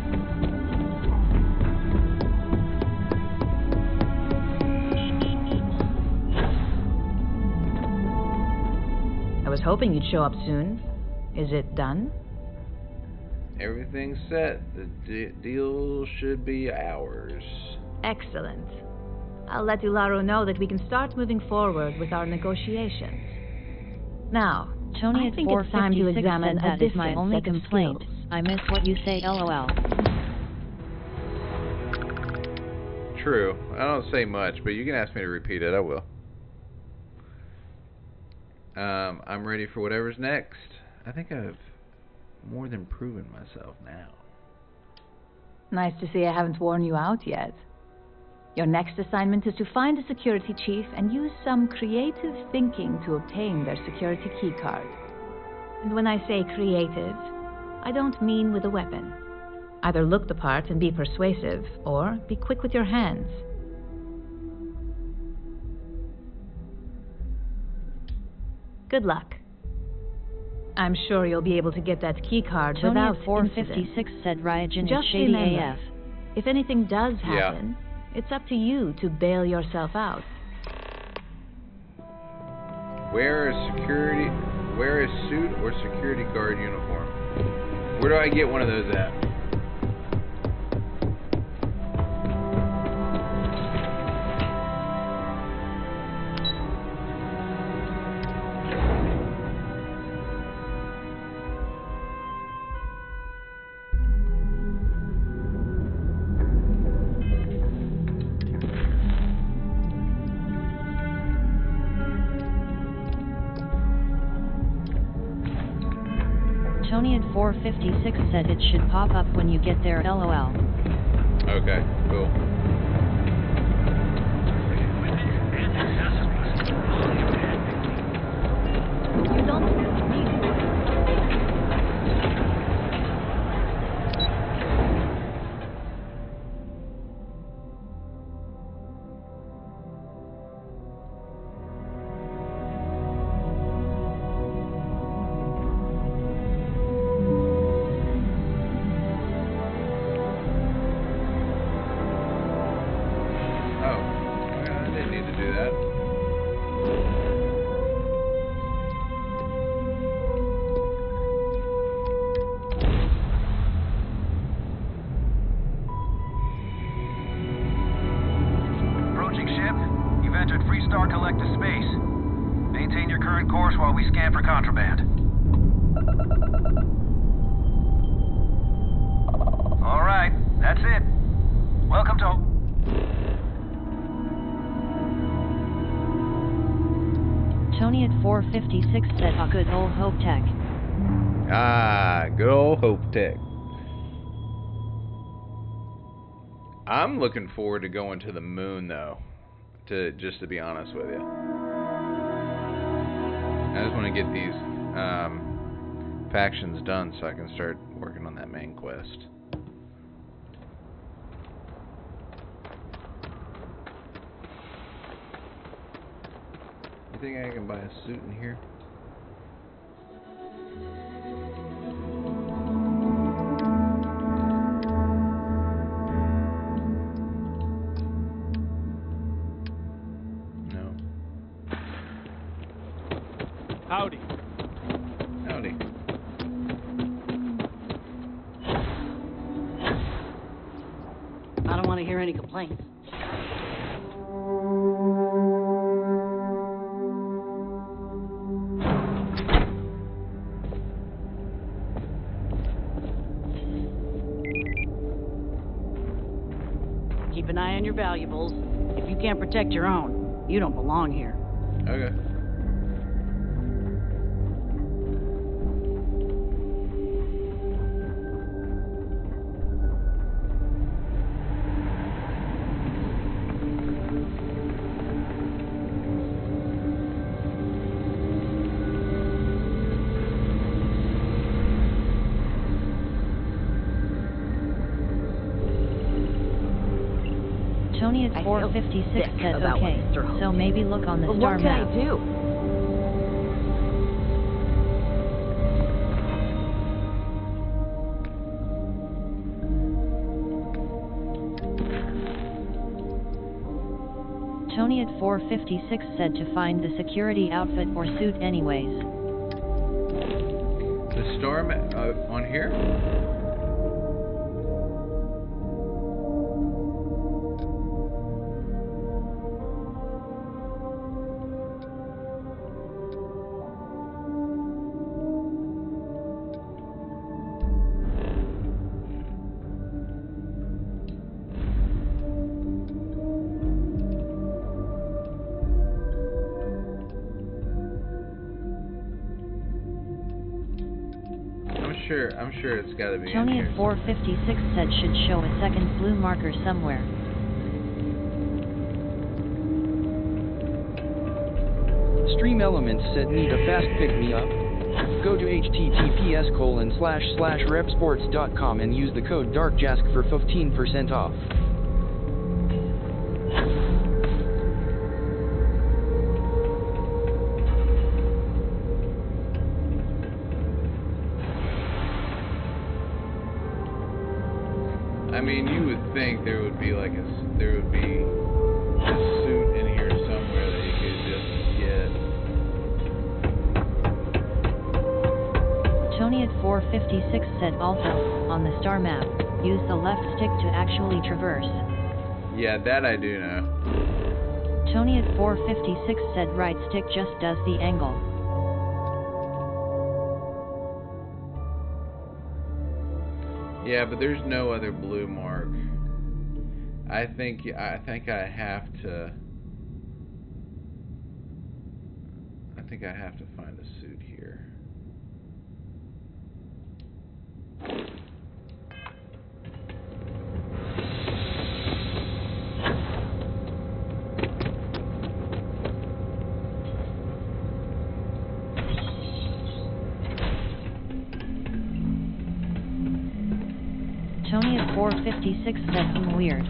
I was hoping you'd show up soon. Is it done? Everything's set. The deal should be ours. Excellent. I'll let Ularo know that we can start moving forward with our negotiations. Now, Tony I at think it's time to 456 examine said a that is my different only set of complaint. skills. I miss what you say LOL. True. I don't say much, but you can ask me to repeat it. I will. I'm ready for whatever's next. I think I've more than proven myself now. Nice to see I haven't worn you out yet. Your next assignment is to find a security chief and use some creative thinking to obtain their security keycard. And when I say creative, I don't mean with a weapon. Either look the part and be persuasive, or be quick with your hands. Good luck. I'm sure you'll be able to get that keycard Tony without at 456 incident. said Ryogen Just is shady remember, AF. if anything does happen, it's up to you to bail yourself out. Wear a suit or security guard uniform. Where do I get one of those at? Tony at 456 said it should pop up when you get there, LOL. Okay, cool. You don't need Tony at 456 said, "Oh, good old Hope Tech." Ah, good old Hope Tech. I'm looking forward to going to the moon, though. Just to be honest with you, I just want to get these factions done so I can start working on that main quest. You think I can buy a suit in here? No. Howdy. Howdy. I don't want to hear any complaints. Keep an eye on your valuables. If you can't protect your own, you don't belong here. Okay. Tony at 456 said, "Okay, so maybe look on the star map." What can I do? Tony at 456 said to find the security outfit or suit anyways. The storm on here? I'm sure it's got to be. Tony at 456 said should show a second blue marker somewhere. stream elements that need a fast pick-me-up, go to https://repsports.com and use the code DARKJASK for 15% off. I mean, you would think there would be like a suit in here somewhere that you could just get. Tony at 456 said also, on the star map, use the left stick to actually traverse. Yeah, that I do know. Tony at 456 said right stick just does the angle. Yeah, but there's no other blue mark. I think I have to find a suit here. Tony at 456 said weird.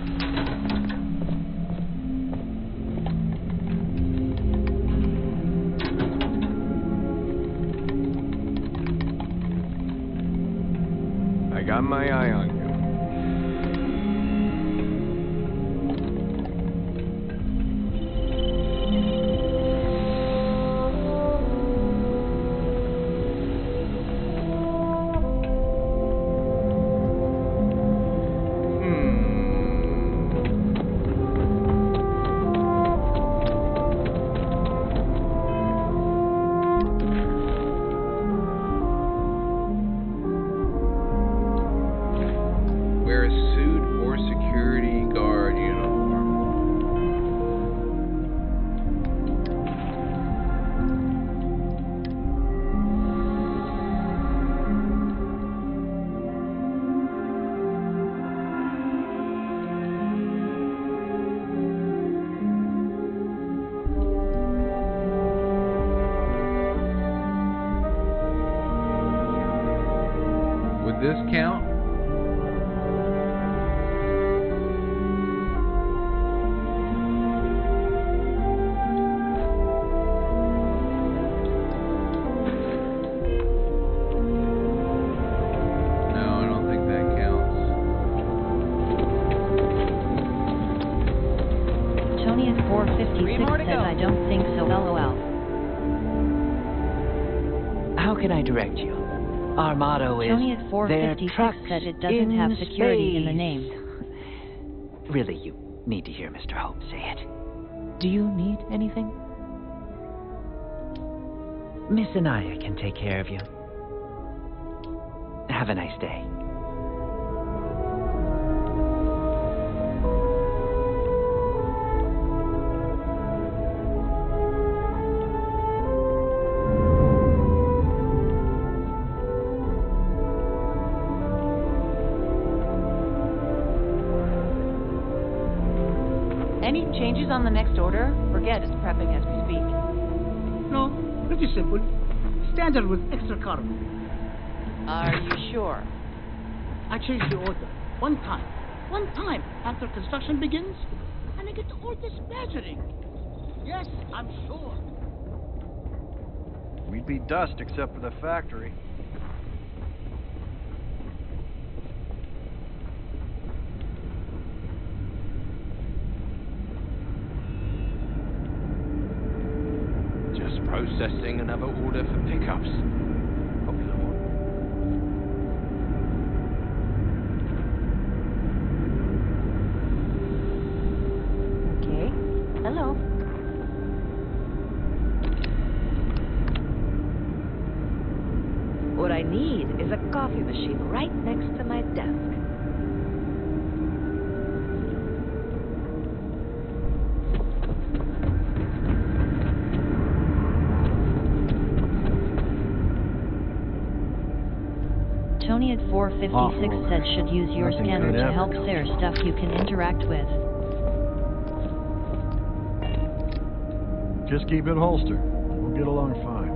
I got my eye on you. Wear a suit or security guard uniform. Would this count? Tony at 456 says I don't think so, LOL. How can I direct you? Our motto is, Tony at "Their 456 trucks said it doesn't in have security in the space." name. Really, you need to hear Mr. Hope say it. Do you need anything? Miss Anaya can take care of you. Have a nice day. Any changes on the next order? Forget it's prepping as we speak. No, pretty simple. Standard with extra cargo. Are you sure? I changed the order. One time after construction begins, and I get all this badgering. Yes, I'm sure. We'd be dust except for the factory. Just processing another order for pickups. Popular one. Okay. Hello. What I need is a coffee machine right next to my desk. Tony at 456 said should use your Nothing scanner good to ever help comes clear stuff you can interact with. Just keep it holstered. We'll get along fine.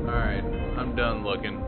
Alright, I'm done looking.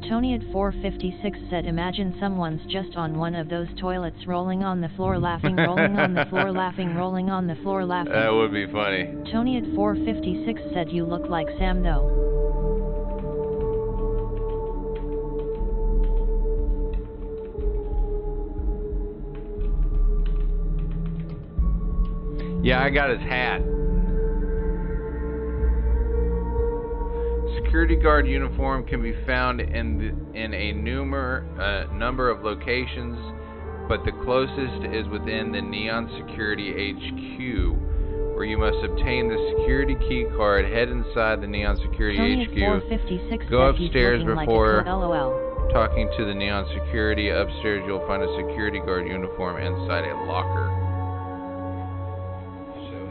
Tony at 456 said, imagine someone's just on one of those toilets rolling on the floor laughing, rolling on the floor laughing, rolling on the floor laughing. That would be funny. Tony at 456 said, you look like Sam though. Yeah, I got his hat. Security guard uniform can be found in a number of locations, but the closest is within the Neon Security HQ, where you must obtain the security key card, head inside the Neon Security Tony HQ, at 456 go said he's upstairs looking before like a LOL. talking to the Neon Security. Upstairs you'll find a security guard uniform inside a locker.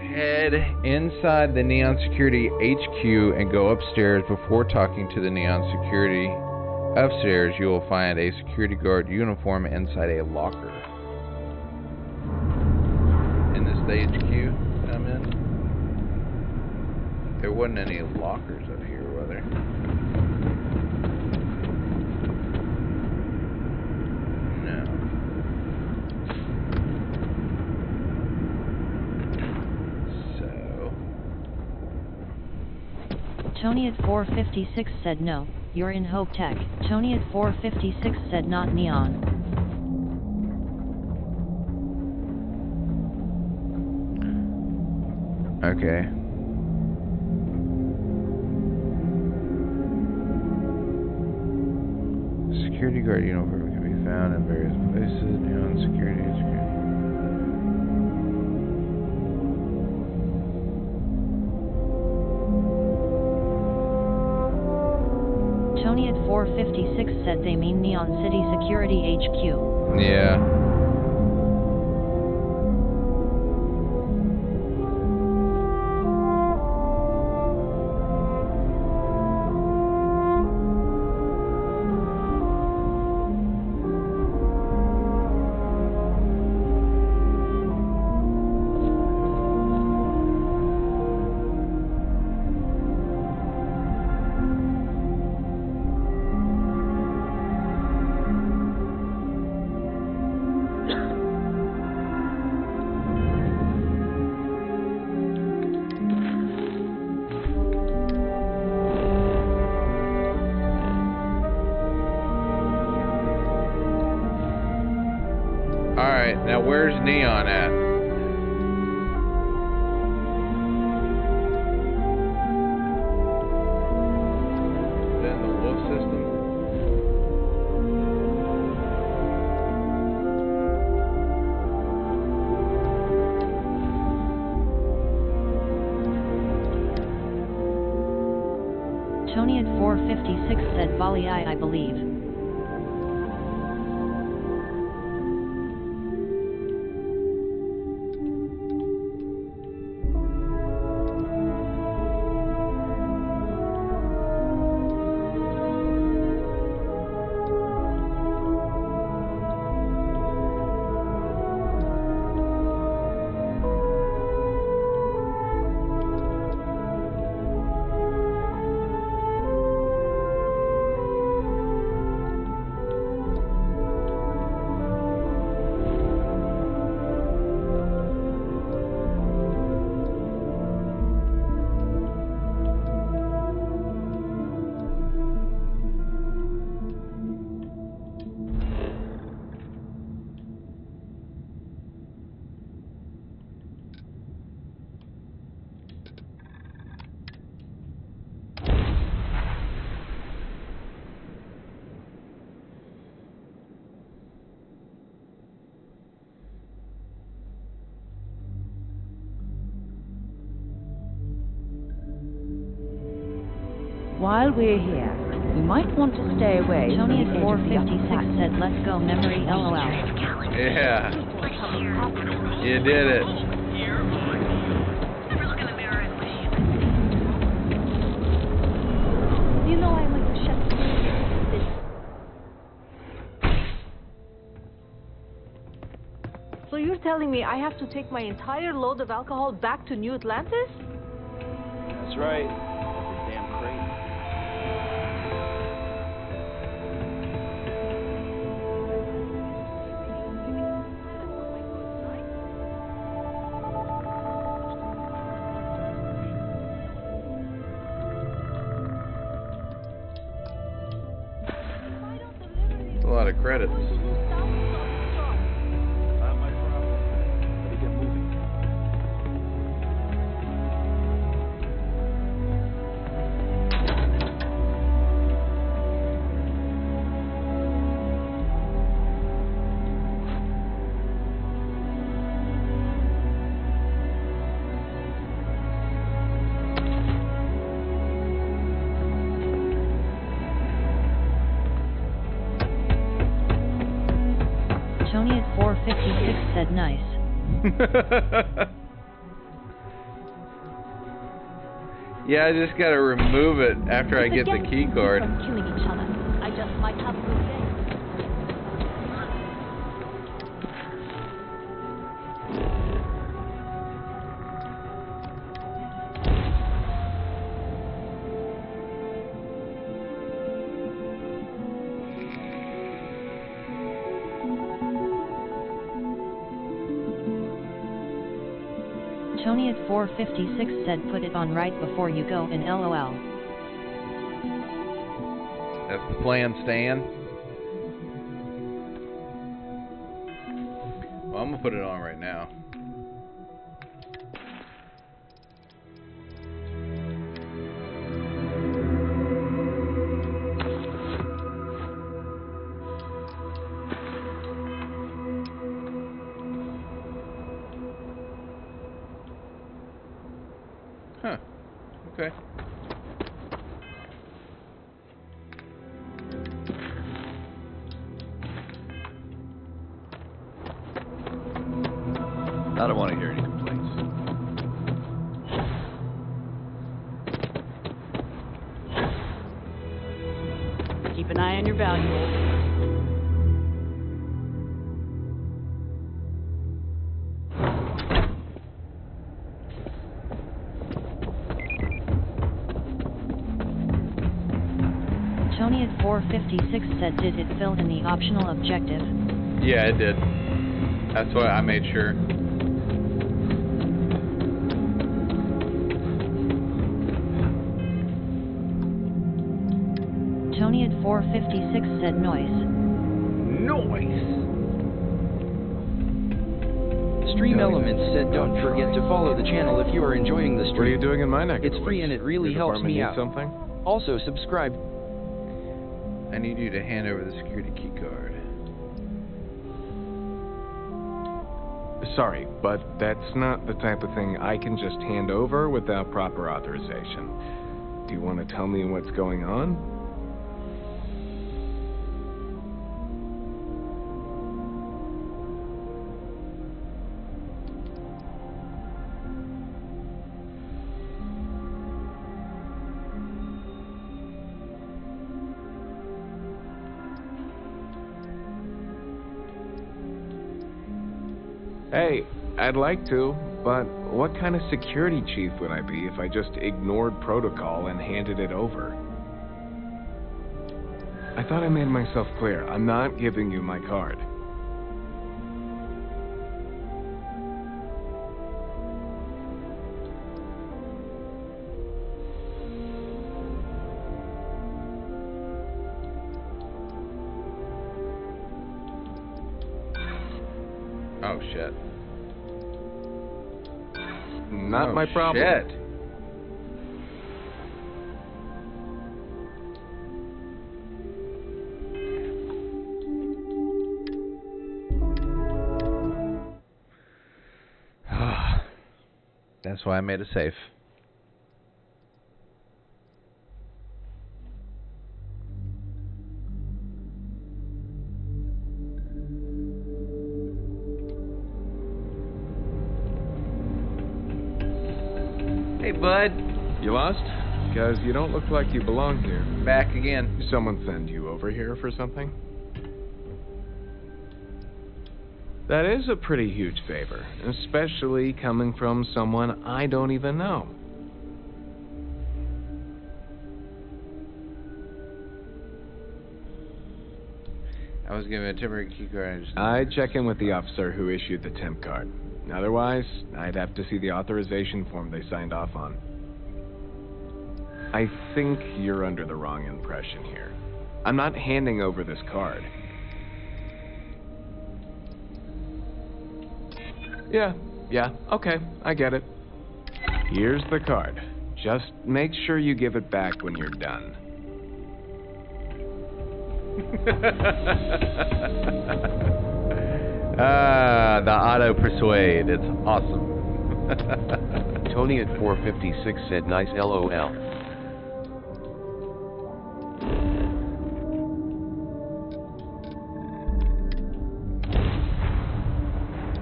Head inside the Neon Security HQ and go upstairs before talking to the Neon Security. Upstairs, you will find a security guard uniform inside a locker. And this is the HQ that I'm in. There wasn't any lockers up here, were there? Tony at 456 said no, you're in Hope Tech. Tony at 456 said not Neon. Okay. Security guard uniform can be found in various places. Neon Security HQ. Tony at 456 said they mean Neon City Security HQ. Yeah. Alright, now where's Neon at? Is that in the wolf system? Tony at 456 said volley I believe. while we're here, you might want to stay away Tony from at the edge of the upper 456 platform. said, let's go memory LOL. Yeah. You did it. You know I went to shut So you're telling me I have to take my entire load of alcohol back to New Atlantis? That's right. You're damn crazy. A lot of credits. Not my problem. Better get moving. Tony at 456 said nice. Yeah, I just gotta remove it after I get the key card. From killing each other. I just might have a good day. Tony at 456 said, put it on right before you go in LOL. That's the plan, Stan. Well, I'm gonna put it on right now. Huh. Okay. I don't want to hear any complaints. Keep an eye on your valuables. Tony at 456 said, did it fill in the optional objective? Yeah, it did. That's why I made sure. Tony at 456 said noise. Noise! Stream Elements said, don't forget to follow the channel if you are enjoying the stream. What are you doing in my neck? It's free and it really Your helps department me needs out. something? Also, subscribe. I need you to hand over the security key card. Sorry, but that's not the type of thing I can just hand over without proper authorization. Do you want to tell me what's going on? Hey, I'd like to, but what kind of security chief would I be if I just ignored protocol and handed it over? I thought I made myself clear. I'm not giving you my card. Oh, shit. Not my problem. Shit. That's why I made a safe. Hey, bud. You lost? Because you don't look like you belong here. Back again. Someone send you over here for something? That is a pretty huge favor, especially coming from someone I don't even know. I was given a temporary key card. I'd check in with the officer who issued the temp card. Otherwise, I'd have to see the authorization form they signed off on. I think you're under the wrong impression here. I'm not handing over this card. Yeah, okay, I get it. Here's the card. Just make sure you give it back when you're done. The auto persuade. It's awesome. Tony at 456 said nice LOL.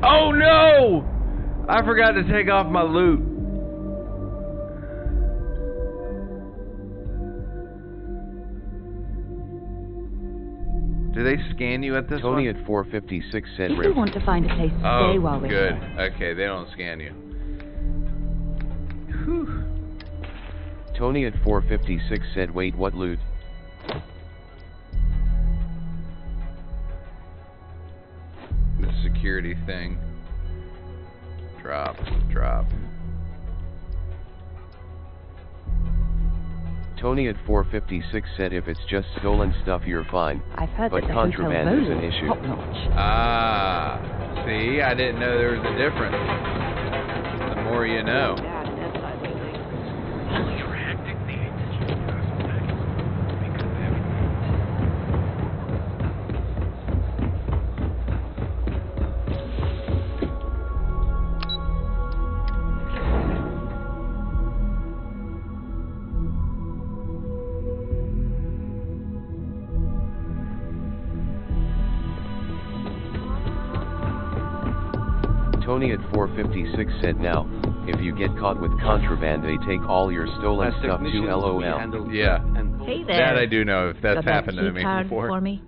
Oh no! I forgot to take off my loot. Do they scan you at this Tony one? at 456 said If we want to find a place to stay while we're good. here. Okay, they don't scan you. Tony at 456 said wait, what loot? The security thing. Drop. Tony at 456 said if it's just stolen stuff you're fine, I've heard but that the contraband hotel is an Volo is issue. top-notch. Ah, see, I didn't know there was a difference. The more you know. Tony at 456 said now, if you get caught with contraband they take all your stolen stuff too, LOL. Yeah. Hey there. That I do know if that's Got that happened to key me card before. for me?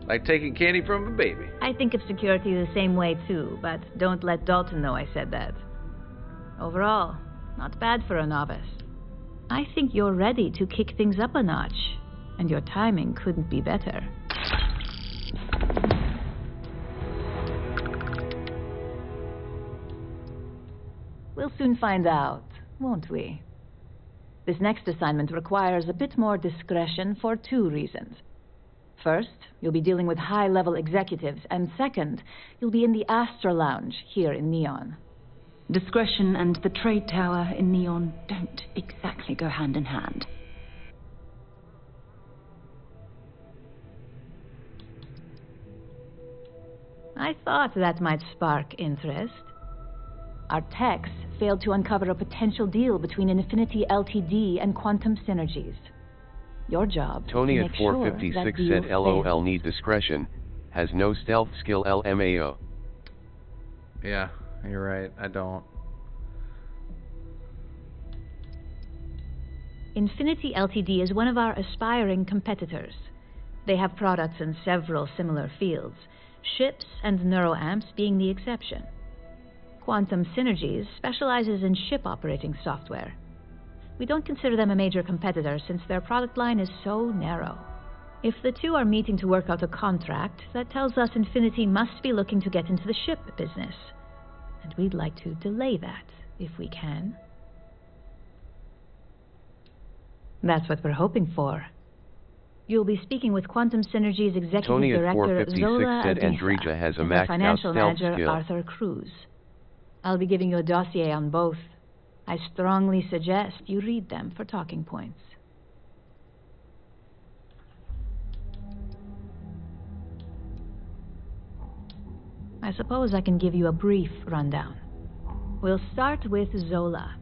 Like taking candy from a baby. I think of security the same way too, but don't let Dalton know I said that. Overall, not bad for a novice. I think you're ready to kick things up a notch, and your timing couldn't be better. We'll soon find out, won't we? This next assignment requires a bit more discretion for two reasons. First, you'll be dealing with high-level executives, and second, you'll be in the Astra Lounge here in Neon. Discretion and the trade tower in Neon don't exactly go hand in hand. I thought that might spark interest. Our techs failed to uncover a potential deal between Infinity Ltd. And Quantum Synergies. Your job Tony is to at make sure 456 that deal said LOL fails. need discretion, has no stealth skill LMAO. Yeah, you're right. I don't. Infinity Ltd. Is one of our aspiring competitors. They have products in several similar fields, ships and neuroamps being the exception. Quantum Synergies specializes in ship operating software. We don't consider them a major competitor since their product line is so narrow. If the two are meeting to work out a contract, that tells us Infinity must be looking to get into the ship business. And we'd like to delay that, if we can. That's what we're hoping for. You'll be speaking with Quantum Synergy's Executive Tony at Director 456 Zola said Adisa Andrija has a and their maxed out Financial stealth Manager skill. Arthur Cruz. I'll be giving you a dossier on both. I strongly suggest you read them for talking points. I suppose I can give you a brief rundown. We'll start with Zola.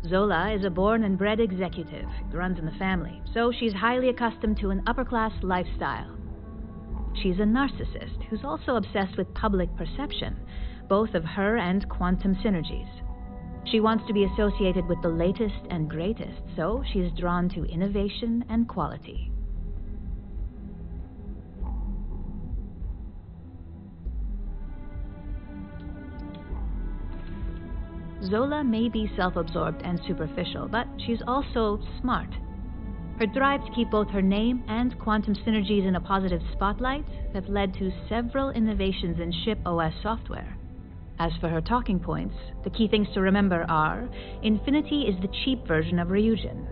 Zola is a born and bred executive. It runs in the family, so she's highly accustomed to an upper-class lifestyle. She's a narcissist who's also obsessed with public perception, both of her and quantum synergies. She wants to be associated with the latest and greatest, so she's drawn to innovation and quality. Zola may be self-absorbed and superficial, but she's also smart. Her drive to keep both her name and quantum synergies in a positive spotlight have led to several innovations in ship OS software. As for her talking points, the key things to remember are: Infinity is the cheap version of Ryujin.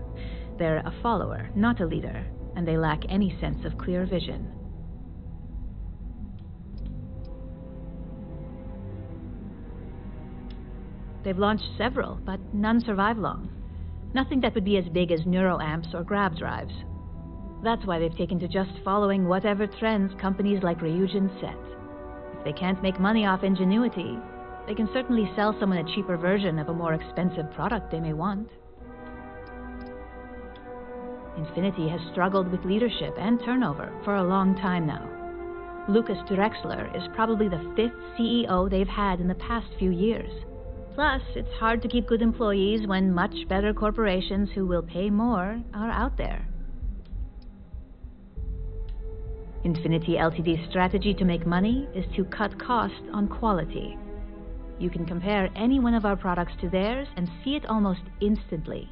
They're a follower, not a leader, and they lack any sense of clear vision. They've launched several, but none survive long. Nothing that would be as big as neuroamps or grab drives. That's why they've taken to just following whatever trends companies like Ryujin set. If they can't make money off ingenuity, they can certainly sell someone a cheaper version of a more expensive product they may want. Infinity has struggled with leadership and turnover for a long time now. Lucas Drexler is probably the 5th CEO they've had in the past few years. Plus, it's hard to keep good employees when much better corporations who will pay more are out there. Infinity Ltd's strategy to make money is to cut cost on quality. You can compare any one of our products to theirs and see it almost instantly.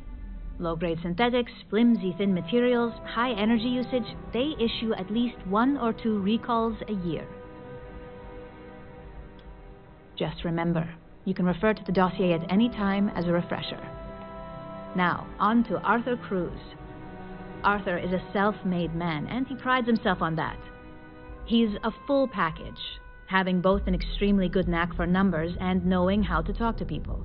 Low-grade synthetics, flimsy thin materials, high energy usage, they issue at least 1 or 2 recalls a year. Just remember, you can refer to the dossier at any time as a refresher. Now, on to Arthur Cruz. Arthur is a self-made man, and he prides himself on that. He's a full package, having both an extremely good knack for numbers and knowing how to talk to people.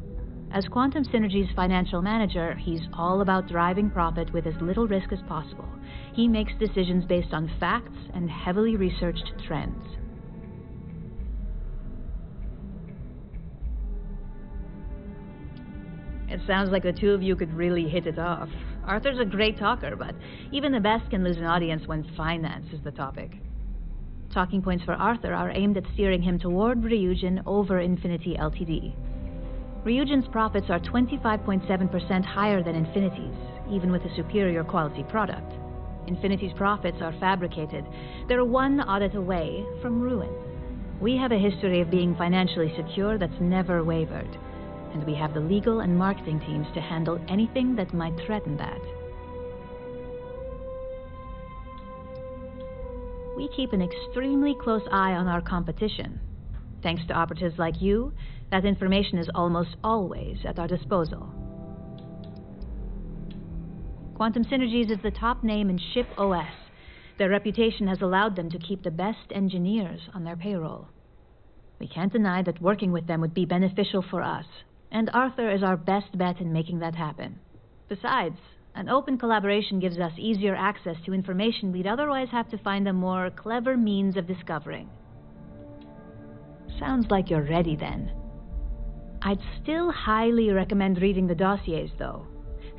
As Quantum Synergy's financial manager, he's all about driving profit with as little risk as possible. He makes decisions based on facts and heavily researched trends. It sounds like the two of you could really hit it off. Arthur's a great talker, but even the best can lose an audience when finance is the topic. Talking points for Arthur are aimed at steering him toward Ryujin over Infinity Ltd. Ryujin's profits are 25.7% higher than Infinity's, even with a superior quality product. Infinity's profits are fabricated. They're one audit away from ruin. We have a history of being financially secure that's never wavered, and we have the legal and marketing teams to handle anything that might threaten that. We keep an extremely close eye on our competition. Thanks to operatives like you, that information is almost always at our disposal. Quantum Synergies is the top name in ship OS. Their reputation has allowed them to keep the best engineers on their payroll. We can't deny that working with them would be beneficial for us, and Arthur is our best bet in making that happen. Besides, an open collaboration gives us easier access to information we'd otherwise have to find a more clever means of discovering. Sounds like you're ready then. I'd still highly recommend reading the dossiers, though.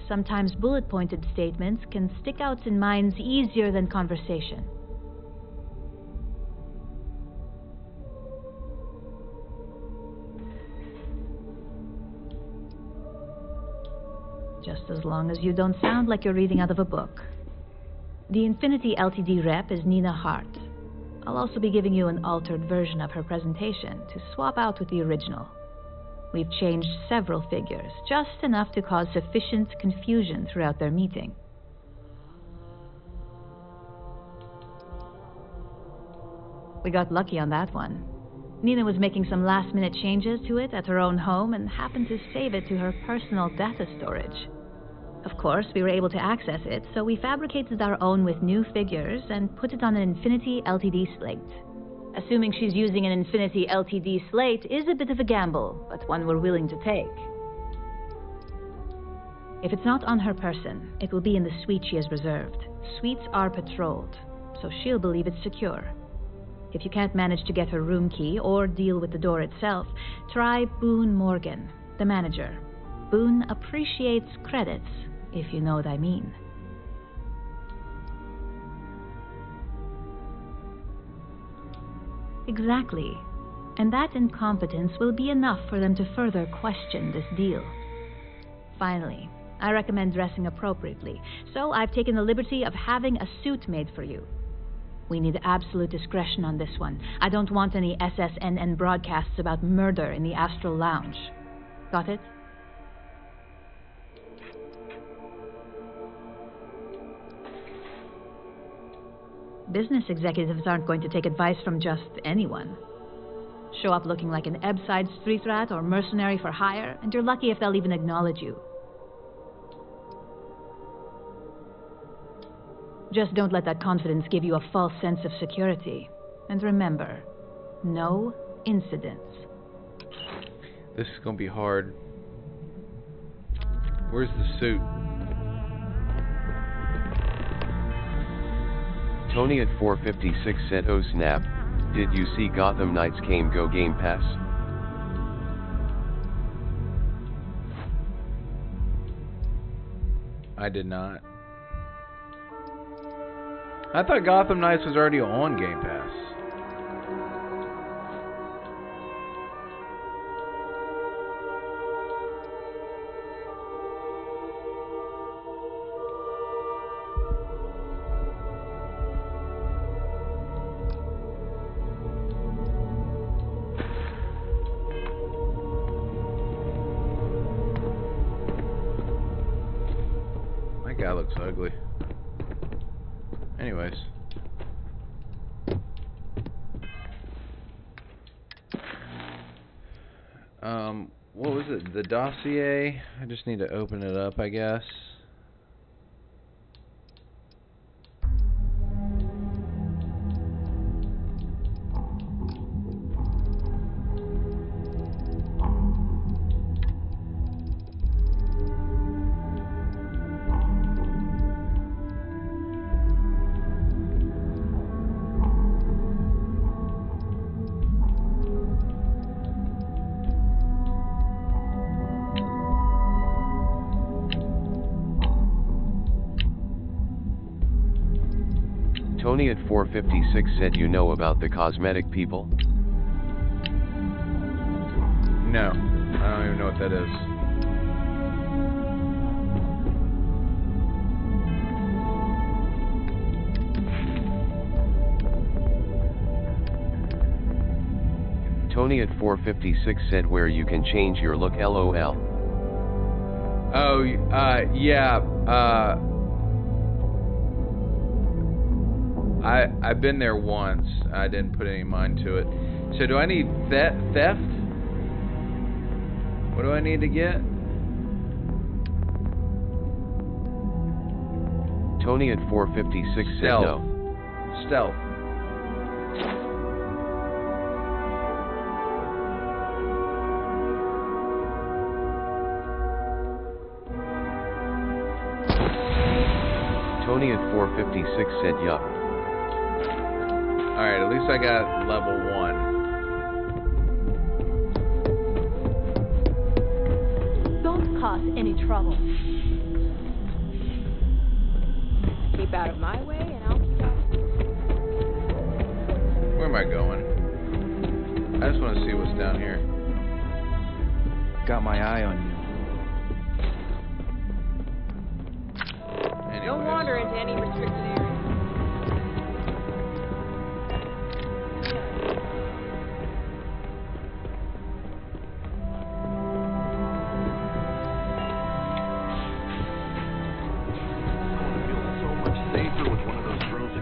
Sometimes bullet-pointed statements can stick out in minds easier than conversation. Just as long as you don't sound like you're reading out of a book. The Infinity Ltd rep is Nina Hart. I'll also be giving you an altered version of her presentation to swap out with the original. We've changed several figures, just enough to cause sufficient confusion throughout their meeting. We got lucky on that one. Nina was making some last-minute changes to it at her own home and happened to save it to her personal data storage. Of course, we were able to access it, so we fabricated our own with new figures and put it on an Infinity Ltd slate. Assuming she's using an Infinity Ltd slate is a bit of a gamble, but one we're willing to take. If it's not on her person, it will be in the suite she has reserved. Suites are patrolled, so she'll believe it's secure. If you can't manage to get her room key or deal with the door itself, try Boone Morgan, the manager. Boone appreciates credits, if you know what I mean. Exactly. And that incompetence will be enough for them to further question this deal. Finally, I recommend dressing appropriately, so I've taken the liberty of having a suit made for you. We need absolute discretion on this one. I don't want any SSNN broadcasts about murder in the Astral Lounge. Got it? Business executives aren't going to take advice from just anyone. Show up looking like an Ebbside street rat or mercenary for hire, and you're lucky if they'll even acknowledge you. Just don't let that confidence give you a false sense of security. And remember, no incidents. This is gonna be hard. Where's the suit? Tony at 456 said, "Oh snap, did you see Gotham Knights came go Game Pass?" I did not. I thought Gotham Knights was already on Game Pass. My guy looks ugly. Anyways. What was it? The dossier? I just need to open it up, I guess. Tony at 456 said, "You know about the cosmetic people?" No, I don't even know what that is. Tony at 456 said, "Where you can change your look, LOL." Oh, yeah, I've been there once. I didn't put any mind to it. So do I need theft? What do I need to get? Tony at 456 said no. Stealth. Tony at 456 said yup. Alright, at least I got level 1. Don't cause any trouble. Keep out of my way, and I'll keep out of yours. Where am I going? I just want to see what's down here. Got my eye on you. Don't wander into any restricted area.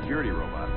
Security robot.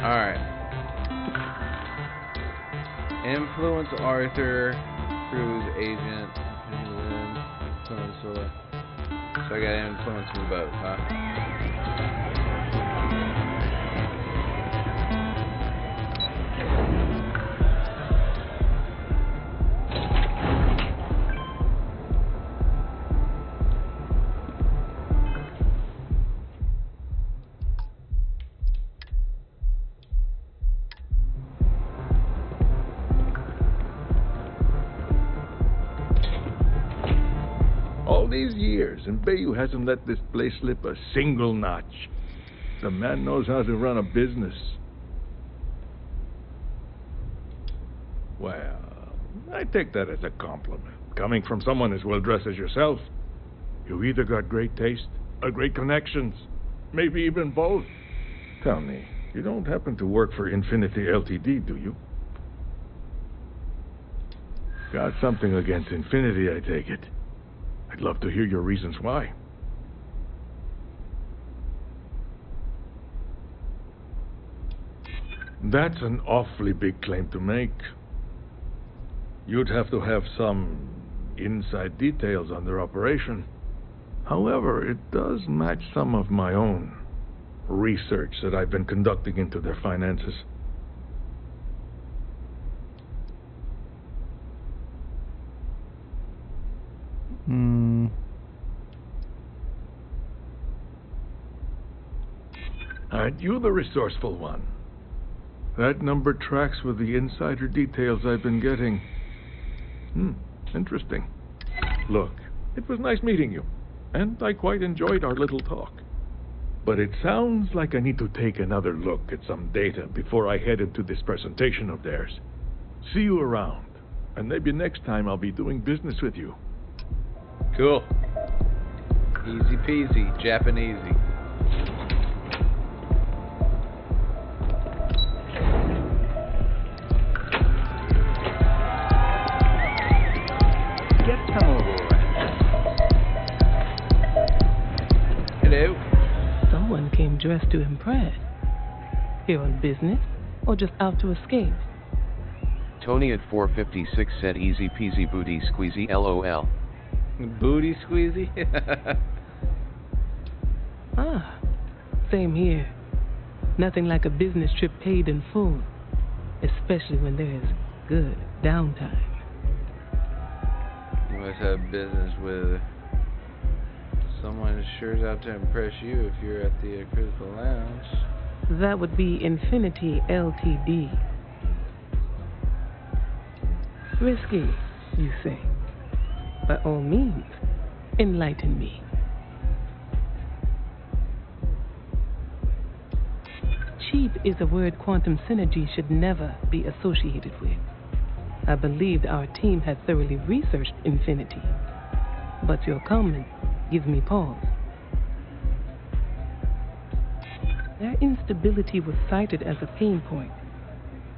Alright. Influence Arthur, Cruz agent. So I gotta influence them both, huh? All these years, and Bayou hasn't let this place slip a single notch. The man knows how to run a business. Well, I take that as a compliment, coming from someone as well-dressed as yourself. You either got great taste or great connections, maybe even both. Tell me, you don't happen to work for Infinity Ltd., do you? Got something against Infinity, I take it. I'd love to hear your reasons why. That's an awfully big claim to make. You'd have to have some inside details on their operation. However, it does match some of my own research that I've been conducting into their finances. Aren't you the resourceful one? That number tracks with the insider details I've been getting. Interesting. Look, it was nice meeting you, and I quite enjoyed our little talk. But it sounds like I need to take another look at some data before I head into this presentation of theirs. See you around, and maybe next time I'll be doing business with you. Cool. Easy peasy, Japanesey. Come over. Hello. Someone came dressed to impress. Here on business, or just out to escape? Tony at 456 said easy peasy booty squeezy LOL. Booty squeezy? Same here. Nothing like a business trip paid in full, especially when there's good downtime. You must have business with someone who sure's out to impress you if you're at the Critical Lounge. That would be Infinity Ltd. Risky, you say? By all means, enlighten me. Cheap is a word Quantum Synergy should never be associated with. I believed our team had thoroughly researched Infinity, but your comment gives me pause. Their instability was cited as a pain point,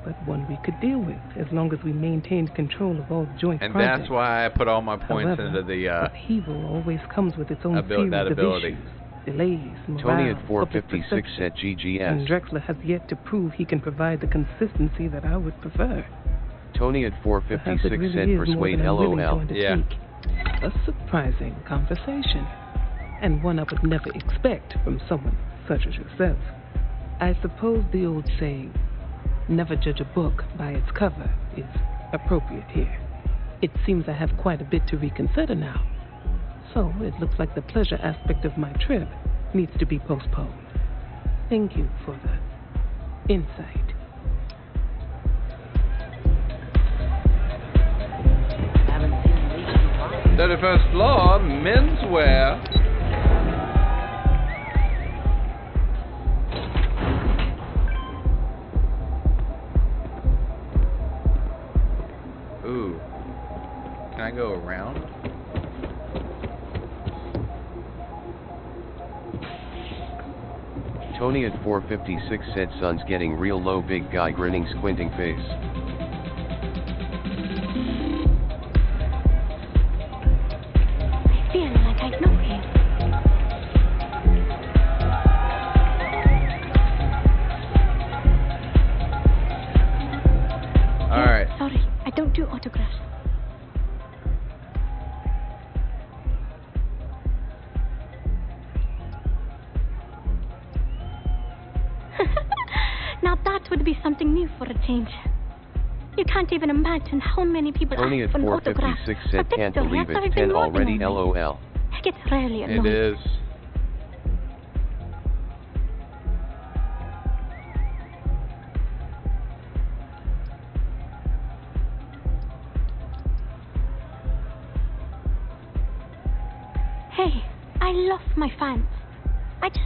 but one we could deal with as long as we maintained control of all joint projects. And that's why I put all my points However, into the upheaval always comes with its own series of issues, delays, morale, Tony at 456 said GGS. And Drexler has yet to prove he can provide the consistency that I would prefer. Tony at 456 really said persuade LOL. A surprising conversation, and one I would never expect from someone such as yourself. I suppose the old saying, never judge a book by its cover, is appropriate here. It seems I have quite a bit to reconsider now, so it looks like the pleasure aspect of my trip needs to be postponed. Thank you for the insight. 31st floor, menswear. Ooh. Can I go around? Tony at 456 said sun's getting real low, big guy grinning squinting face. do autographs. Now that would be something new for a change. You can't even imagine how many people Tony at ask for an autograph. 456 said, But can't still, believe after it's I've been 10 working already, on this, lol. it gets really annoying. It is. Hey, I love my fans. I just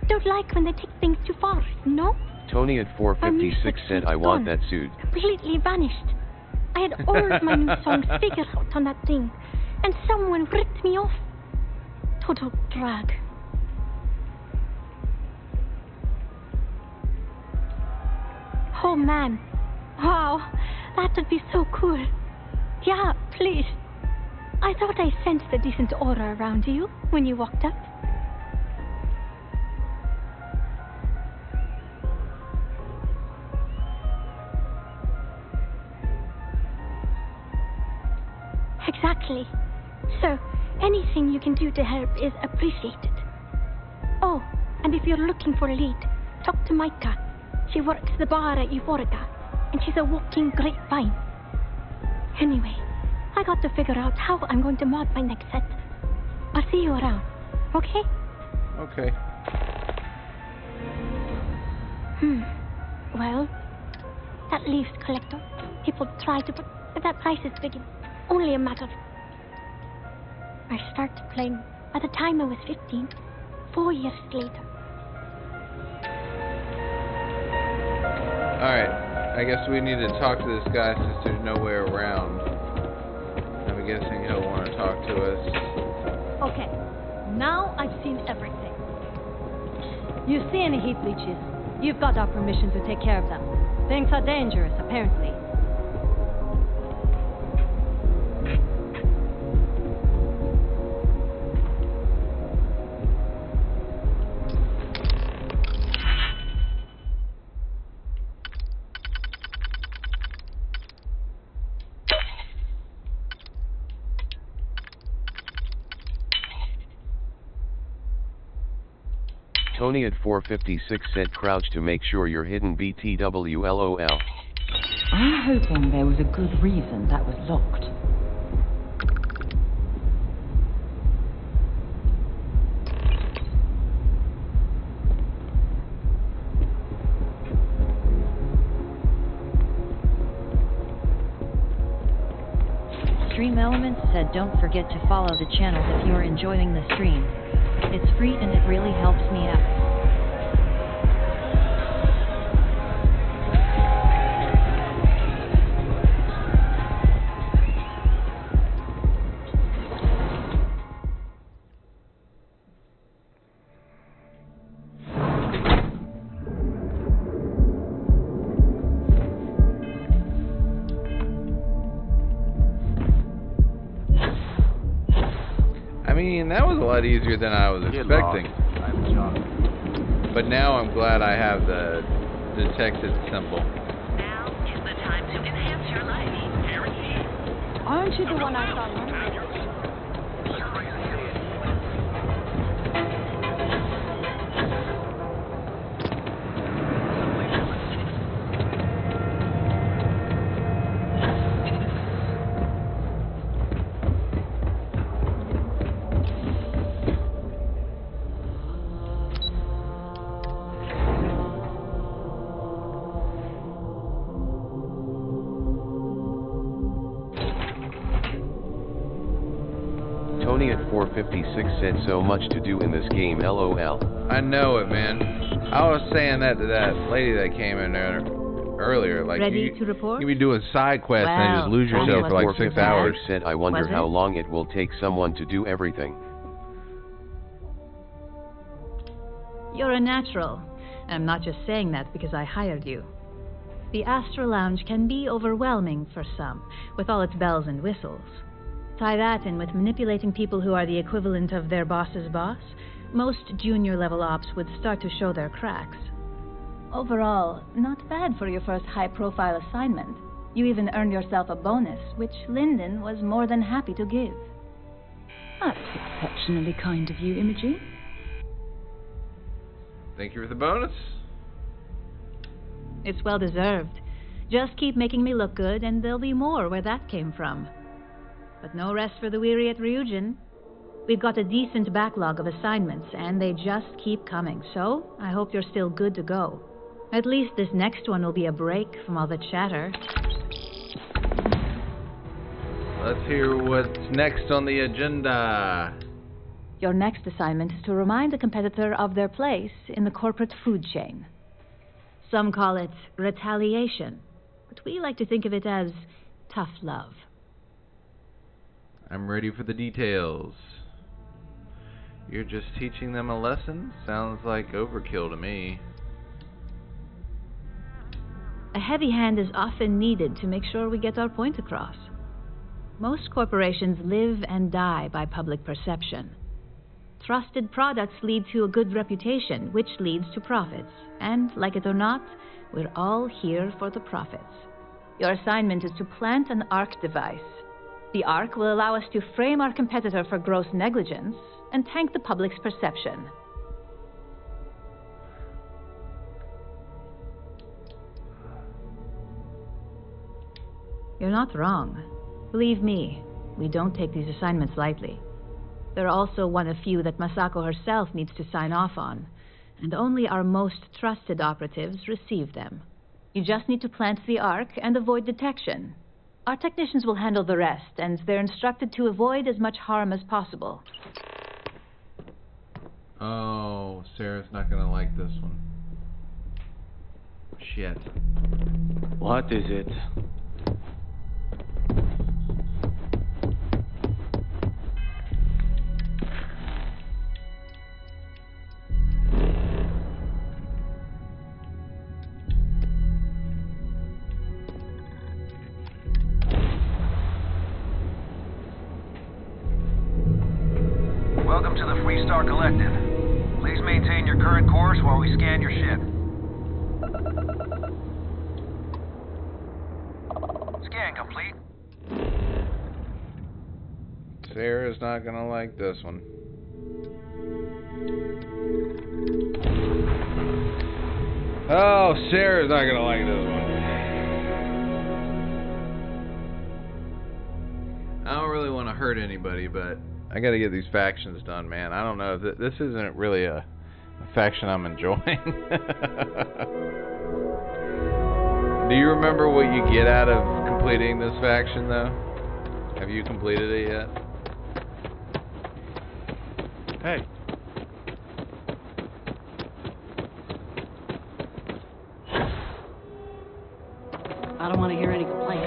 don't like when they take things too far, no? Tony at 456 said, I want that suit. Completely vanished. I had all of my new songs figured out on that thing, and someone ripped me off. Total drag. Oh man. Wow, that would be so cool. Yeah, please. I thought I sensed a decent aura around you when you walked up. Exactly. So, anything you can do to help is appreciated. Oh, and if you're looking for a lead, talk to Micah. She works the bar at Euphorica, and she's a walking grapevine. Anyway, I got to figure out how I'm going to mod my next set. I'll see you around, okay? Okay. Well, that leaves collector. People try to put, but that price is big. Only a matter of... I started playing by the time I was 15, 4 years later. Alright, I guess we need to talk to this guy since there's nowhere around. I'm guessing he'll want to talk to us. Okay, now I've seen everything. You see any heat leeches? You've got our permission to take care of them. Things are dangerous, apparently. Tony at 456 said, crouch to make sure you're hidden, BTW, lol. I'm hoping there was a good reason that was locked. Stream Elements said, don't forget to follow the channel if you're enjoying the stream. It's free and it really helps me out. I mean, that was a lot easier than I was expecting. But now I'm glad I have the detected symbol. Now is the time to enhance your life. Guaranteed. Aren't you the one I saw running? Tony at 456 said, so much to do in this game, lol. I know it, man. I was saying that to that lady that came in there earlier. Like, Ready to report? you be doing side quests and you just lose yourself for like 6 hours. Said, I wonder how long it will take someone to do everything. You're a natural. I'm not just saying that because I hired you. The Astral Lounge can be overwhelming for some, with all its bells and whistles. Tie that in with manipulating people who are the equivalent of their boss's boss, most junior level ops would start to show their cracks. Overall, not bad for your first high-profile assignment. You even earned yourself a bonus, which Lyndon was more than happy to give. That's exceptionally kind of you, Imogen. Thank you for the bonus. It's well deserved. Just keep making me look good, and there'll be more where that came from. But no rest for the weary at Ryujin. We've got a decent backlog of assignments, and they just keep coming, so I hope you're still good to go. At least this next one will be a break from all the chatter. Let's hear what's next on the agenda. Your next assignment is to remind the competitor of their place in the corporate food chain. Some call it retaliation, but we like to think of it as tough love. I'm ready for the details. You're just teaching them a lesson? Sounds like overkill to me. A heavy hand is often needed to make sure we get our point across. Most corporations live and die by public perception. Trusted products lead to a good reputation, which leads to profits. And, like it or not, we're all here for the profits. Your assignment is to plant an ARC device. The ARC will allow us to frame our competitor for gross negligence and tank the public's perception. You're not wrong. Believe me, we don't take these assignments lightly. They're also one of few that Masako herself needs to sign off on, and only our most trusted operatives receive them. You just need to plant the ARC and avoid detection. Our technicians will handle the rest, and they're instructed to avoid as much harm as possible. Oh, Sarah's not gonna like this one. Shit. What is it? Welcome to the Freestar Collective. Please maintain your current course while we scan your ship. Scan complete. Sarah's not gonna like this one. Oh, Sarah's not gonna like this one. I don't really want to hurt anybody, but I gotta get these factions done, man. I don't know. This isn't really a faction I'm enjoying. Do you remember what you get out of completing this faction, though? Have you completed it yet? Hey. I don't want to hear any complaints.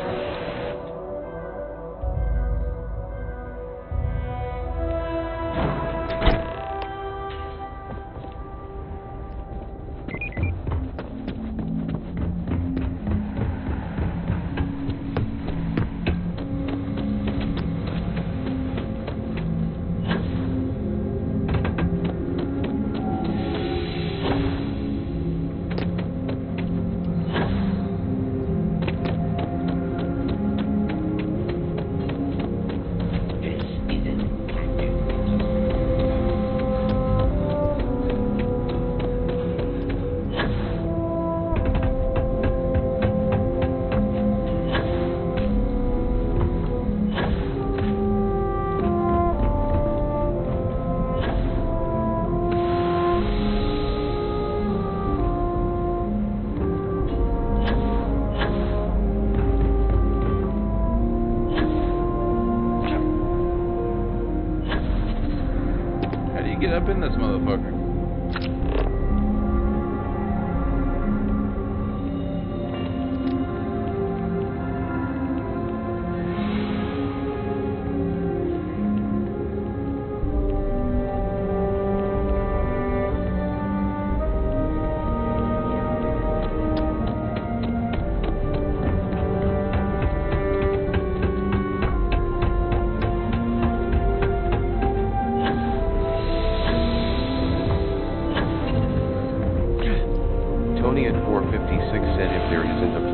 Get up in this motherfucker.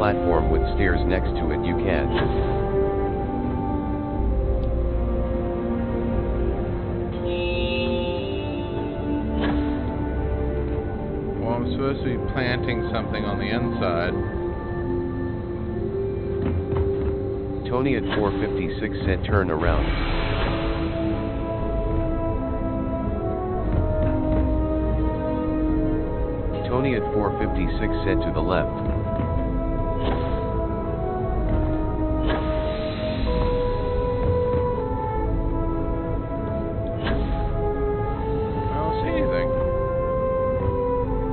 platform with stairs next to it, you can. Well, I'm supposed to be planting something on the inside. Tony at 456 said turn around. Tony at 456 said to the left. I don't see anything.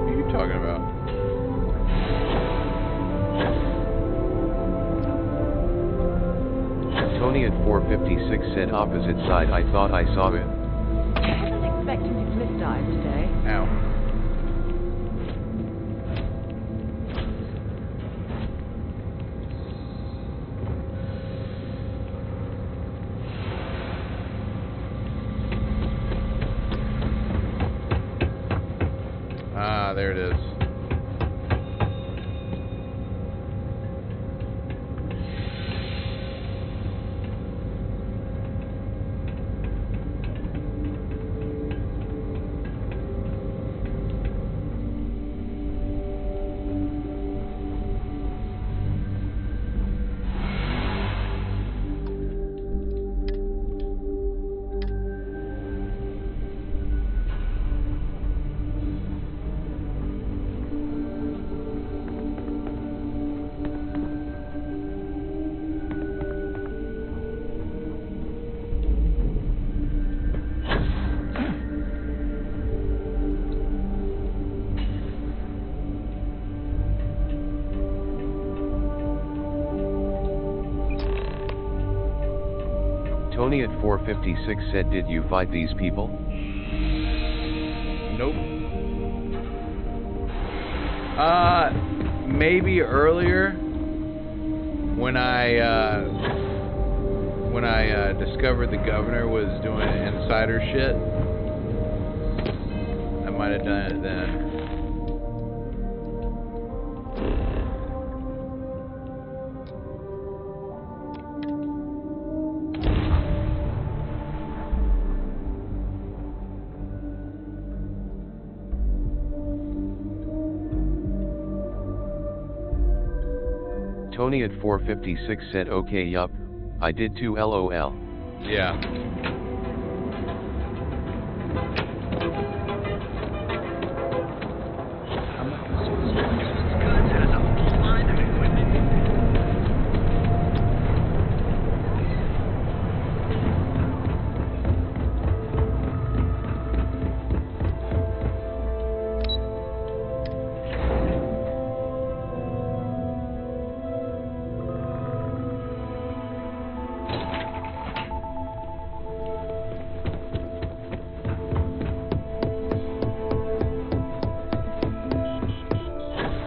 What are you talking about? Tony at 456 said opposite side. I thought I saw it. I wasn't expecting to miss dive today. Ow. Ah, there it is. Tony at 456 said did you fight these people? Nope. Maybe earlier when I discovered the governor was doing insider shit. I might have done it then. Tony at 456 said okay yup, I did too lol. Yeah.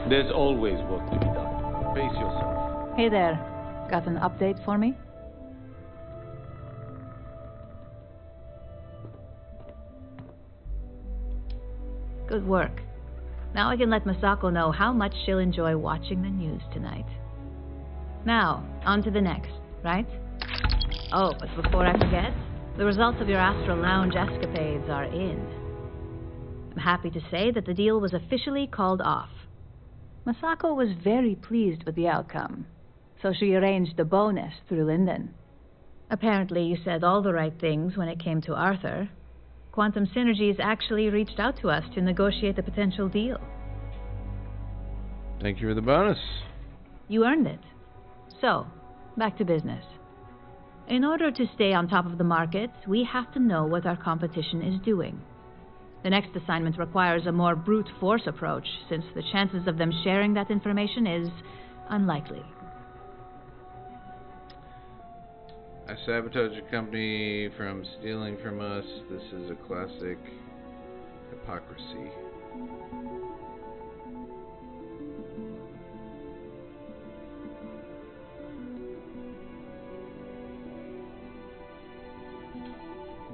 There's always work to be done. Pace yourself. Hey there. Got an update for me? Good work. Now I can let Masako know how much she'll enjoy watching the news tonight. Now, on to the next, right? Oh, but before I forget, the results of your Astral Lounge escapades are in. I'm happy to say that the deal was officially called off. Masako was very pleased with the outcome, so she arranged a bonus through Linden. Apparently you said all the right things when it came to Arthur. Quantum Synergies actually reached out to us to negotiate a potential deal. Thank you for the bonus. You earned it. So, back to business. In order to stay on top of the market, we have to know what our competition is doing. The next assignment requires a more brute force approach, since the chances of them sharing that information is unlikely. I sabotage a company from stealing from us. This is a classic hypocrisy.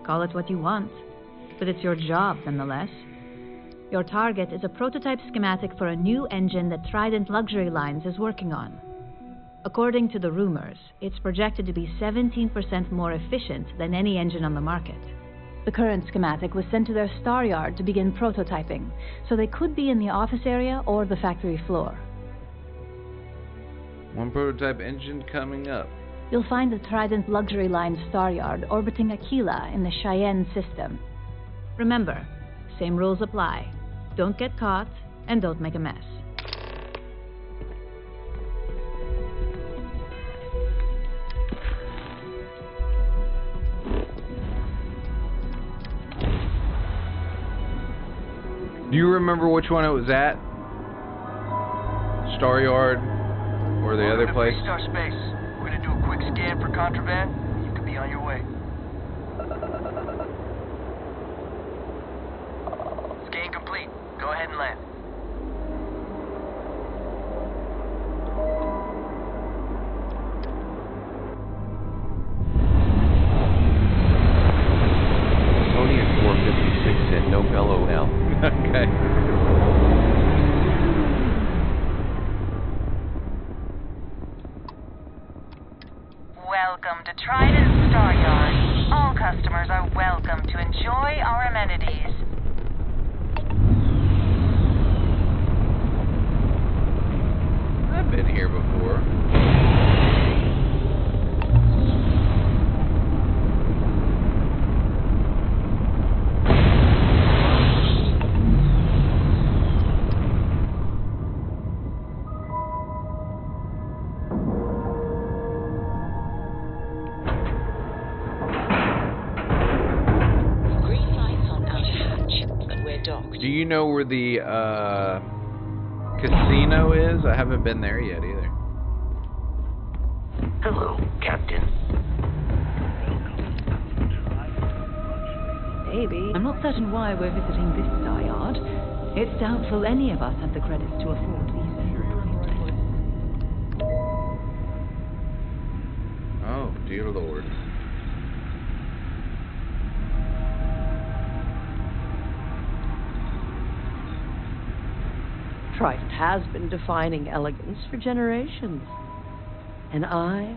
Call it what you want, but it's your job nonetheless. Your target is a prototype schematic for a new engine that Trident Luxury Lines is working on. According to the rumors, it's projected to be 17% more efficient than any engine on the market. The current schematic was sent to their star yard to begin prototyping, so they could be in the office area or the factory floor. One prototype engine coming up. You'll find the Trident Luxury Line star yard orbiting Aquila in the Cheyenne system. Remember, same rules apply. Don't get caught, and don't make a mess. Do you remember which one it was at? Star Yard or the other place? Star Space. We're gonna do a quick scan for contraband. You can be on your way. Scan complete. Go ahead and land. Tony at 456 said no LOL. Okay. Welcome to Trident Star Yard. All customers are welcome to enjoy our amenities. I've been here before. Green lights on outer hatch, but we're docked. Do you know where the casino is? I haven't been there yet either. Hello, Captain. Maybe. I'm not certain why we're visiting this star yard. It's doubtful any of us have the credits to afford these. Oh, dear Lord. Trident has been defining elegance for generations. And I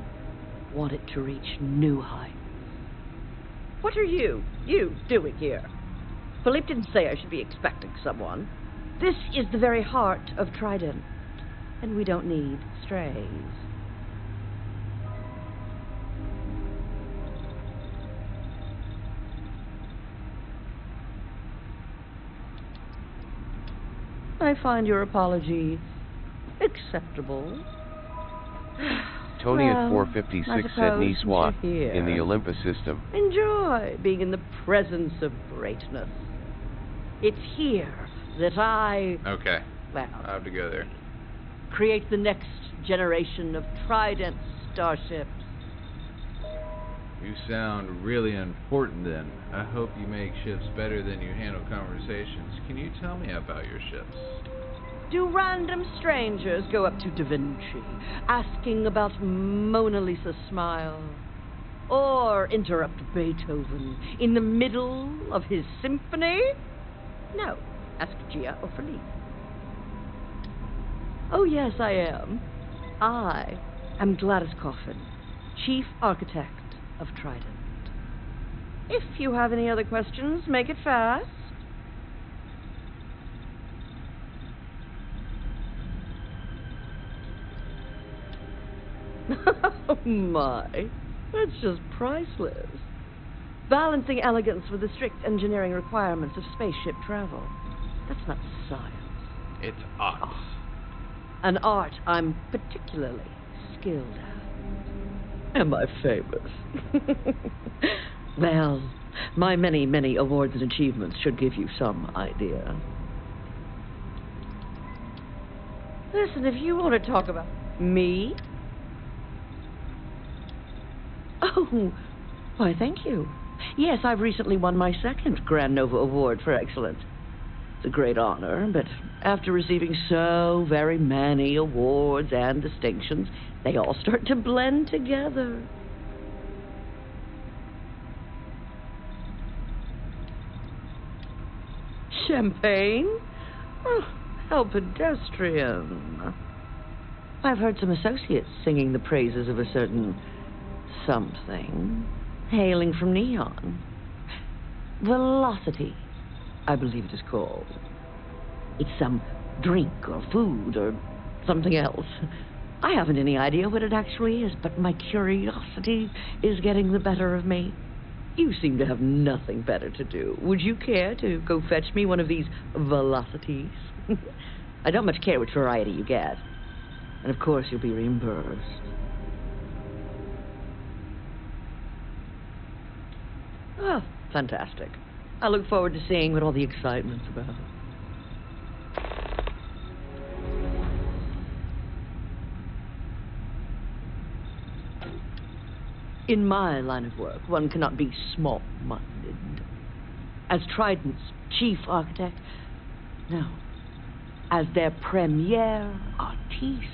want it to reach new heights. What are you doing here? Philippe didn't say I should be expecting someone. This is the very heart of Trident. And we don't need strays. I find your apology acceptable. Tony Well, at 456 I said suppose Niswa you're here. in the Olympus system. Enjoy being in the presence of greatness. It's here that I, Okay. well, I have to go there. create the next generation of Trident starships. You sound really important then. I hope you make ships better than you handle conversations. Can you tell me about your ships? Do random strangers go up to Da Vinci, asking about Mona Lisa's smile? Or interrupt Beethoven in the middle of his symphony? No. Ask Gia or Philippe. Oh, yes, I am. I am Gladys Coffin, Chief Architect of Trident. If you have any other questions, make it fast. Oh my, that's just priceless. Balancing elegance with the strict engineering requirements of spaceship travel. That's not science. It's art. Oh, an art I'm particularly skilled at. Am I famous? Well, my many, many awards and achievements should give you some idea. Listen, if you want to talk about me... Oh, why, thank you. Yes, I've recently won my second Grand Nova Award for excellence. It's a great honor, but after receiving so very many awards and distinctions, they all start to blend together. Champagne? Oh, how pedestrian. I've heard some associates singing the praises of a certain something, hailing from Neon. Velocity, I believe it is called. It's some drink or food or something else. I haven't any idea what it actually is, but my curiosity is getting the better of me. You seem to have nothing better to do. Would you care to go fetch me one of these velocities? I don't much care which variety you get. And of course you'll be reimbursed. Oh, fantastic. I look forward to seeing what all the excitement's about. In my line of work, one cannot be small-minded. As Trident's chief architect, no. As their premier artiste,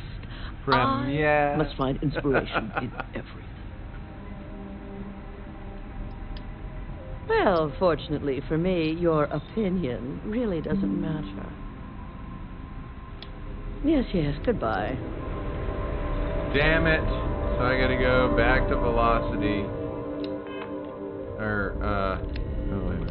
I must find inspiration in everything. Well, fortunately for me, your opinion really doesn't matter. Yes, goodbye. Damn it. So I gotta go back to velocity. Or, oh, wait.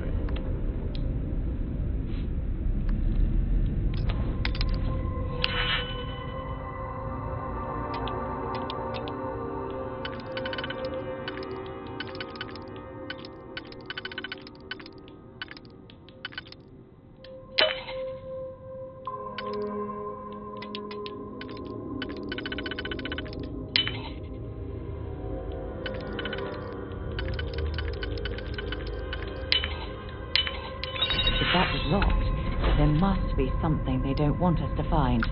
There must be something they don't want us to find.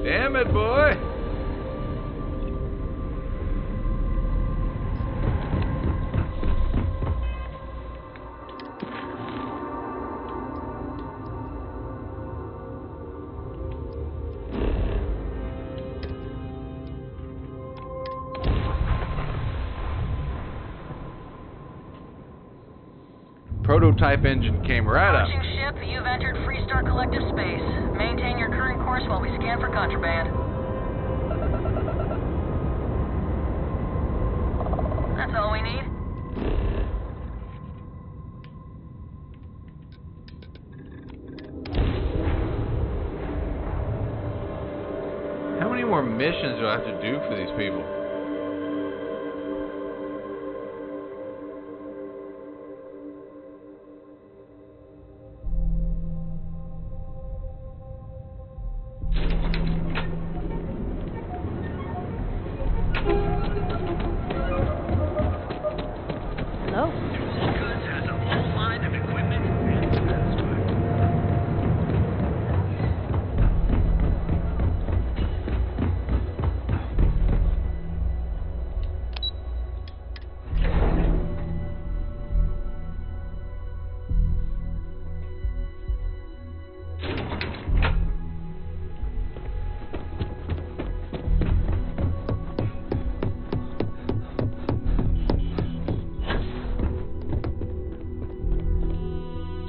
Damn it, boy! Prototype engine came right up. Approaching ship, you've entered Freestar Collective space. Maintain your current course while we scan for contraband. That's all we need. How many more missions do I have to do for these people?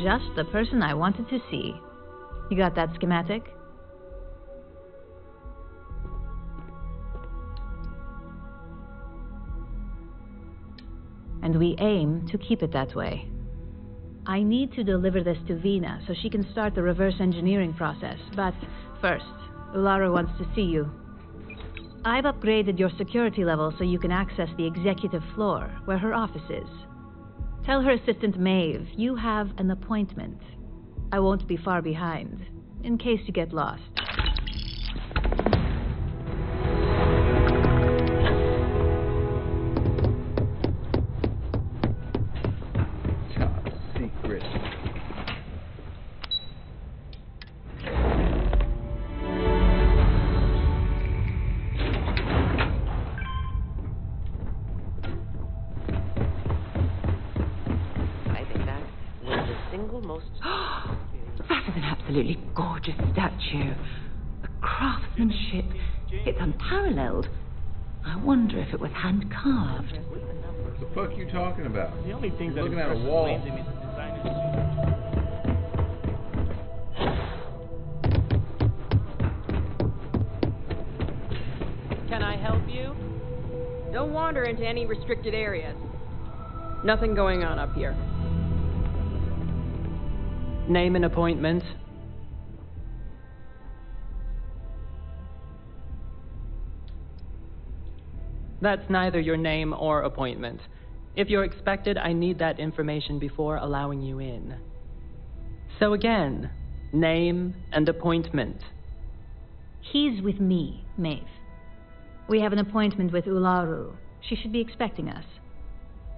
Just the person I wanted to see. You got that schematic? And we aim to keep it that way. I need to deliver this to Vina so she can start the reverse engineering process. But first, Ulara wants to see you. I've upgraded your security level so you can access the executive floor, where her office is. Tell her assistant Maeve you have an appointment. I won't be far behind. in case you get lost. Top secret. I think that was the single most... That is an absolutely gorgeous statue. The craftsmanship, it's unparalleled. I wonder if it was hand-carved. What the fuck are you talking about? The only thing that looking at a impresses wall. Landon is the designer's Can I help you? Don't wander into any restricted areas. Nothing going on up here. Name and appointment. That's neither your name or appointment. If you're expected, I need that information before allowing you in. So again, name and appointment. He's with me, Maeve. We have an appointment with Ularu. She should be expecting us.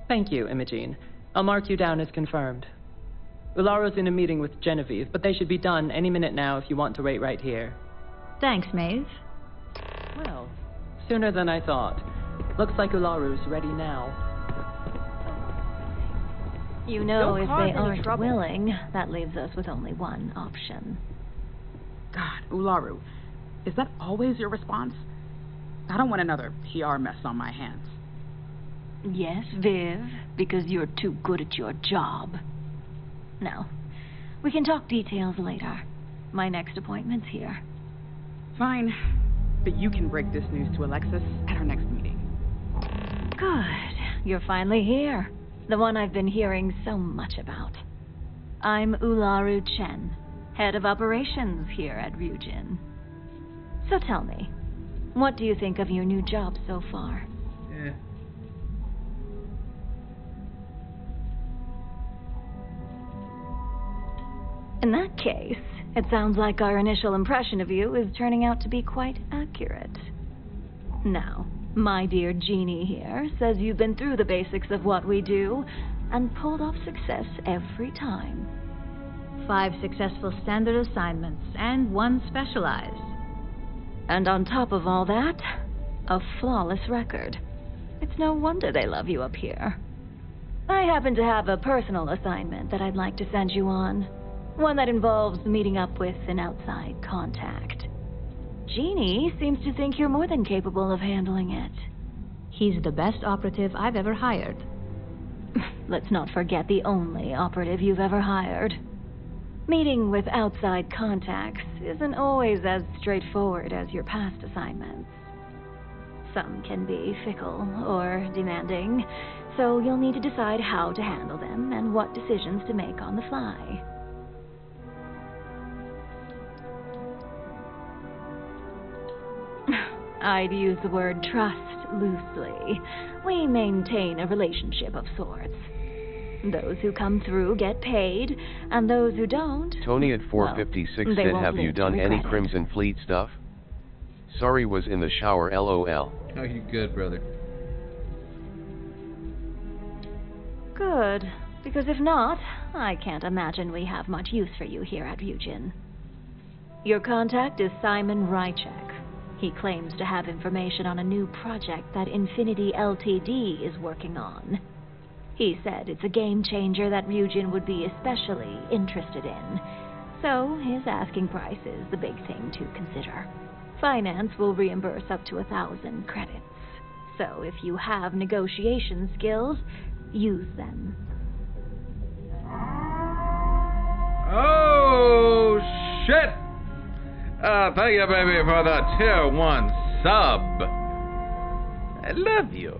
Thank you, Imogene. I'll mark you down as confirmed. Ularu's in a meeting with Genevieve, but they should be done any minute now if you want to wait right here. Thanks, Maeve. Well, sooner than I thought. Looks like Ularu's ready now. You know, Don't if cause they any aren't trouble. willing, that leaves us with only one option. God, Ularu, is that always your response? I don't want another PR mess on my hands. Yes, Viv, because you're too good at your job. Now, we can talk details later. My next appointment's here. Fine, but you can break this news to Alexis at our next meeting. Good. You're finally here. The one I've been hearing so much about. I'm Ularu Chen, head of operations here at Ryujin. So tell me, what do you think of your new job so far? Yeah. In that case, it sounds like our initial impression of you is turning out to be quite accurate. Now, my dear Jeannie here says you've been through the basics of what we do and pulled off success every time. 5 successful standard assignments and 1 specialized. And on top of all that, a flawless record. It's no wonder they love you up here. I happen to have a personal assignment that I'd like to send you on. One that involves meeting up with an outside contact. Jeannie seems to think you're more than capable of handling it. He's the best operative I've ever hired. Let's not forget the only operative you've ever hired. Meeting with outside contacts isn't always as straightforward as your past assignments. Some can be fickle or demanding, so you'll need to decide how to handle them and what decisions to make on the fly. I'd use the word trust loosely. We maintain a relationship of sorts. Those who come through get paid, and those who don't... Tony at 456 well, they said, won't have you live to done any regret it." Crimson Fleet stuff? Sorry, was in the shower, lol. Oh, you good, brother. Good, because if not, I can't imagine we have much use for you here at Ryujin. Your contact is Simon Rychek. He claims to have information on a new project that Infinity Ltd. is working on. He said it's a game changer that Ryujin would be especially interested in. So his asking price is the big thing to consider. Finance will reimburse up to 1,000 credits. So if you have negotiation skills, use them. Oh, shit! Thank you, baby, for the tier 1 sub. I love you.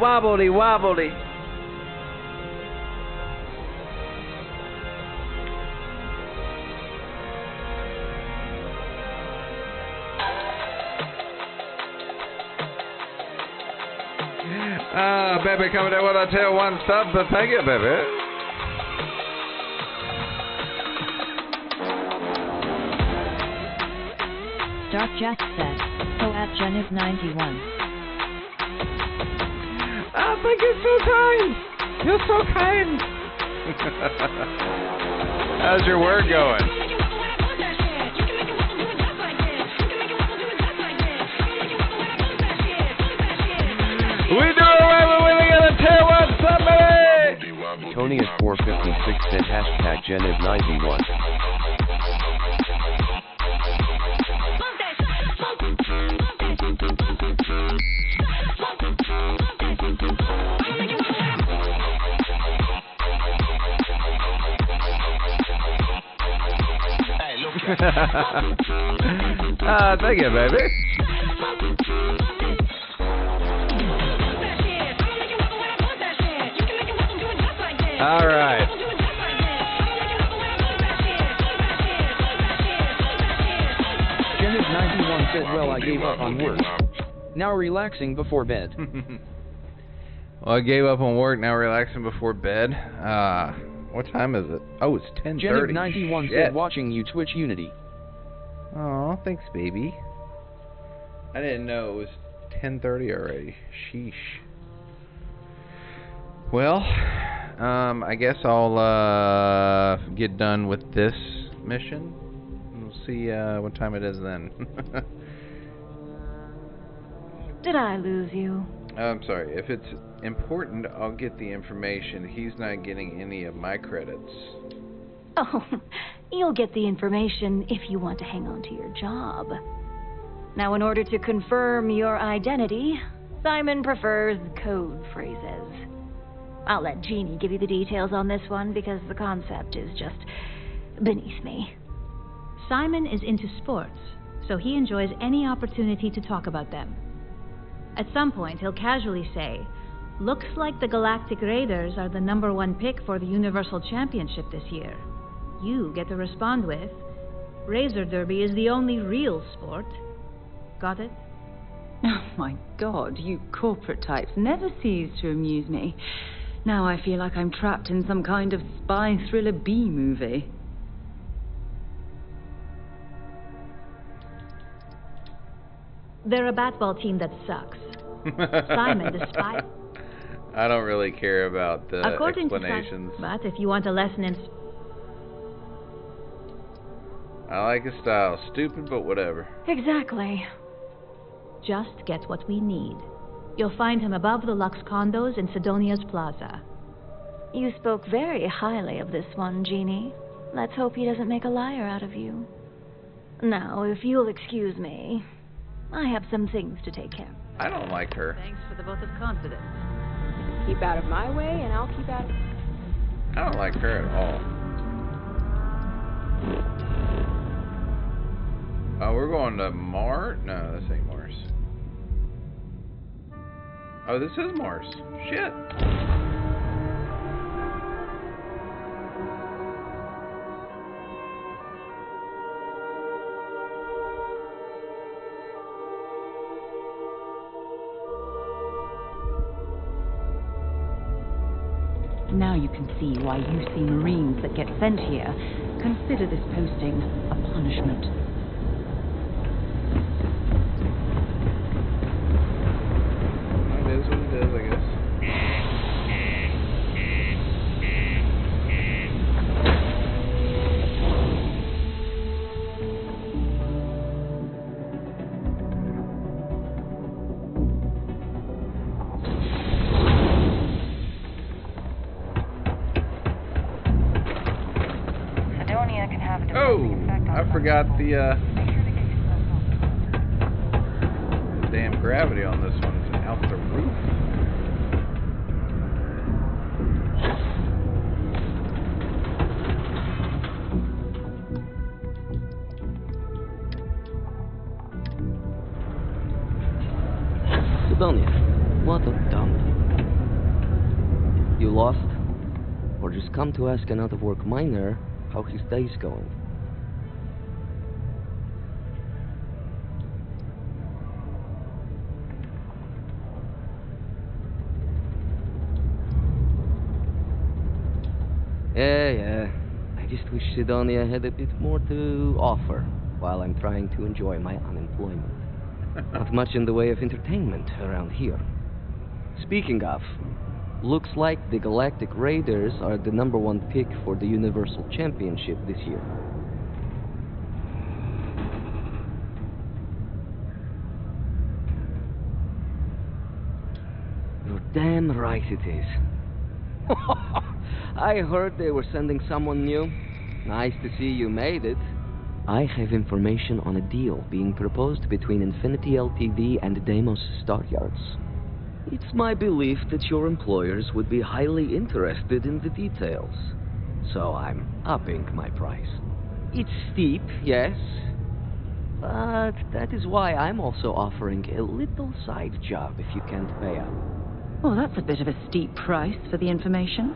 Wobbly, wobbly. Baby coming in with a tier 1 sub, but thank you, baby. Start Jet set. So at Genif 91. Oh, thank you so kind. You're so kind. How's your word going? We do it right when we get a tier 1 somebody! Tony at 456 said hashtag Genib91. Thank you, baby. All right. Genib91 said, well, I gave up on work. Now relaxing before bed. Well, I gave up on work, now relaxing before bed. What time is it? Oh, it's 10:30. Genib91 said, watching you Twitch Unity. Aw, thanks, baby. I didn't know it was 10:30 already. Sheesh. Well, I guess I'll get done with this mission. We'll see what time it is then. Did I lose you? I'm sorry. If it's important, I'll get the information. He's not getting any of my credits. Oh, you'll get the information if you want to hang on to your job. Now, in order to confirm your identity, Simon prefers code phrases. I'll let Jeannie give you the details on this one because the concept is just beneath me. Simon is into sports, so he enjoys any opportunity to talk about them. At some point, he'll casually say, "Looks like the Galactic Raiders are the #1 pick for the Universal Championship this year." You get to respond with, "Razor Derby is the only real sport." Got it? Oh my God, you corporate types never cease to amuse me. Now I feel like I'm trapped in some kind of spy thriller B-movie. They're a batball team that sucks. Simon, the spy... I don't really care about the According explanations. To but if you want a lesson in... I like his style. Stupid, but whatever. Exactly. Just get what we need. You'll find him above the Lux condos in Sidonia's Plaza. You spoke very highly of this one, Jeannie. Let's hope he doesn't make a liar out of you. Now, if you'll excuse me, I have some things to take care of. I don't like her. Thanks for the vote of confidence. Keep out of my way, and I'll keep out of... I don't like her at all. Oh, we're going to Mars? No, this ain't Mars. Oh, this is Mars. Shit. Now you can see why you see Marines that get sent here consider this posting a punishment. It is what it is, I guess. I forgot the damn gravity on this one is out the roof. Sidonia, what a dump. You lost? Or just come to ask an out-of-work miner how his day's going? Yeah. I just wish Sidonia had a bit more to offer while I'm trying to enjoy my unemployment. Not much in the way of entertainment around here. Speaking of, looks like the Galactic Raiders are the #1 pick for the Universal Championship this year. You're damn right it is. I heard they were sending someone new. Nice to see you made it. I have information on a deal being proposed between Infinity LTD and Deimos Stockyards. It's my belief that your employers would be highly interested in the details, so I'm upping my price. It's steep, yes, but that is why I'm also offering a little side job if you can't pay up. Well, that's a bit of a steep price for the information.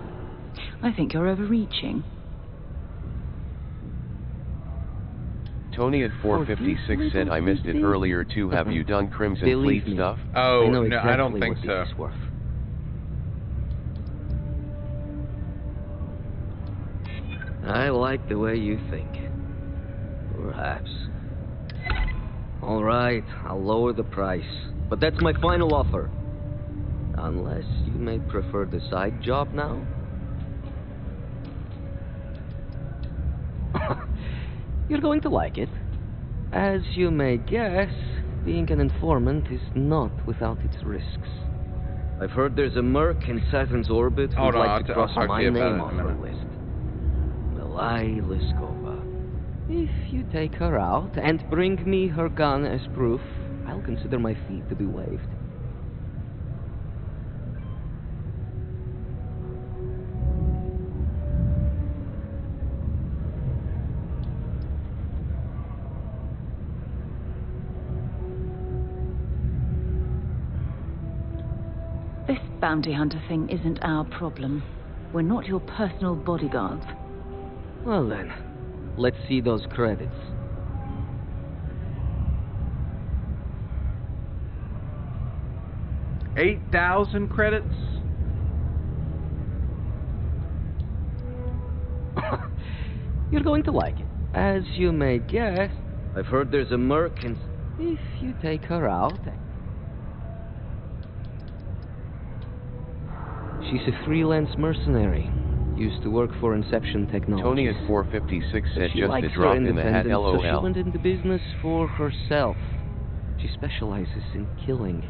I think you're overreaching. Tony at 456 said I missed it earlier too. Have you done Crimson Fleet stuff? Oh, I know no, I don't think exactly so. what this is worth. I like the way you think. Perhaps. All right, I'll lower the price, but that's my final offer. Unless you may prefer the side job now? You're going to like it. As you may guess, being an informant is not without its risks. I've heard there's a merc in Saturn's orbit who'd Hold on, like to I'll cross talk to my you about name it in a off her minute. list. Milai Liskova. If you take her out and bring me her gun as proof, I'll consider my fee to be waived. This bounty hunter thing isn't our problem. We're not your personal bodyguards. Well then, let's see those credits. $8,000 credits? You're going to like it. As you may guess, I've heard there's a merc in... If you take her out... She's a freelance mercenary. Used to work for Inception Technologies. Tony at 456 said She just likes a her drop in the hat, independence, so she LOL. went into business for herself. She specializes in killing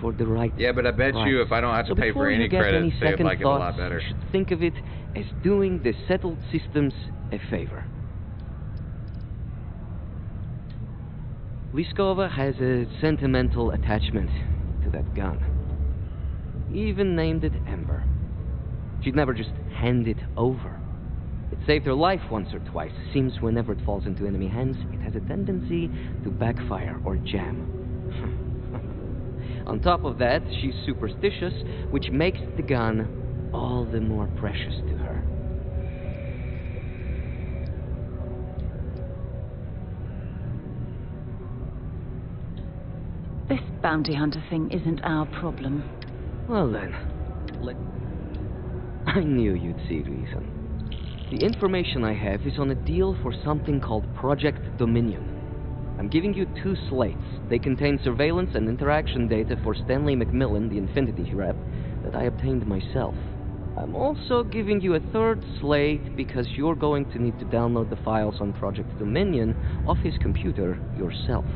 for the right Yeah, but I bet price. you if I don't have to So pay before for any you get credits, any they'd second like it a lot thoughts, better. you should think of it as doing the settled systems a favor. Liskova has a sentimental attachment to that gun. Even named it Ember. She'd never just hand it over. It saved her life once or twice. Seems whenever it falls into enemy hands, it has a tendency to backfire or jam. On top of that, she's superstitious, which makes the gun all the more precious to her. This bounty hunter thing isn't our problem. Well then, I knew you'd see reason. The information I have is on a deal for something called Project Dominion. I'm giving you 2 slates. They contain surveillance and interaction data for Stanley McMillan, the Infinity rep, that I obtained myself. I'm also giving you a 3rd slate because you're going to need to download the files on Project Dominion off his computer yourself.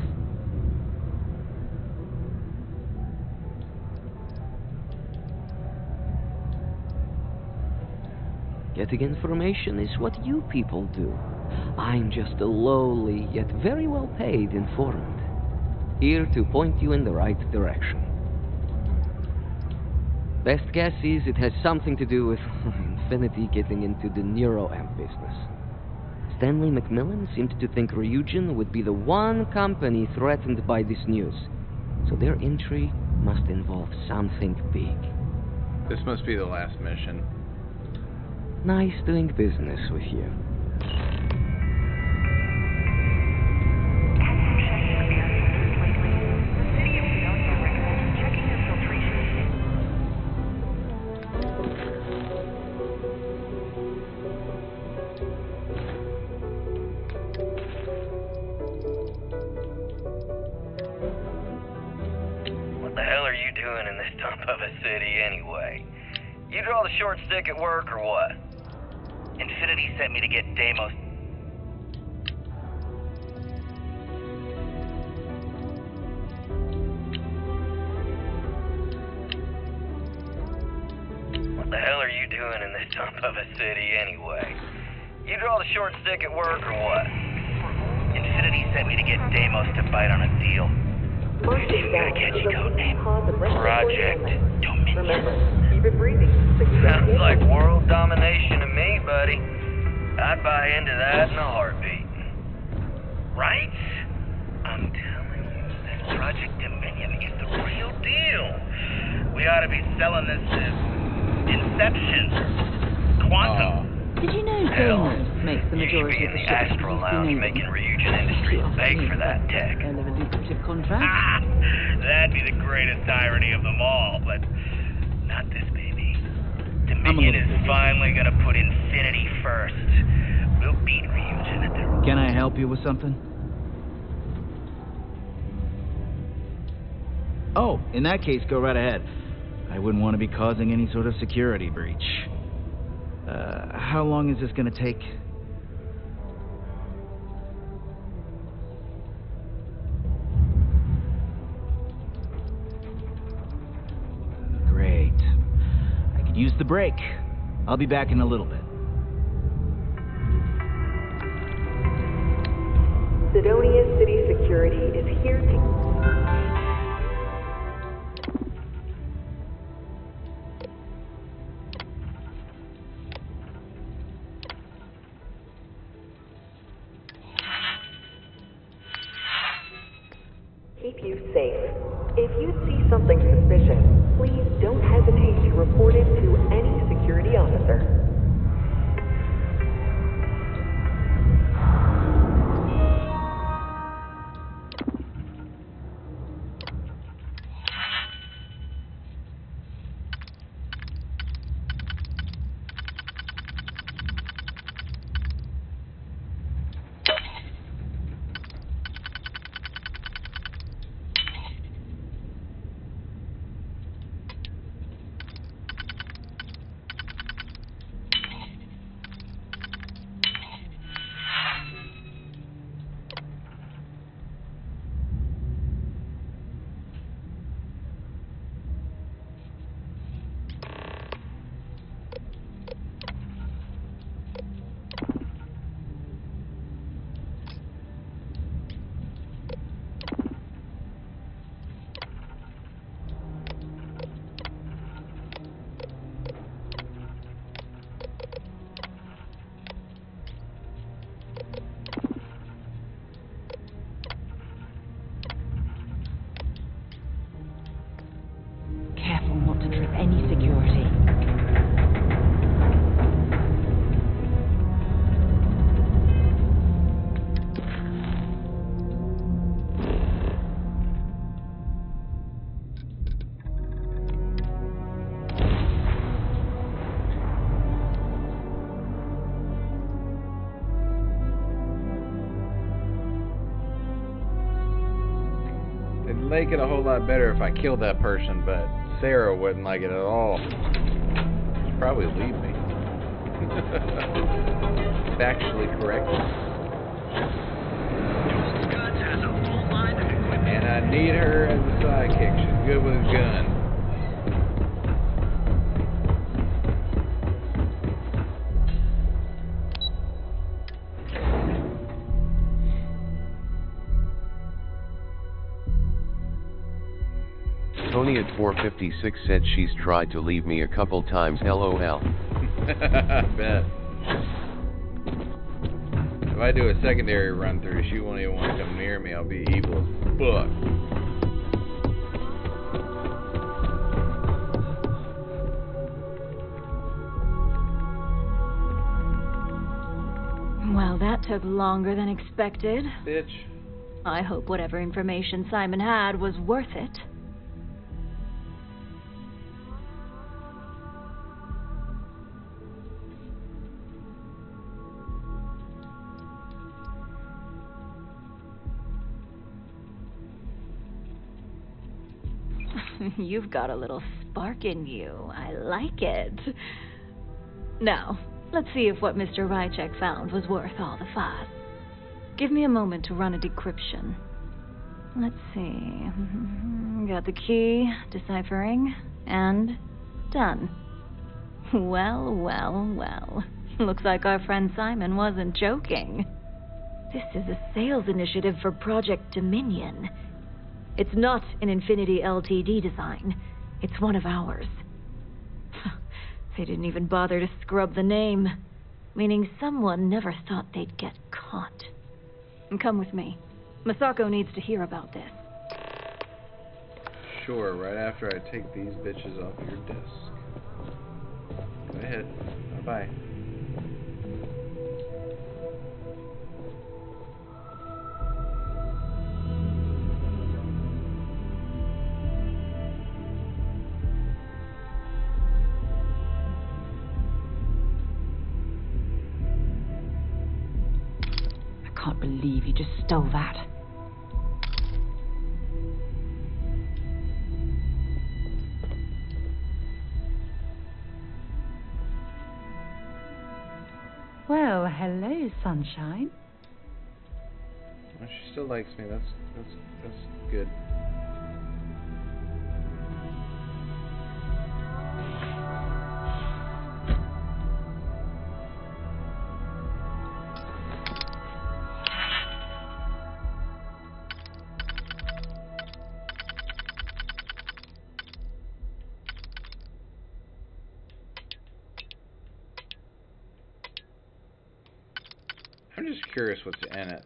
Getting information is what you people do. I'm just a lowly, yet very well paid informant. Here to point you in the right direction. Best guess is it has something to do with Infinity getting into the NeuroAmp business. Stanley McMillan seemed to think Ryujin would be the one company threatened by this news. So their entry must involve something big. This must be the last mission. Nice doing business with you. a city anyway. You draw the short stick at work or what? Infinity sent me to get Deimos. What the hell are you doing in this dump of a city anyway? You draw the short stick at work or what? Infinity sent me to get Deimos to bite on a deal. You've even got a catchy code name. Project Dominion. Remember, keep it breathing. Sounds like world domination to me, buddy. I'd buy into that in a heartbeat. Right? I'm telling you, this Project Dominion is the real deal. We ought to be selling this as Inception. Quantum. Did you know Deimos makes the majority of the ships Astral Lounge making Ryujin Industries beg for that tech. End of a lucrative contract? That'd be the greatest irony of them all, but not this baby. Dominion is finally gonna put Infinity first. We'll beat Ryujin at their... Can I help you with something? Oh, in that case, go right ahead. I wouldn't want to be causing any sort of security breach. How long is this gonna take? Great. I could use the break. I'll be back in a little bit. Sidonia City Security is here to... keep you safe. If you see something suspicious, please don't hesitate to report it to any security officer. Make it a whole lot better if I killed that person, but Sarah wouldn't like it at all. She'd probably leave me. Factually correct. And I need her as a sidekick. She's good with a gun. Tony at 456 said she's tried to leave me a couple times, LOL. I bet. If I do a secondary run through, she won't even want to come near me. I'll be evil as fuck. Well, that took longer than expected. Bitch. I hope whatever information Simon had was worth it. You've got a little spark in you. I like it. Now, let's see if what Mr. Rychek found was worth all the fuss. Give me a moment to run a decryption. Let's see. Got the key, deciphering, and done. Well, well, well. Looks like our friend Simon wasn't joking. This is a sales initiative for Project Dominion. It's not an Infinity Ltd design. It's one of ours. They didn't even bother to scrub the name, meaning someone never thought they'd get caught. Come with me. Masako needs to hear about this. Sure, right after I take these bitches off your desk. Go ahead. Bye-bye. I can't believe you just stole that. Well, hello, sunshine. Well, she still likes me. That's good. I'm just curious what's in it.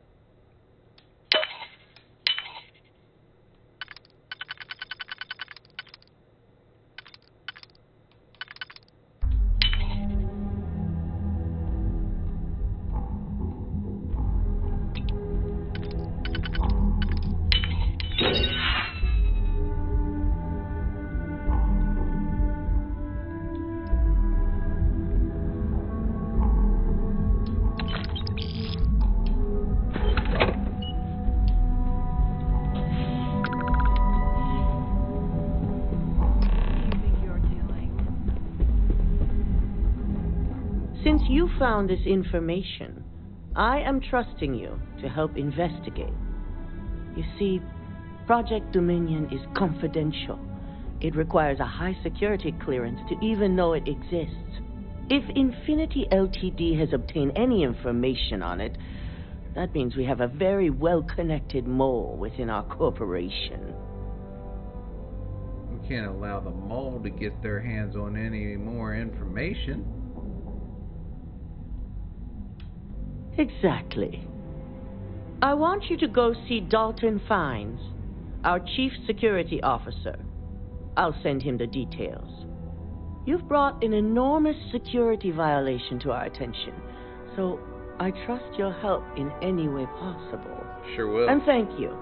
Since you found this information, I am trusting you to help investigate. You see, Project Dominion is confidential. It requires a high security clearance to even know it exists. If Infinity Ltd has obtained any information on it, that means we have a very well-connected mole within our corporation. We can't allow the mole to get their hands on any more information. Exactly. I want you to go see Dalton Fines, our Chief Security Officer. I'll send him the details. You've brought an enormous security violation to our attention, so I trust your help in any way possible. Sure will. And thank you.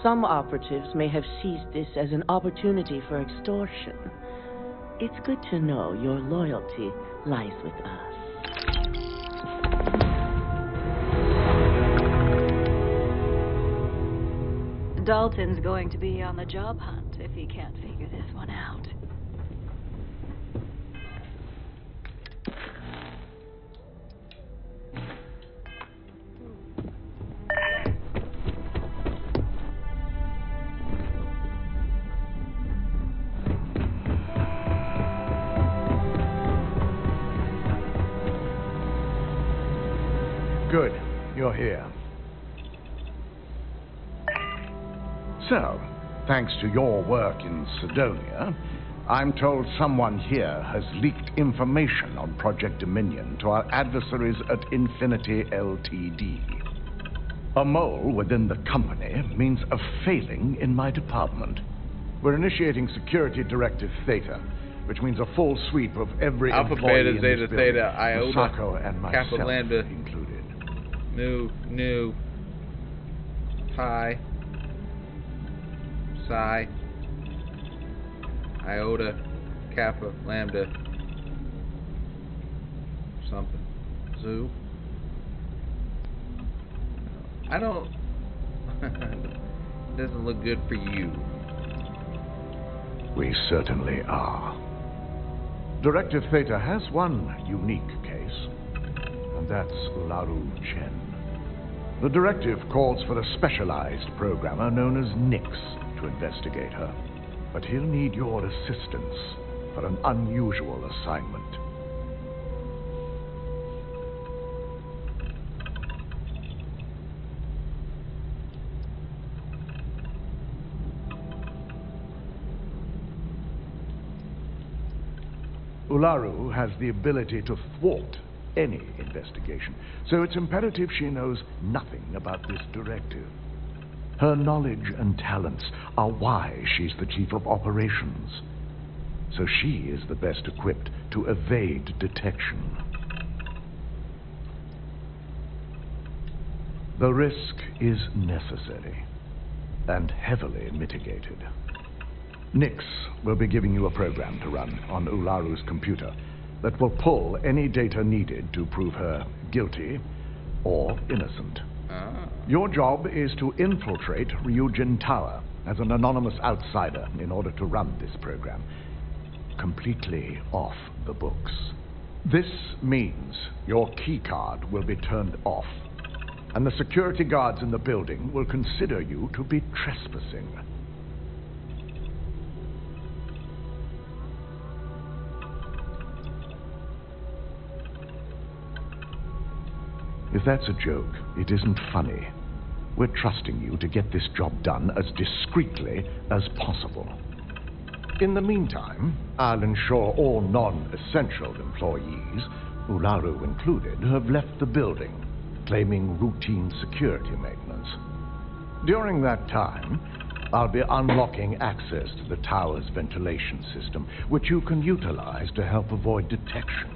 Some operatives may have seized this as an opportunity for extortion. It's good to know your loyalty lies with us. Dalton's going to be on the job hunt if he can't figure this one out. Good. You're here. So, thanks to your work in Sidonia, I'm told someone here has leaked information on Project Dominion to our adversaries at Infinity Ltd. A mole within the company means a failing in my department. We're initiating Security Directive Theta, which means a full sweep of every Alpha, employee Beta, in Zeta, this building, Theta, Iota, Masako and myself Kappa, Lambda, included. Nu, Pi, Psi, Iota, Kappa, Lambda, something, Zoo. I don't. It doesn't look good for you. We certainly are. Directive Theta has one unique case, and that's Ularu Chen. The directive calls for a specialized programmer known as Nix to investigate her, but he'll need your assistance for an unusual assignment. Ularu has the ability to thwart any investigation, so it's imperative she knows nothing about this directive. Her knowledge and talents are why she's the chief of operations, so she is the best equipped to evade detection. The risk is necessary and heavily mitigated. Nix will be giving you a program to run on Ularu's computer that will pull any data needed to prove her guilty or innocent. Your job is to infiltrate Ryujin Tower as an anonymous outsider in order to run this program, completely off the books. This means your keycard will be turned off, and the security guards in the building will consider you to be trespassing. If that's a joke, it isn't funny. We're trusting you to get this job done as discreetly as possible. In the meantime, I'll ensure all non-essential employees, Ularu included, have left the building, claiming routine security maintenance. During that time, I'll be unlocking access to the tower's ventilation system, which you can utilize to help avoid detection.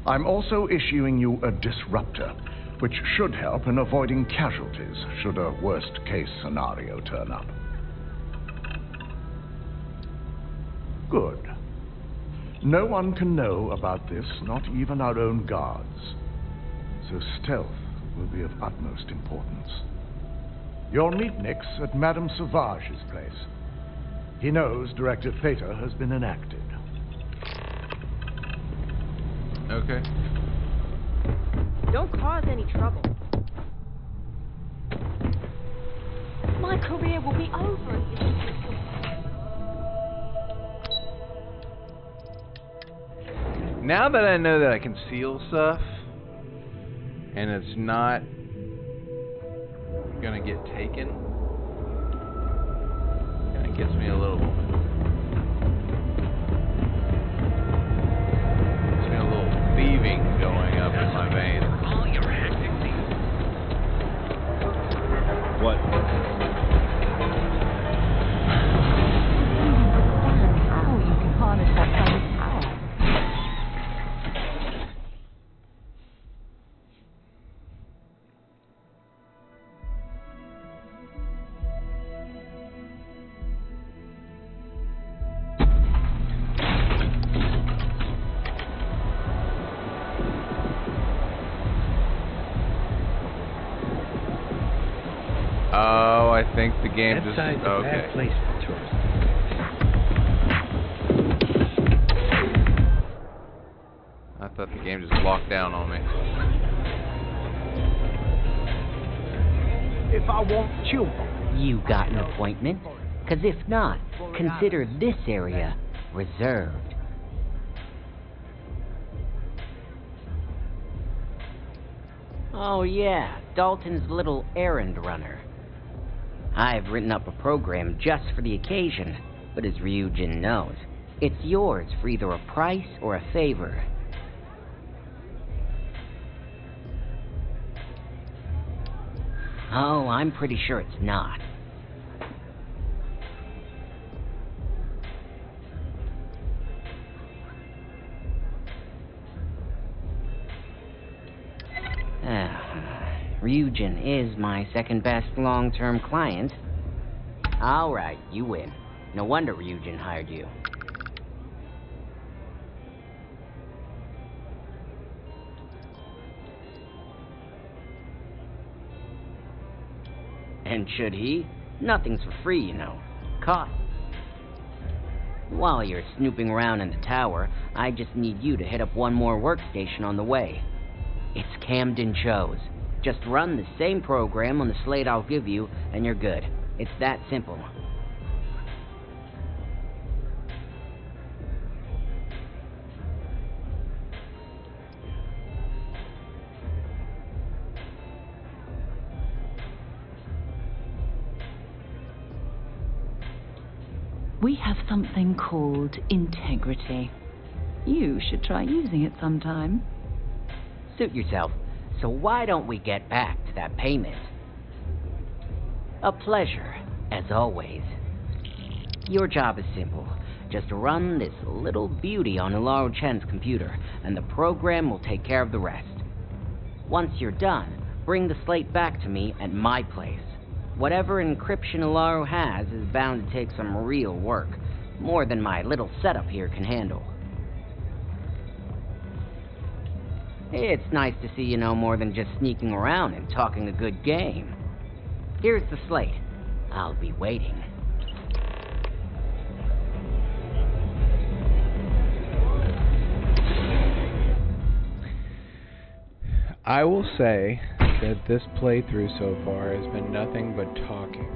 I'm also issuing you a disruptor, which should help in avoiding casualties should a worst-case scenario turn up. Good. No one can know about this, not even our own guards. So stealth will be of utmost importance. You'll meet Nix at Madame Sauvage's place. He knows Directive Theta has been enacted. Okay. Don't cause any trouble. My career will be over if you Now that I know that I can seal stuff, and it's not gonna get taken, kinda gets me a little thieving going up in my veins. All your hectic needs. What? how you can harness that kind of power. Oh, I think the game just... That side's a bad place for tourists. I thought the game just locked down on me. If I want you, You got an appointment? 'Cause if not, consider this area reserved. Oh yeah, Dalton's little errand runner. I've written up a program just for the occasion, but as Ryujin knows, it's yours for either a price or a favor. Oh, I'm pretty sure it's not. Ryujin is my second best long-term client. Alright, you win. No wonder Ryujin hired you. And should he? Nothing's for free, you know. Costs. While you're snooping around in the tower, I just need you to hit up one more workstation on the way. It's Camden Chose. Just run the same program on the slate I'll give you, and you're good. It's that simple. We have something called integrity. You should try using it sometime. Suit yourself. So why don't we get back to that payment? A pleasure, as always. Your job is simple. Just run this little beauty on Ularu Chen's computer, and the program will take care of the rest. Once you're done, bring the slate back to me at my place. Whatever encryption Ularu has is bound to take some real work, more than my little setup here can handle. It's nice to see you know more than just sneaking around and talking a good game. Here's the slate. I'll be waiting. I will say that this playthrough so far has been nothing but talking.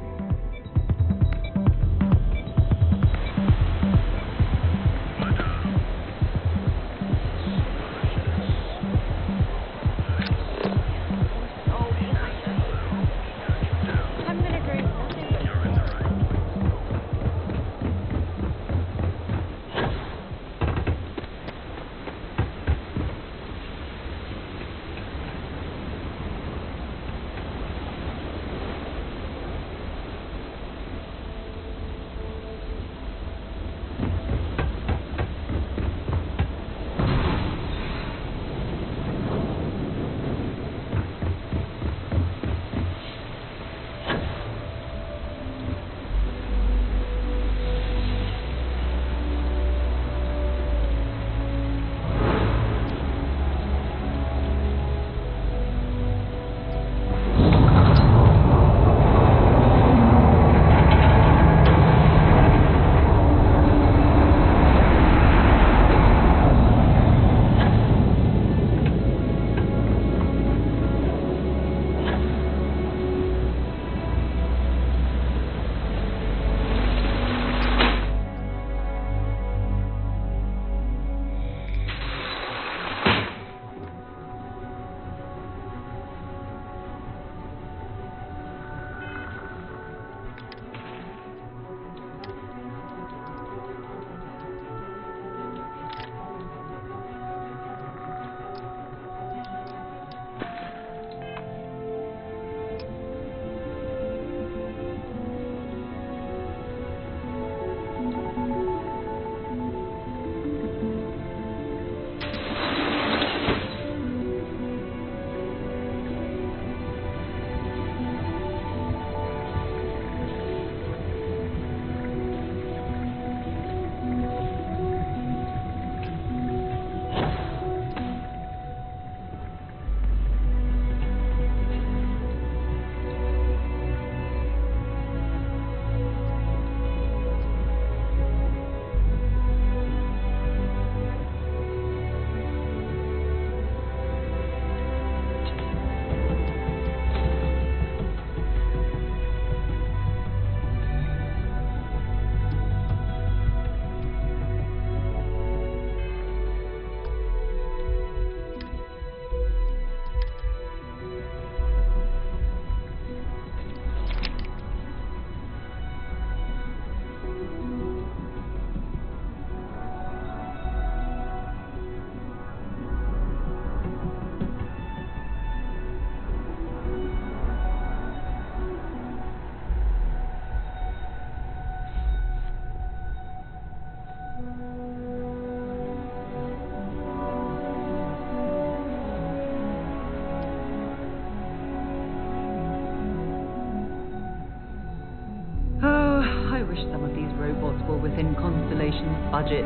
Within Constellation's budget.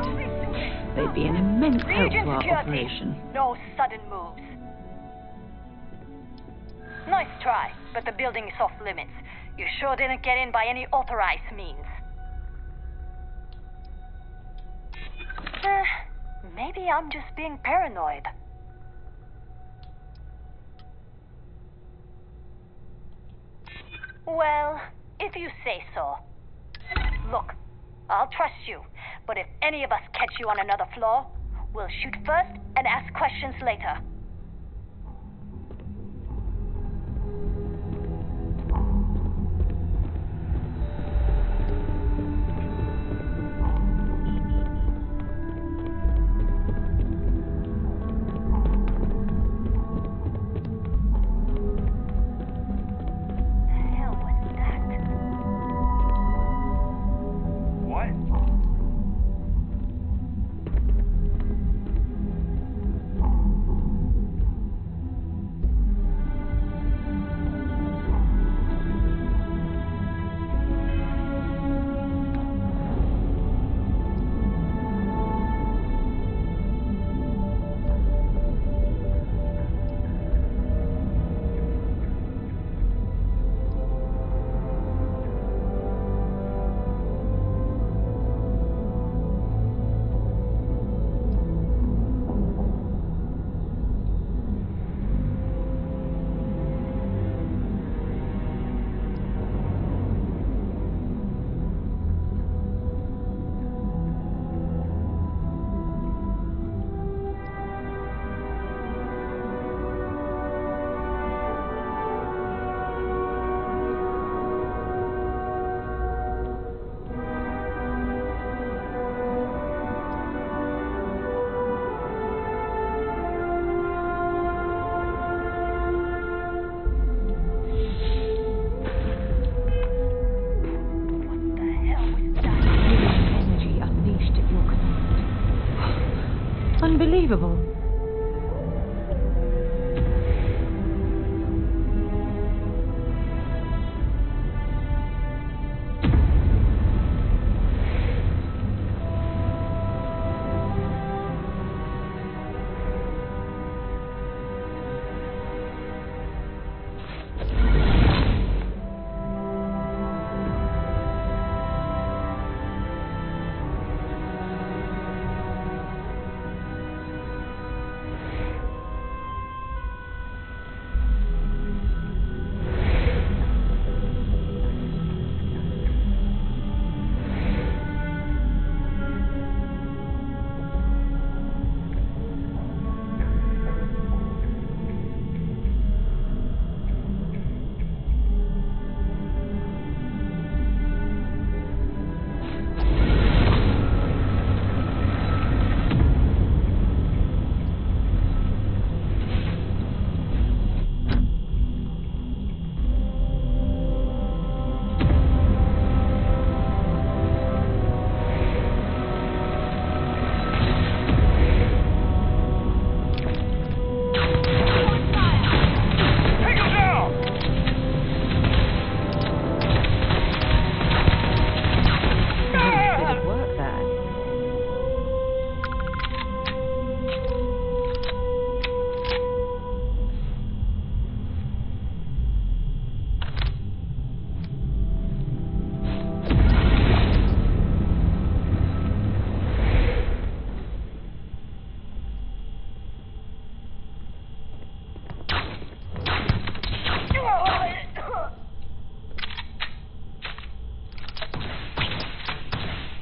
They'd be an immense help to our operation. No sudden moves. Nice try, but the building is off limits. You sure didn't get in by any authorized means. maybe I'm just being paranoid. Well, if you say so. Look, I'll trust you, but if any of us catch you on another floor, we'll shoot first and ask questions later. Unbelievable.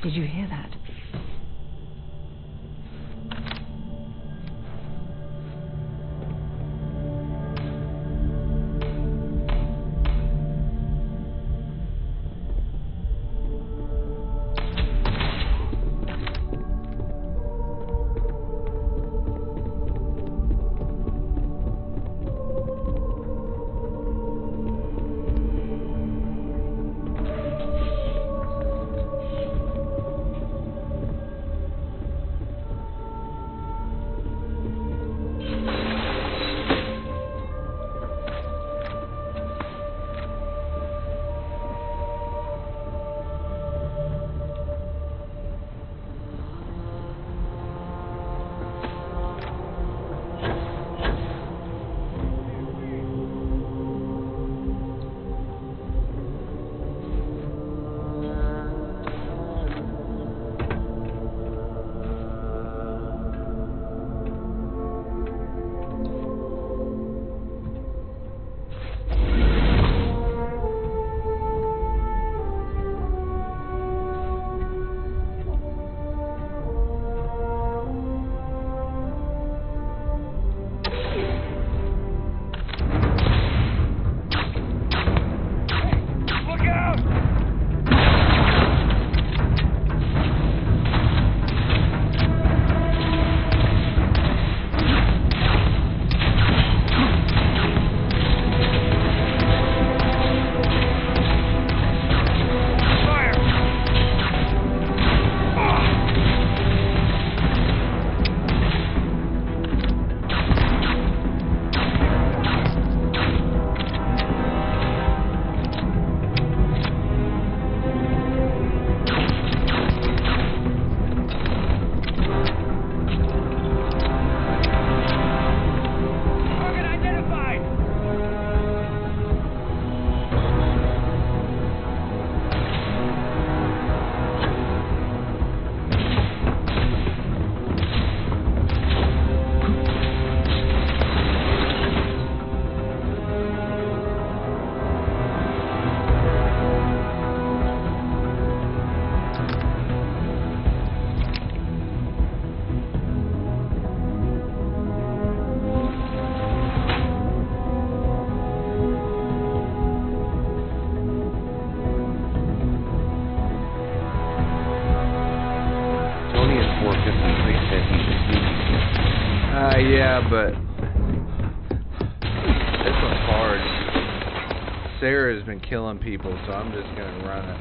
Did you hear that? but this one's hard. Sarah's been killing people, so I'm just gonna run it.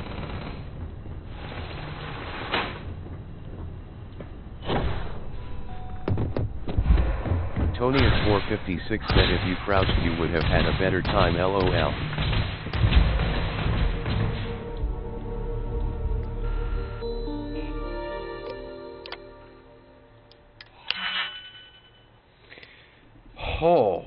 Tony at 456 said if you crouched you would have had a better time, LOL. Oh.